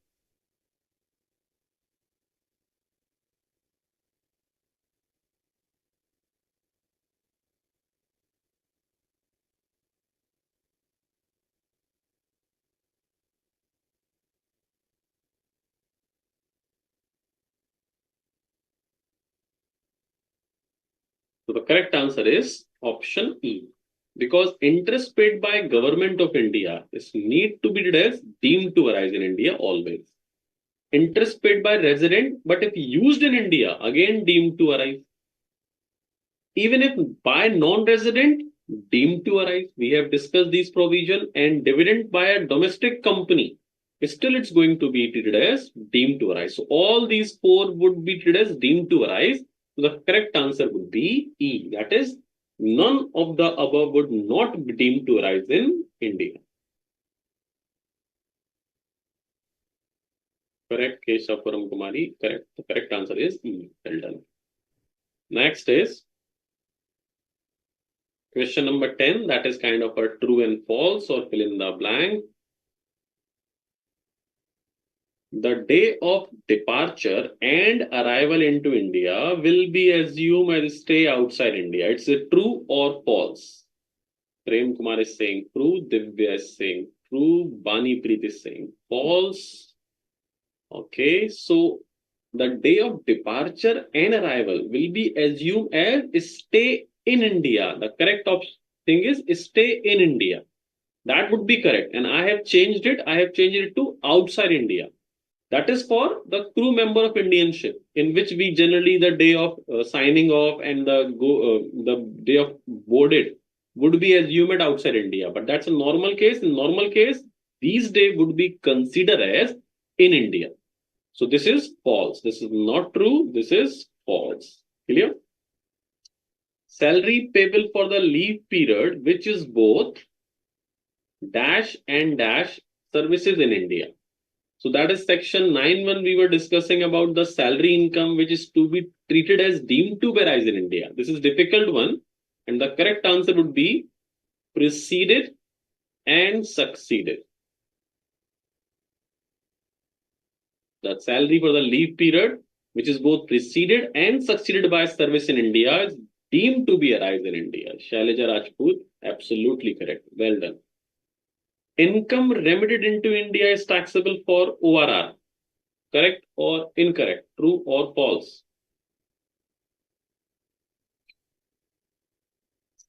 So the correct answer is option E. Because interest paid by government of India is need to be treated as deemed to arise in India always. interest paid by resident, but if used in India, again deemed to arise. Even if by non-resident, deemed to arise. We have discussed these provision, and dividend by a domestic company, still it's going to be treated as deemed to arise. So all these four would be treated as deemed to arise. So the correct answer would be E. That is, none of the above would not be deemed to arise in India. Correct, Keshapuram Kumari. Correct. The correct answer is E. Well done. Next is question number 10. That is kind of a true and false or fill in the blank. The day of departure and arrival into India will be assumed as stay outside India. It's a true or false. Prem Kumar is saying true. Divya is saying true. Bani Preet is saying false. Okay, so the day of departure and arrival will be assumed as stay in India. The correct thing is stay in India. That would be correct. And I have changed it. I have changed it to outside India. That is for the crew member of Indian ship, in which we generally the day of signing off and the day of boarded would be assumed outside India. But that's a normal case. In normal case, these days would be considered as in India. So this is false. This is not true. This is false. Clear? Salary payable for the leave period, which is both dash and dash services in India. So that is section 9 when we were discussing about the salary income, which is to be treated as deemed to be rise in India. This is difficult one. And the correct answer would be preceded and succeeded. The salary for the leave period, which is both preceded and succeeded by service in India, is deemed to be a rise in India. Shailaja Rajput, absolutely correct. Well done. Income remitted into India is taxable for ORR. Correct or incorrect? True or false?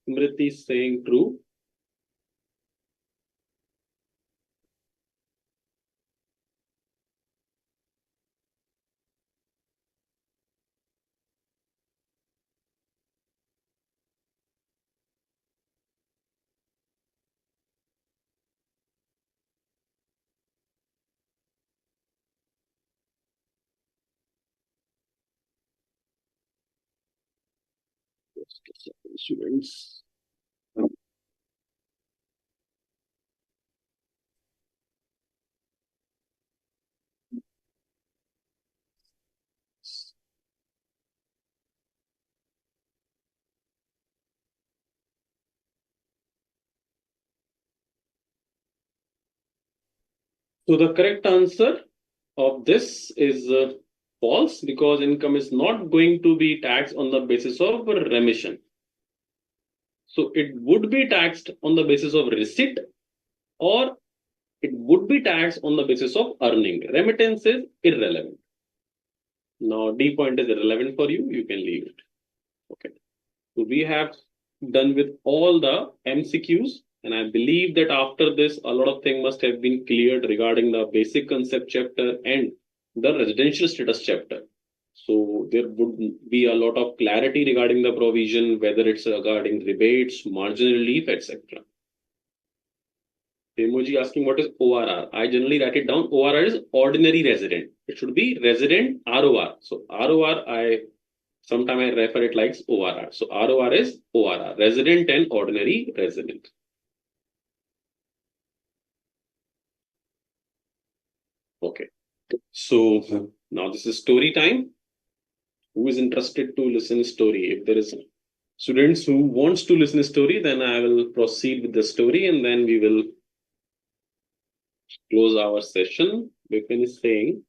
Smriti is saying true. Students. So the correct answer of this is false, because income is not going to be taxed on the basis of remission. So it would be taxed on the basis of receipt, or it would be taxed on the basis of earning. Remittance is irrelevant. Now D point is irrelevant for you. You can leave it. Okay. So we have done with all the MCQs. And I believe that after this, a lot of things must have been cleared regarding the basic concept chapter and the residential status chapter. So there would be a lot of clarity regarding the provision, whether it's regarding rebates, marginal relief, etc. Emoji asking what is ORR. I generally write it down. ORR is ordinary resident. It should be resident ROR. So ROR, sometimes I refer it like ORR. So ROR is ORR, resident and ordinary resident. Okay. So now this is story time. Who is interested to listen story? If there is students who wants to listen story, then I will proceed with the story and then we will close our session. Vipin is saying,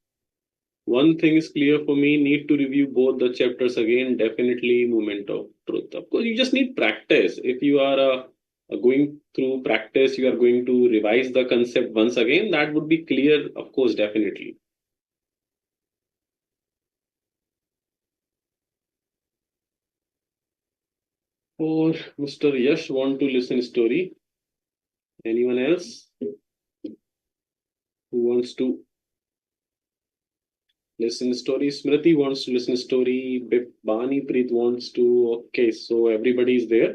one thing is clear for me, need to review both the chapters again, definitely moment of truth. Of course, you just need practice. If you are going through practice, you are going to revise the concept once again, that would be clear, of course, definitely. Or Mr. Yash want to listen story? Anyone else who wants to listen story. Smriti wants to listen story. Bani Preet wants to. Okay, so everybody is there.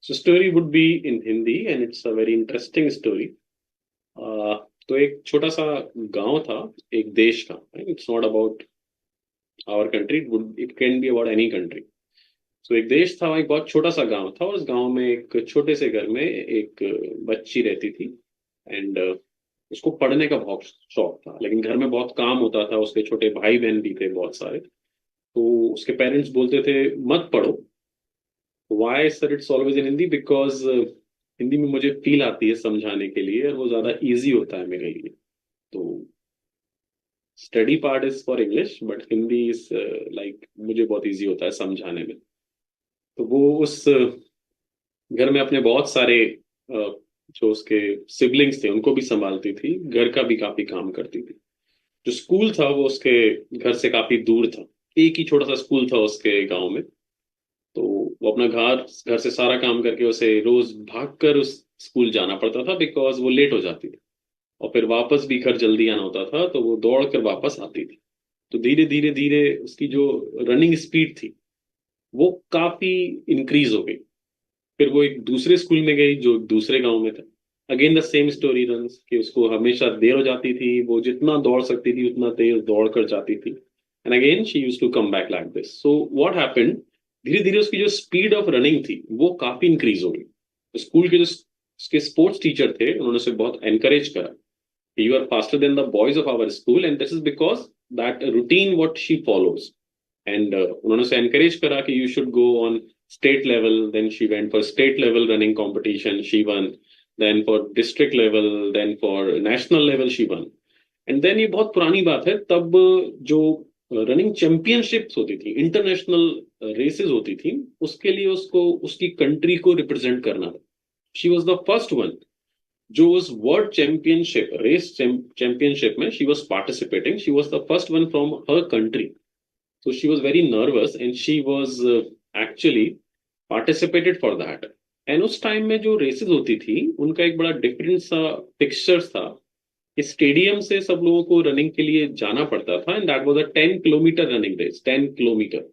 So story would be in Hindi, and it's a very interesting story. तो एक छोटा सा गांव था, एक देश था. It's not about our country, it can be about any country. So एक देश था, एक बहुत छोटा सा गांव था, और उस गांव में एक छोटे से घर में एक बच्ची रहती थी. एंड उसको पढ़ने का बहुत शौक था, लेकिन घर में बहुत काम होता था. उसके छोटे भाई बहन भी थे बहुत सारे. तो उसके पेरेंट्स बोलते थे मत पढ़ो. Why sir, it's always in Hindi, because Hindi में मुझे फील आती है समझाने के लिए, और वो ज़्यादा इजी होता है मेरे लिए. तो study part is for English, but Hindi is like मुझे बहुत इजी होता है समझाने में. तो वो उस घर में अपने बहुत सारे जो उसके सिबलिंग्स थे उनको भी संभालती थी, घर का भी काफी काम करती थी. जो स्कूल था वो उसके घर से काफी दूर था. एक ही छोटा सा स्कूल था उसके गांव में. तो वो अपना घर घर से सारा काम करके उसे रोज भागकर उस स्कूल जाना पड़ता था, बिकॉज वो लेट हो जाती थी. और फिर वापस भी घर जल्दी आना होता था, तो वो दौड़ कर वापस आती थी. तो धीरे धीरे धीरे उसकी जो रनिंग स्पीड थी वो काफी इंक्रीज हो गई. फिर वो एक दूसरे स्कूल में गई जो दूसरे गांव में था. Again the same story runs कि उसको हमेशा देर हो जाती थी. वो जितना दौड़ सकती थी उतना तेज दौड़ कर जाती थी. And again she use to come back like this. So what happened, धीरे धीरे उसकी जो स्पीड ऑफ रनिंग थी वो काफी इंक्रीज हो गई. तो स्कूल के जो उसके स्पोर्ट्स टीचर थे उन्होंने उसे बहुत एनकरेज करा. You are faster than the boys of our school, and this is because that routine what she follows. And उन्होंने उसे encourage करा कि you should go on state level. Then she went for state level running competition, she won. Then for district level, then for national level she won. And then ये बहुत पुरानी बात है, तब जो रनिंग चैंपियनशिप्स होती थी, इंटरनेशनल रेसेस होती थी, उसके लिए उसको उसकी कंट्री को रिप्रेजेंट करना था. She was the first one जो उस वर्ल्ड चैंपियनशिप रेस चैंपियनशिप में she was participating. She was the first one from her country. So she was very nervous and she was actually participated for that. And उस time में जो races होती थी उनका एक बड़ा डिफरेंट सा पिक्चर्स था. स्टेडियम से सब लोगों को रनिंग के लिए जाना पड़ता था, and that was a 10 kilometre running race, 10 kilometre.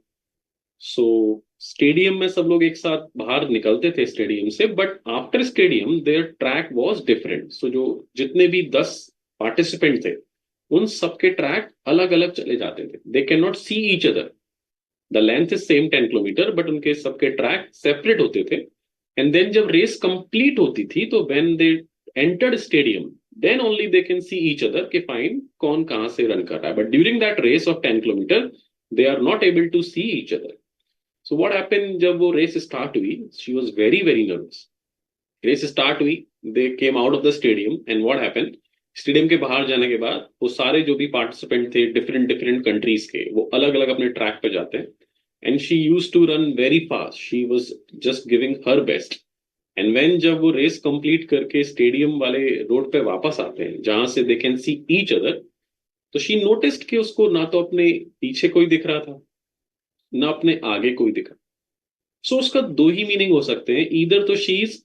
So stadium में सब लोग एक साथ बाहर निकलते थे स्टेडियम से, but after stadium their track was different. So जो जितने भी 10 पार्टिसिपेंट थे उन सबके ट्रैक अलग अलग चले जाते थे. They can not see each other. The length is same 10 kilometre, but उनके सबके ट्रैक सेपरेट होते थे. एंड देन जब रेस कंप्लीट होती थी तो when they entered stadium then only they can see each other कि फाइन कौन कहां से रन कर रहा है. But during that race of 10 kilometre they are not able to see each other. So what happened, जब वो रेस स्टार्ट हुई she was very very nervous. Race start हुई, they came out of the stadium, and what happened, stadium के बाहर जाने के बाद वो सारे जो भी पार्टिसिपेंट थे डिफरेंट डिफरेंट कंट्रीज के, वो अलग अलग अपने ट्रैक पे जाते हैं. And she use to run very fast. She was just giving her best. And when जब वो रेस कंप्लीट करके स्टेडियम वाले रोड पे वापस आते हैं जहां से they can see each other, तो शी नोटिस्ड कि उसको ना तो अपने पीछे कोई दिख रहा था ना अपने आगे कोई दिखा. सो उसका दो ही मीनिंग हो सकते हैं. ईदर तो शी इज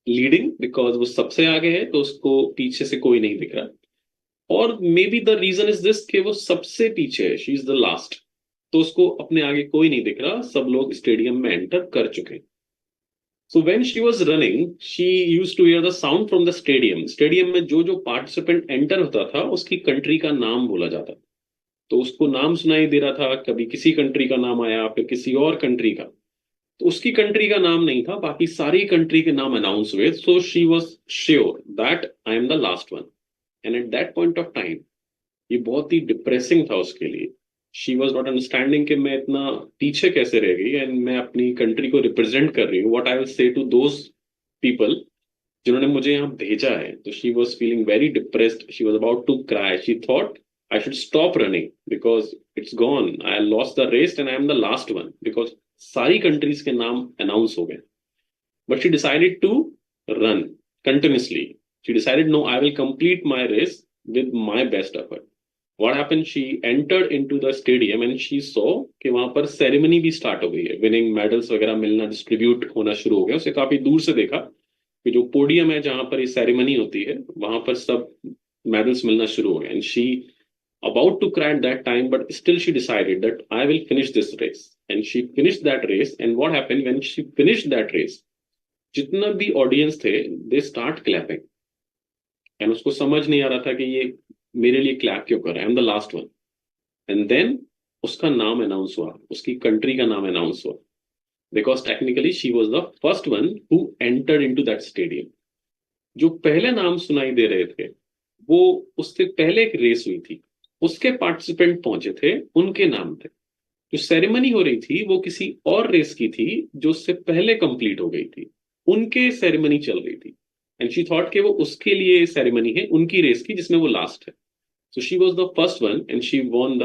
लीडिंग बिकॉज वो सबसे आगे है तो उसको पीछे से कोई नहीं दिख रहा, और maybe the reason is this कि वो सबसे पीछे है, शी इज द लास्ट, तो उसको अपने आगे कोई नहीं दिख रहा, सब लोग स्टेडियम में एंटर कर चुके हैं. So when she was running she used to hear the sound from the stadium. Stadium में जो जो पार्टिसिपेंट एंटर होता था उसकी कंट्री का नाम बोला जाता था. तो उसको नाम सुनाई दे रहा था, कभी किसी कंट्री का नाम आया फिर किसी और कंट्री का. तो उसकी कंट्री का नाम नहीं था, बाकी सारी कंट्री के नाम अनाउंस हुए. So she was sure that I am the last one. And at that point of time ये बहुत ही डिप्रेसिंग था उसके लिए. शी वॉज नॉट अंडरस्टैंडिंग कि मैं इतना पीछे कैसे रह गई, एंड मैं अपनी कंट्री को रिप्रेजेंट कर रही हूँ. What I will say to those people जिन्होंने मुझे यहाँ भेजा है. तो she was feeling very depressed. She was about to cry. She thought I should stop running because it's gone. I lost the race and I am the last one because सारी countries के नाम announce हो गए. But she decided to run continuously. She decided, no, I will complete my race with my best effort. What happened? She entered into the stadium and she saw कि वहां पर ceremony भी start हो गई है. Winning medals वगैरह मिलना distribute होना शुरू हो गया. उसे काफी दूर से देखा कि जो podium है जहां पर ये ceremony होती है वहां पर सब medals मिलना शुरू हो गए. And she about to crack that time, but still she decided that I will finish this race. And she finished that race. And what happened when she finished that race? जितना भी audience थे, they start clapping. And उसको समझ नहीं आ रहा था कि ये मेरे लिए क्लैप क्यों कर रहा है. I am the last one. And then उसका नाम अनाउंस हुआ, उसकी कंट्री का नाम अनाउंस हुआ, because technically she was the first one who entered into that stadium. जो पहले नाम सुनाई दे रहे थे, वो उससे पहले एक रेस हुई थी, उसके पार्टिसिपेंट पहुंचे थे, उनके नाम थे. जो सेरेमनी हो रही थी वो किसी और रेस की थी जो उससे पहले कंप्लीट हो गई थी, उनके सेरेमनी चल रही थी. एंड शी थॉट कि वो उसके लिए सेरेमनी है, उनकी रेस की जिसमें वो लास्ट है. So she was the first one and she won the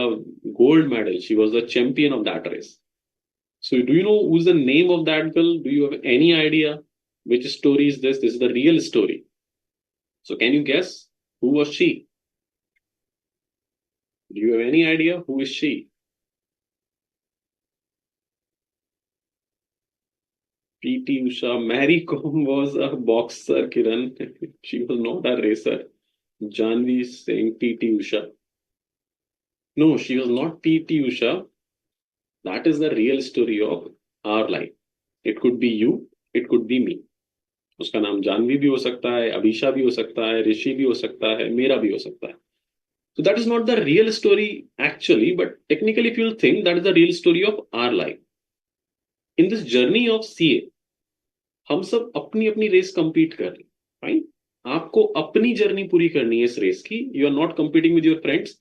gold medal. She was the champion of that race. So do you know who's the name of that girl? Do you have any idea which story is this? This is the real story. So can you guess who was she? Do you have any idea who is she? PT Usha. Mary Kom was a boxer, Kiran. She was not a racer. Janvi is saying PT Usha. No, she was not PT Usha. That is the real story of our life. It could be you, it could be me. उसका नाम जानवी भी हो सकता है, अभिषा भी हो सकता है, ऋषि भी हो सकता है, मेरा भी हो सकता है. So that is not the real story actually, but technically if you'll think, that is the real story of our life. In this journey of CA, हम सब अपनी अपनी रेस कंपीट कर रहे हैं. फाइन, आपको अपनी जर्नी पूरी करनी है इस रेस की. You are not competing with your friends.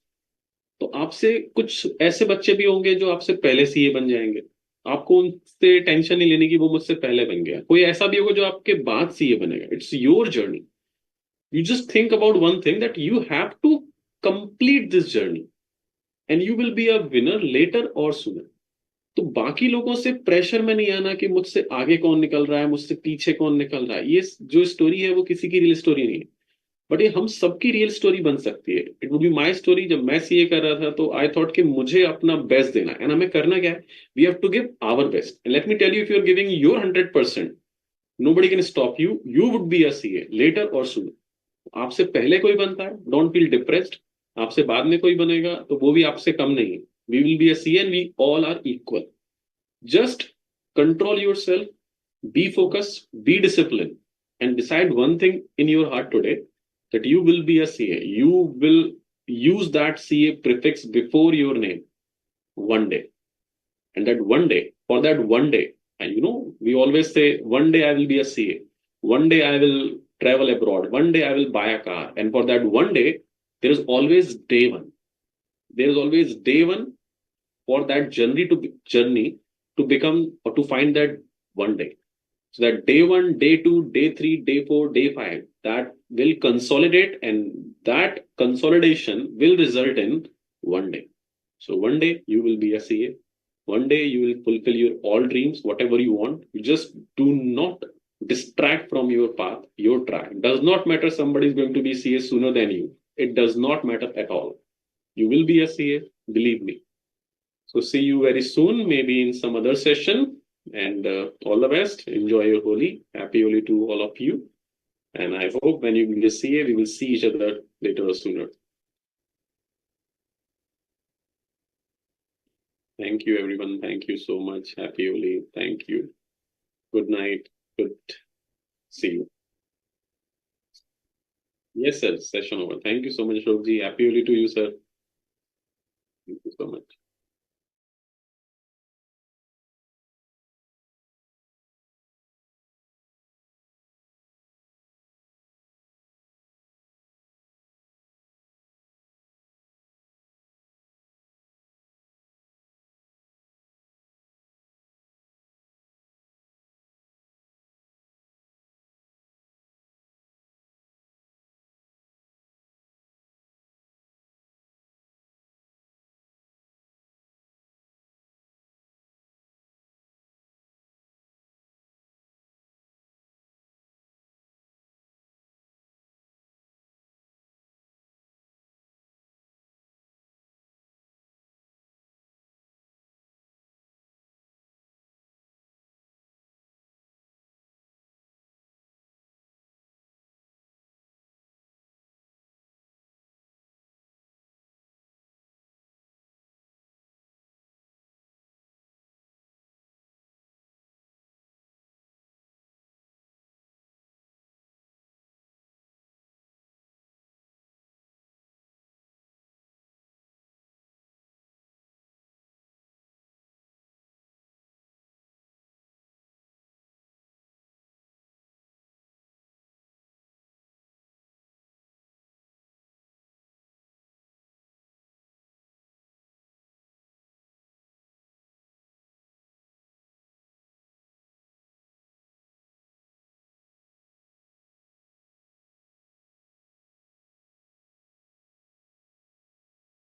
तो आपसे कुछ ऐसे बच्चे भी होंगे जो आपसे पहले सीए बन जाएंगे. आपको उनसे टेंशन नहीं लेने की, वो मुझसे पहले बन गया. कोई ऐसा भी होगा जो आपके बाद सीए बनेगा. It's your journey. You just think about one thing, that you have to complete this journey and you will be a winner later or sooner. तो बाकी लोगों से प्रेशर में नहीं आना कि मुझसे आगे कौन निकल रहा है, मुझसे पीछे कौन निकल रहा है. ये जो स्टोरी है वो किसी की रियल स्टोरी नहीं है, बट ये हम सबकी रियल स्टोरी बन सकती है. It would be my story. जब मैं सीए कर रहा था तो आई थॉट कि मुझे अपना बेस्ट देना है. एंड हमें करना क्या है? We have to give our best. And let me tell you, if you are giving your 100%, nobody can stop you. You would be a CA later or sooner. आपसे पहले कोई बनता है, डोंट फील डिप्रेस्ड. आपसे बाद में कोई बनेगा तो वो भी आपसे कम नहीं है. We will be a CA and we all are equal. Just control yourself, be focused, be discipline, and decide one thing in your heart today, that you will be a CA. You will use that CA prefix before your name one day. And that one day, for that one day, and you know, we always say, one day I will be a CA. One day I will travel abroad. One day I will buy a car. And for that one day, there is always day one. There is always day one for that journey to become or to find that one day. So that day one, day two, day three, day four, day five, that will consolidate, and that consolidation will result in one day. So one day you will be a CA. One day you will fulfill your all dreams, whatever you want. You just do not distract from your path, your track. It does not matter somebody is going to be CA sooner than you. It does not matter at all. You will be a CA, believe me. So see you very soon, maybe in some other session. And all the best. Enjoy your Holi. Happy Holi to all of you. And I hope when you will see it, we will see each other later or sooner. Thank you, everyone. Thank you so much. Happy Holi. Thank you. Good night. Good. See you. Yes, sir. Session over. Thank you so much, Shobji. Happy Holi to you, sir. Thank you so much.